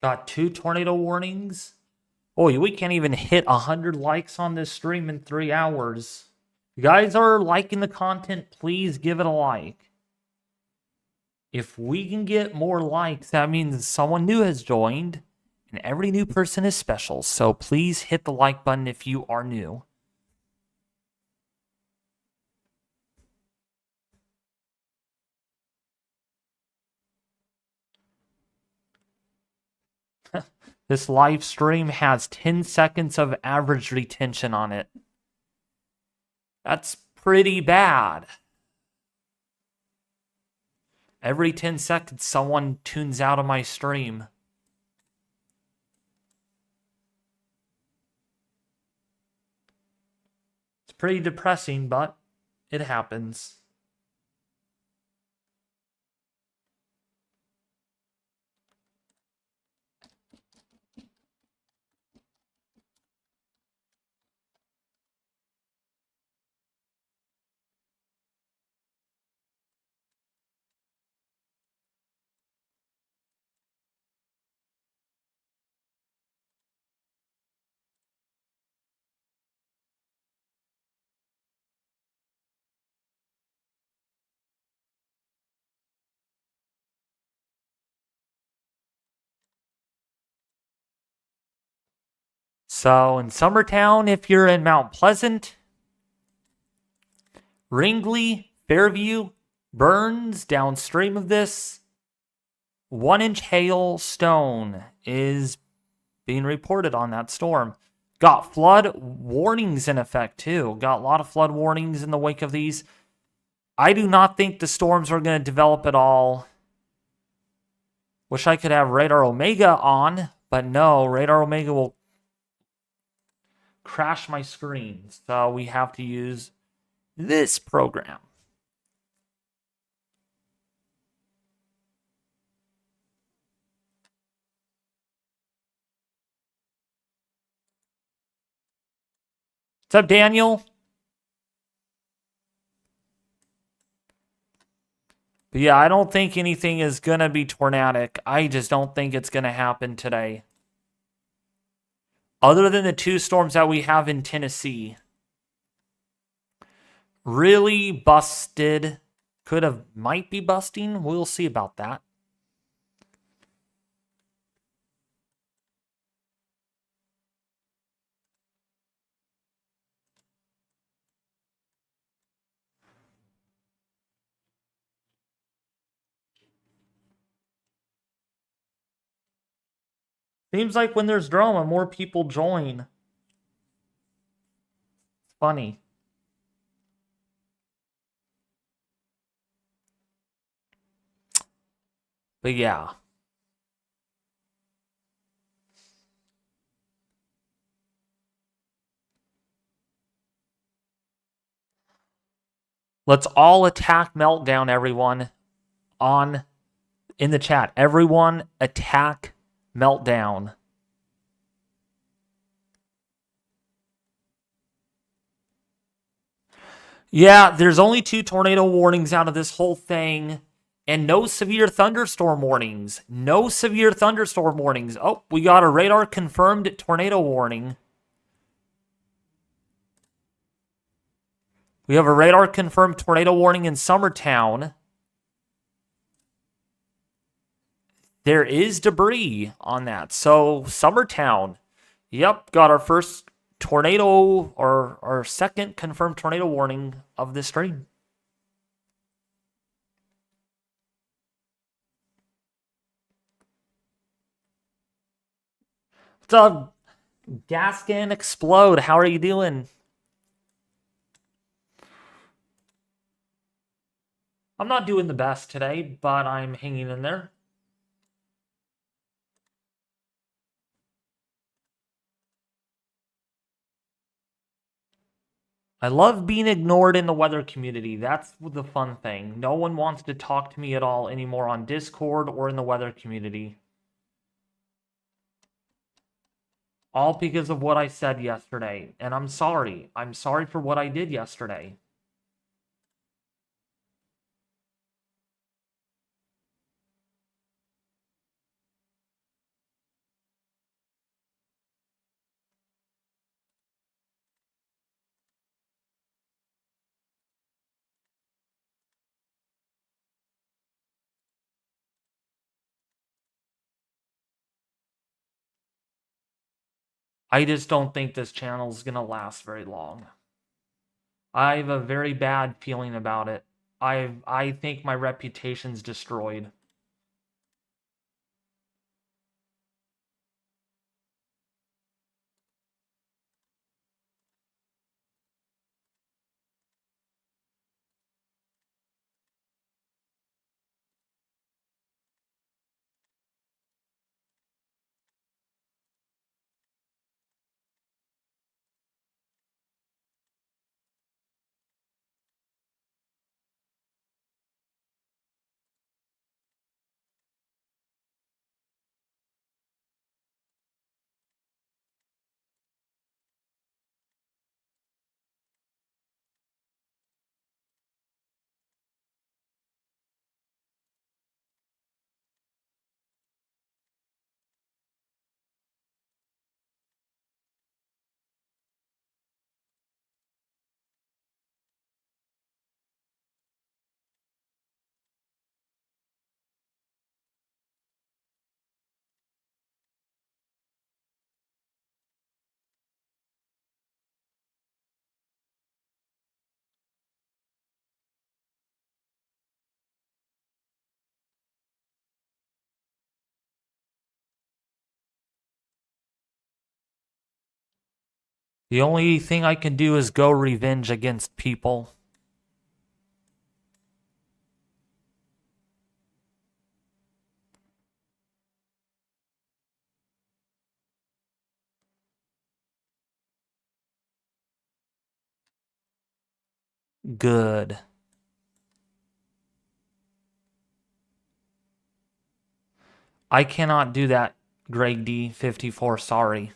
Speaker 1: Got 2 tornado warnings. Boy, we can't even hit 100 likes on this stream in 3 hours. If you guys are liking the content, please give it a like. If we can get more likes, that means someone new has joined, and every new person is special. So please hit the like button if you are new. This live stream has 10 seconds of average retention on it. That's pretty bad. Every 10 seconds, someone tunes out of my stream. It's pretty depressing, but it happens. So in Summertown, if you're in Mount Pleasant, Ringley, Fairview, Burns, downstream of this, 1-inch hailstone is being reported on that storm. Got flood warnings in effect too. Got a lot of flood warnings in the wake of these. I do not think the storms are going to develop at all. Wish I could have Radar Omega on, but no, Radar Omega will crash my screen. So we have to use this program. What's up, Daniel? But yeah, I don't think anything is going to be tornadic. I just don't think it's going to happen today. Other than the 2 storms that we have in Tennessee. Really busted. Might be busting. We'll see about that. Seems like when there's drama, more people join. It's funny. But yeah. Let's all attack Meltdown, everyone. In the chat. Everyone attack Meltdown. Yeah, there's only 2 tornado warnings out of this whole thing. And no severe thunderstorm warnings. No severe thunderstorm warnings. Oh, we got a radar confirmed tornado warning. We have a radar confirmed tornado warning in Summertown. There is debris on that. So, Summertown, Yep, got our first tornado, or our second confirmed tornado warning of this stream. What's up, Gaskin Explode? How are you doing? I'm not doing the best today, but I'm hanging in there. I love being ignored in the weather community. That's the fun thing. No one wants to talk to me at all anymore on Discord or in the weather community. All because of what I said yesterday. And I'm sorry. I'm sorry for what I did yesterday. I just don't think this channel is going to last very long. I have a very bad feeling about it. I think my reputation's destroyed. The only thing I can do is go revenge against people. Good. I cannot do that, Greg D54, sorry.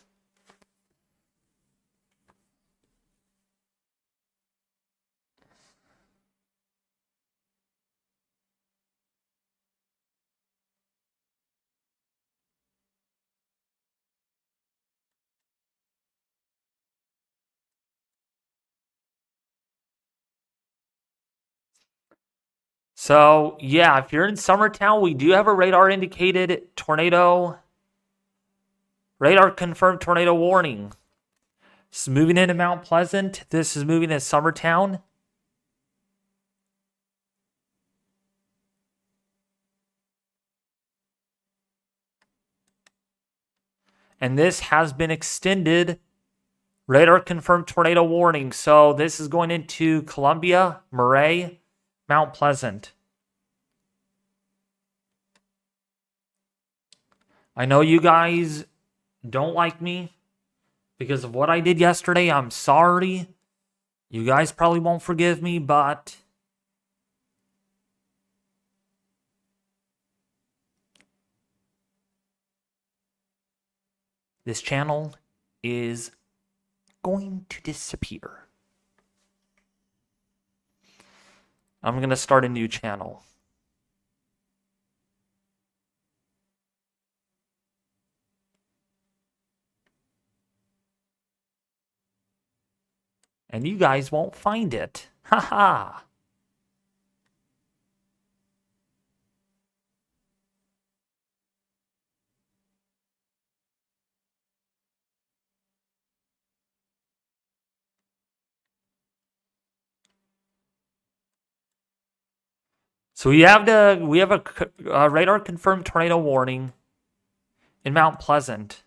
Speaker 1: So, yeah, if you're in Summertown, we do have a radar indicated tornado, radar confirmed tornado warning. This is moving into Mount Pleasant. This is moving to Summertown. And this has been extended. Radar confirmed tornado warning. So this is going into Columbia, Murray, Mount Pleasant. I know you guys don't like me because of what I did yesterday. I'm sorry. You guys probably won't forgive me, but this channel is going to disappear. I'm going to start a new channel. And you guys won't find it. Haha. So we have a radar confirmed tornado warning in Mount Pleasant.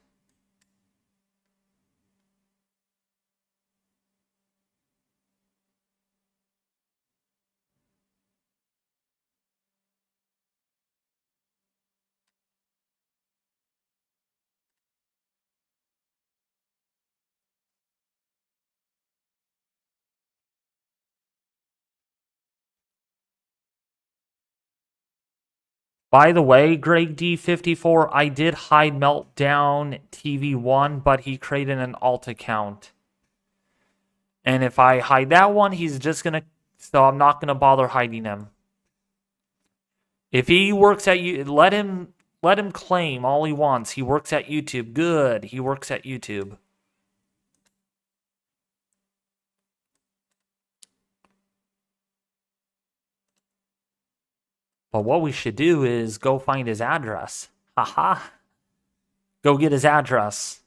Speaker 1: By the way, Greg D54, I did hide Meltdown TV1, but he created an alt account. And if I hide that one, he's just gonna. So I'm not gonna bother hiding him. If he works at you, let him claim all he wants. He works at YouTube. Good. He works at YouTube. But what we should do is go find his address. Haha. Go get his address.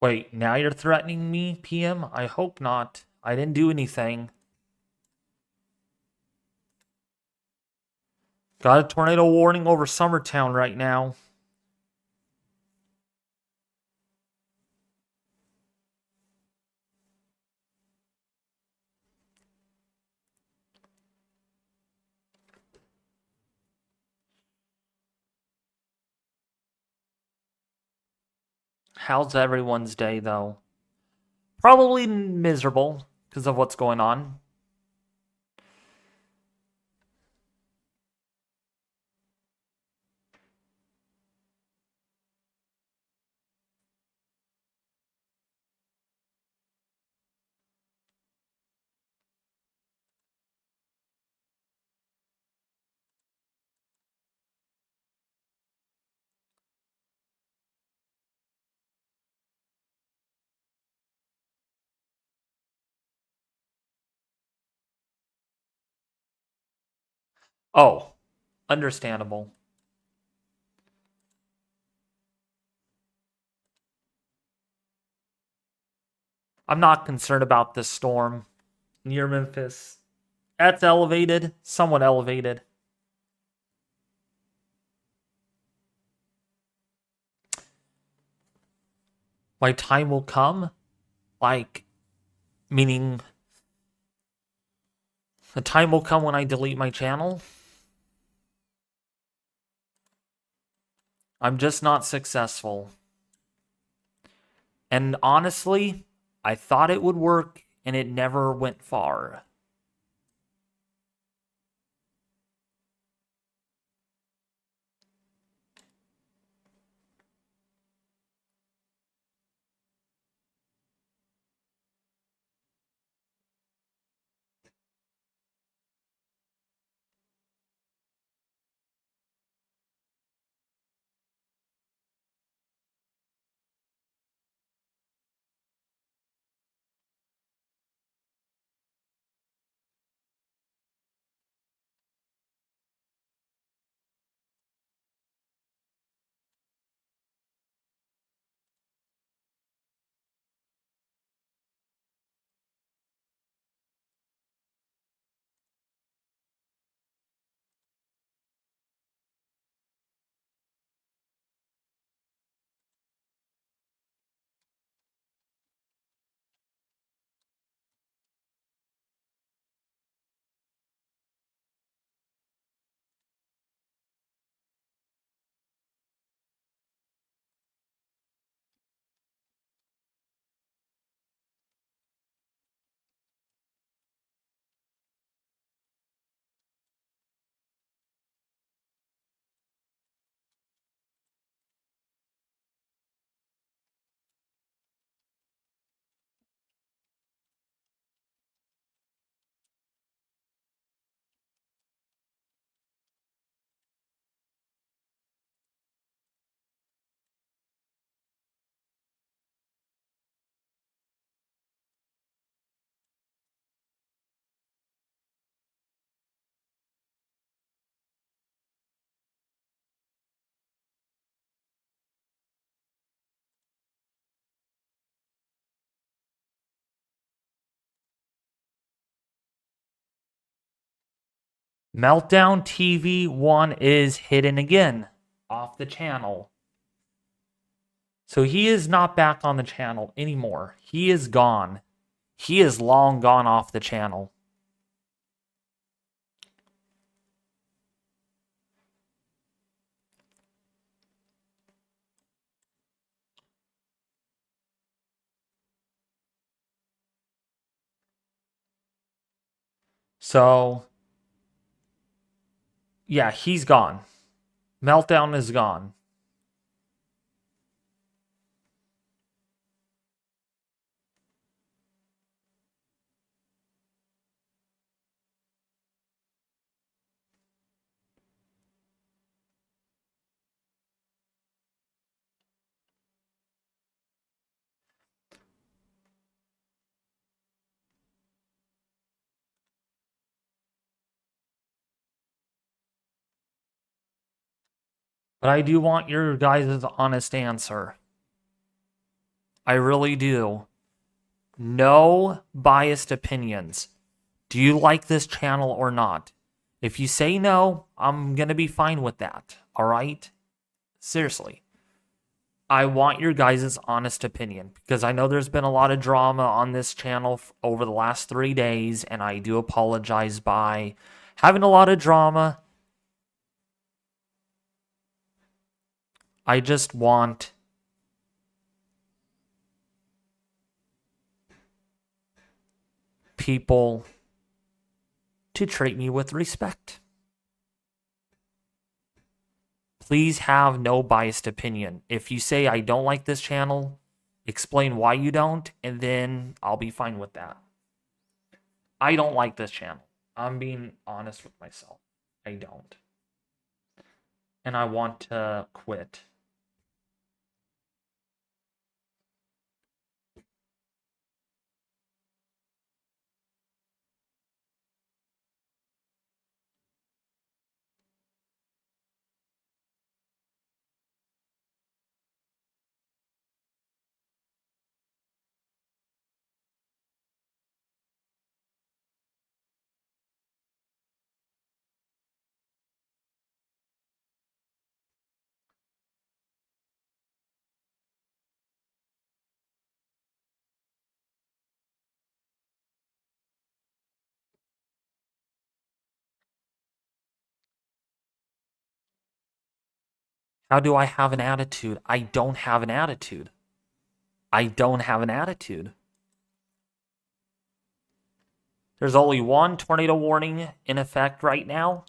Speaker 1: Wait, now you're threatening me, PM? I hope not. I didn't do anything. Got a tornado warning over Summertown right now. How's everyone's day, though? Probably miserable because of what's going on. Oh, understandable. I'm not concerned about this storm near Memphis. That's elevated, somewhat elevated. My time will come, like, meaning the time will come when I delete my channel. I'm just not successful. And honestly, I thought it would work and it never went far. Meltdown TV 1 is hidden again off the channel. So he is not back on the channel anymore. He is gone. He is long gone off the channel. So, yeah, he's gone. Meltdown is gone. But I do want your guys' honest answer. I really do. No biased opinions. Do you like this channel or not? If you say no, I'm going to be fine with that. All right? Seriously. I want your guys' honest opinion because I know there's been a lot of drama on this channel over the last 3 days, and I do apologize by having a lot of drama. I just want people to treat me with respect. Please have no biased opinion. If you say I don't like this channel, explain why you don't, and then I'll be fine with that. I don't like this channel. I'm being honest with myself. I don't. And I want to quit. How do I have an attitude? I don't have an attitude. I don't have an attitude. There's only one tornado warning in effect right now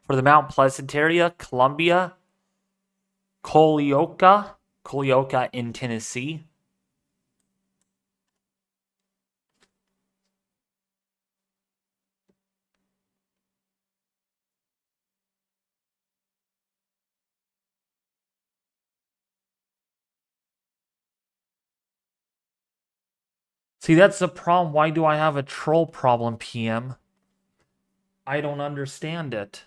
Speaker 1: for the Mount Pleasant area, Columbia, Colioca in Tennessee. See, that's the problem. Why do I have a troll problem, PM? I don't understand it.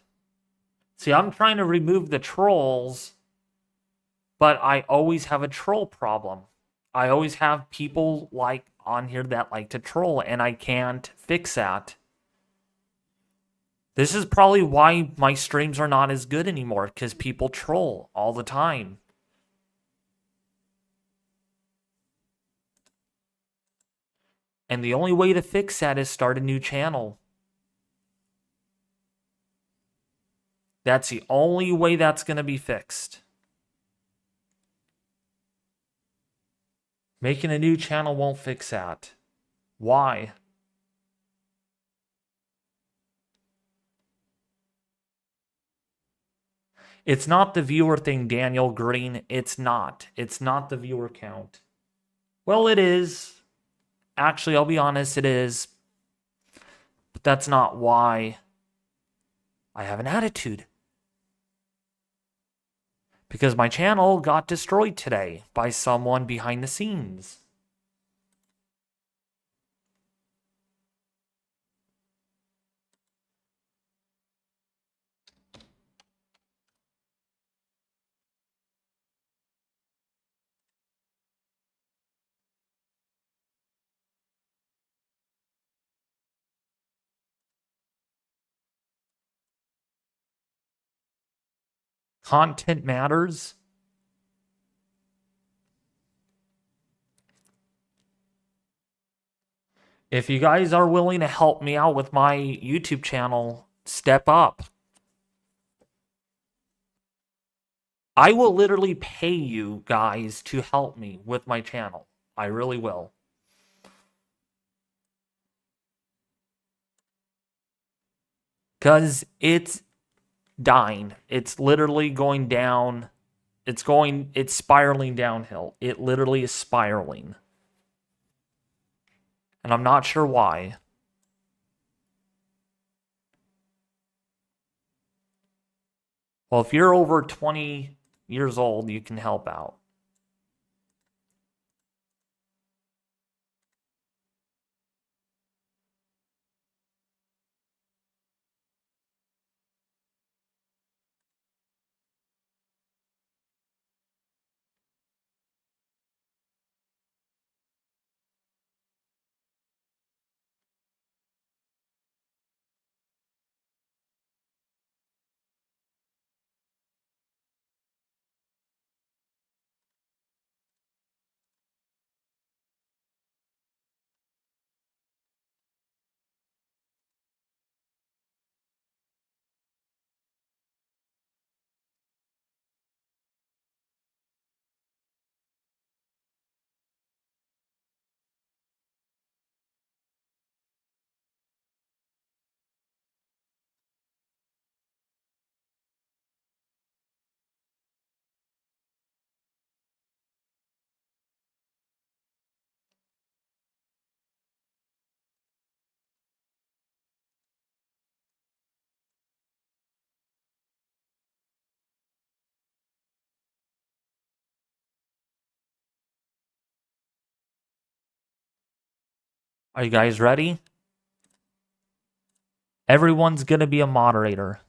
Speaker 1: See, I'm trying to remove the trolls, but I always have a troll problem. I always have people like on here that like to troll, and I can't fix that. This is probably why my streams are not as good anymore, because people troll all the time. And the only way to fix that is start a new channel. That's the only way that's going to be fixed. Making a new channel won't fix that. Why? It's not the viewer thing, Daniel Green. It's not. It's not the viewer count. Well, it is. Actually, I'll be honest, it is. But that's not why I have an attitude. Because my channel got destroyed today by someone behind the scenes. Content matters. If you guys are willing to help me out with my YouTube channel, step up. I will literally pay you guys to help me with my channel. I really will. Because it's dying. It's literally going down. It's spiraling downhill. It literally is spiraling. And I'm not sure why. Well, if you're over 20 years old, you can help out. Are you guys ready? Everyone's going to be a moderator.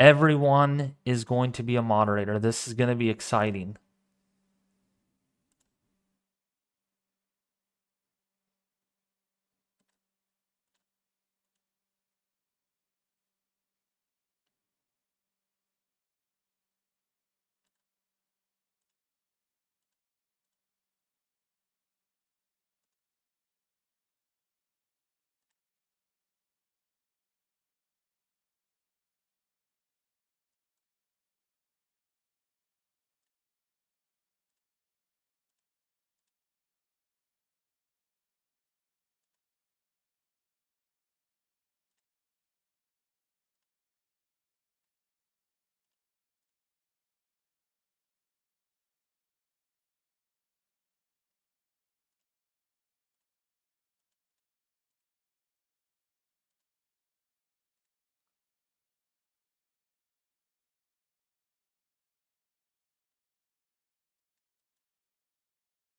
Speaker 1: Everyone is going to be a moderator. This is going to be exciting.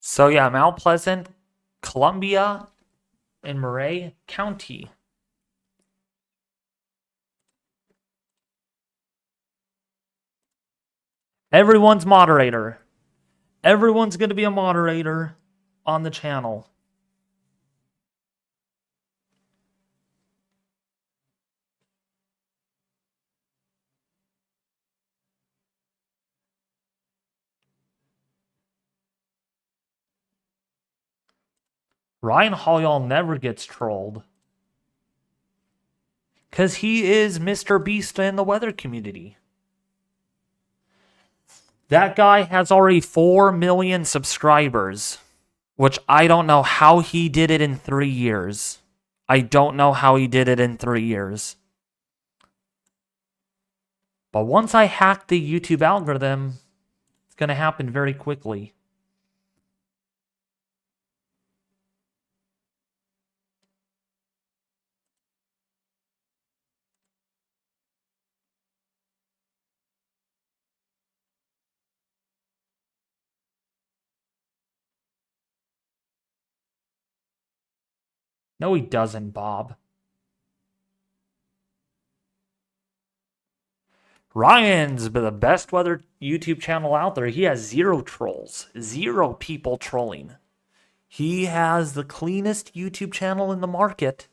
Speaker 1: So yeah, Mount Pleasant, Columbia, and Murray County. Everyone's moderator. Everyone's going to be a moderator on the channel. Ryan Hall never gets trolled. Because he is Mr. Beast in the weather community. That guy has already 4 million subscribers, which I don't know how he did it in 3 years. I don't know how he did it in 3 years. But once I hack the YouTube algorithm, it's going to happen very quickly. No, he doesn't, Bob. Ryan's the best weather YouTube channel out there. He has 0 trolls, 0 people trolling. He has the cleanest YouTube channel in the market.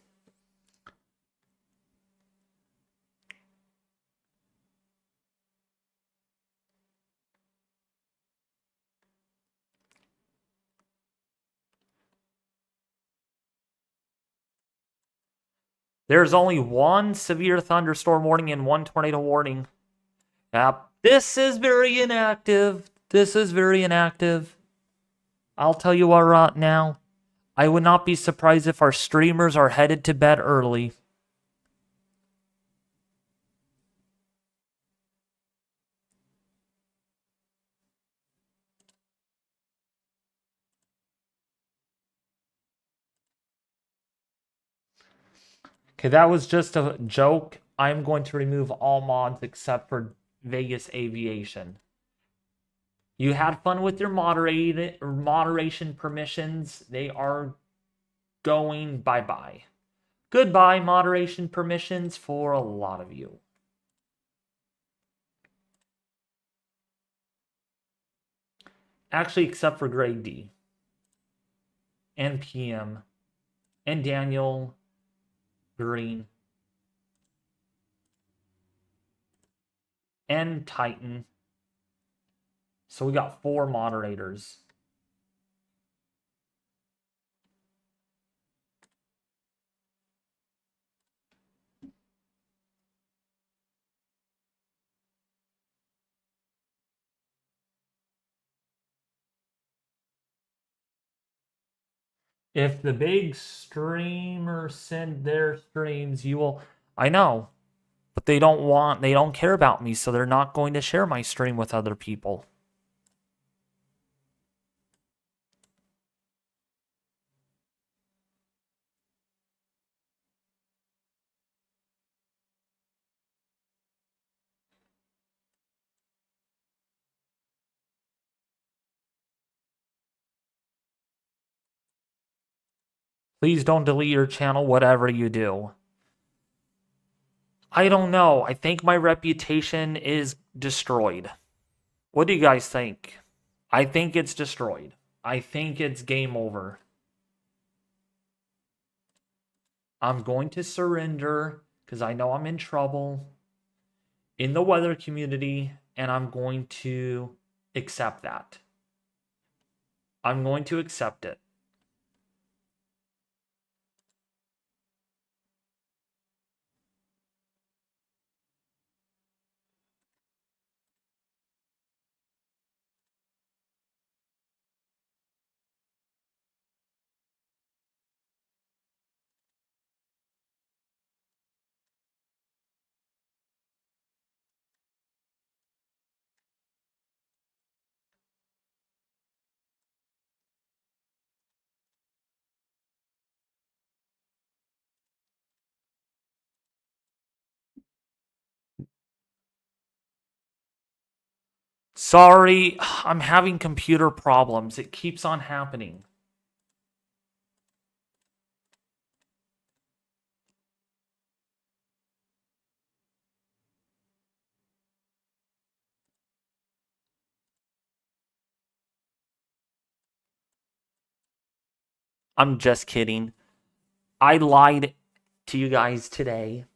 Speaker 1: There's only 1 severe thunderstorm warning and 1 tornado warning. Yep. This is very inactive. This is very inactive. I'll tell you what right now. I would not be surprised if our streamers are headed to bed early. Okay, that was just a joke. I'm going to remove all mods except for Vegas Aviation. You had fun with your moderation permissions. They are going bye-bye. Goodbye, moderation permissions for a lot of you. Actually, except for Grade D. And PM. And Daniel Green. And Titan. So we got 4 moderators. If the big streamers send their streams, you will... I know. But they don't care about me, so they're not going to share my stream with other people. Please don't delete your channel, whatever you do. I don't know. I think my reputation is destroyed. What do you guys think? I think it's destroyed. I think it's game over. I'm going to surrender because I know I'm in trouble in the weather community, and I'm going to accept that. I'm going to accept it. Sorry, I'm having computer problems. It keeps on happening. I'm just kidding. I lied to you guys today.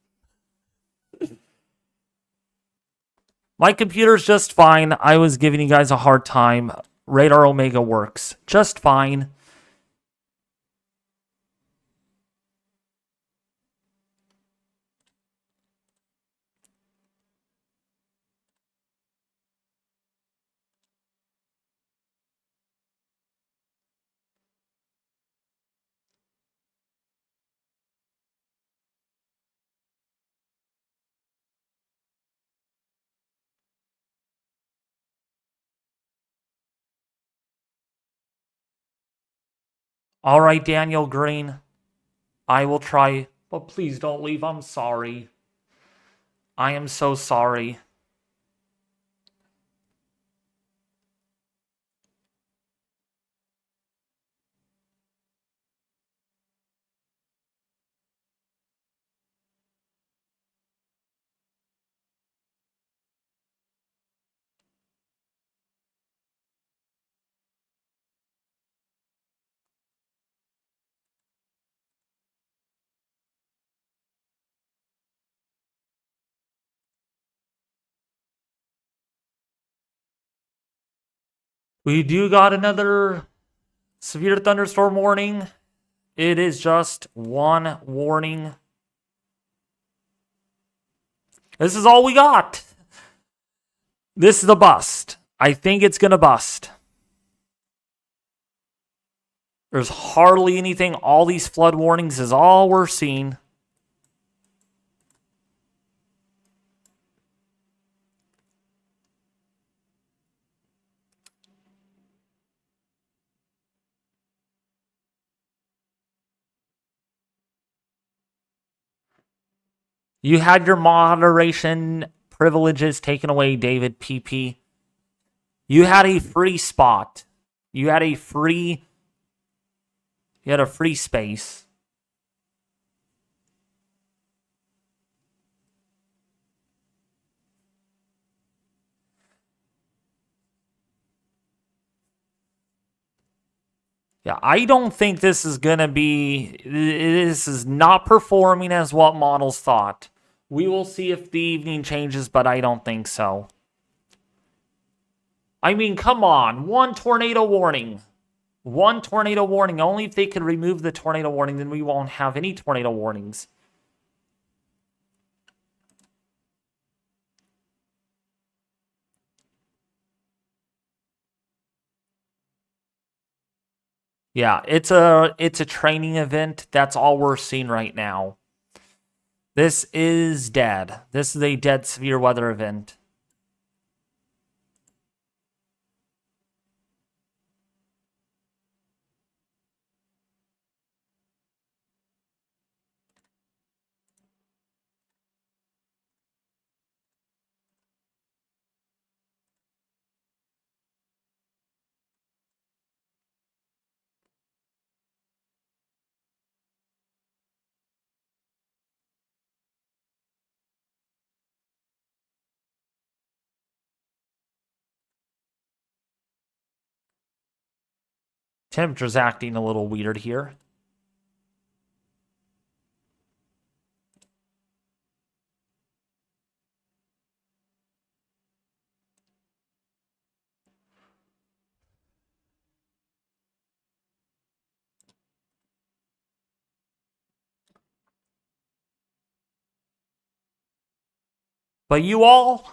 Speaker 1: My computer's just fine. I was giving you guys a hard time. Radar Omega works just fine. All right, Daniel Green. I will try, but please don't leave. I'm sorry. I am so sorry. We do got another severe thunderstorm warning. It is just one warning. This is all we got. This is a bust. I think it's going to bust. There's hardly anything. All these flood warnings is all we're seeing. You had your moderation privileges taken away, David PP. You had a free spot. You had a free space. Yeah, I don't think this is going to be... This is not performing as what models thought. We will see if the evening changes, but I don't think so. I mean, come on. One tornado warning. One tornado warning. Only if they could remove the tornado warning, then we won't have any tornado warnings. Yeah, it's a training event. That's all we're seeing right now. This is dead. This is a dead severe weather event. Temperature's acting a little weird here. But you all,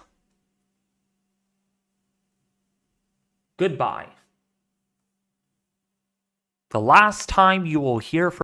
Speaker 1: goodbye. The last time you will hear from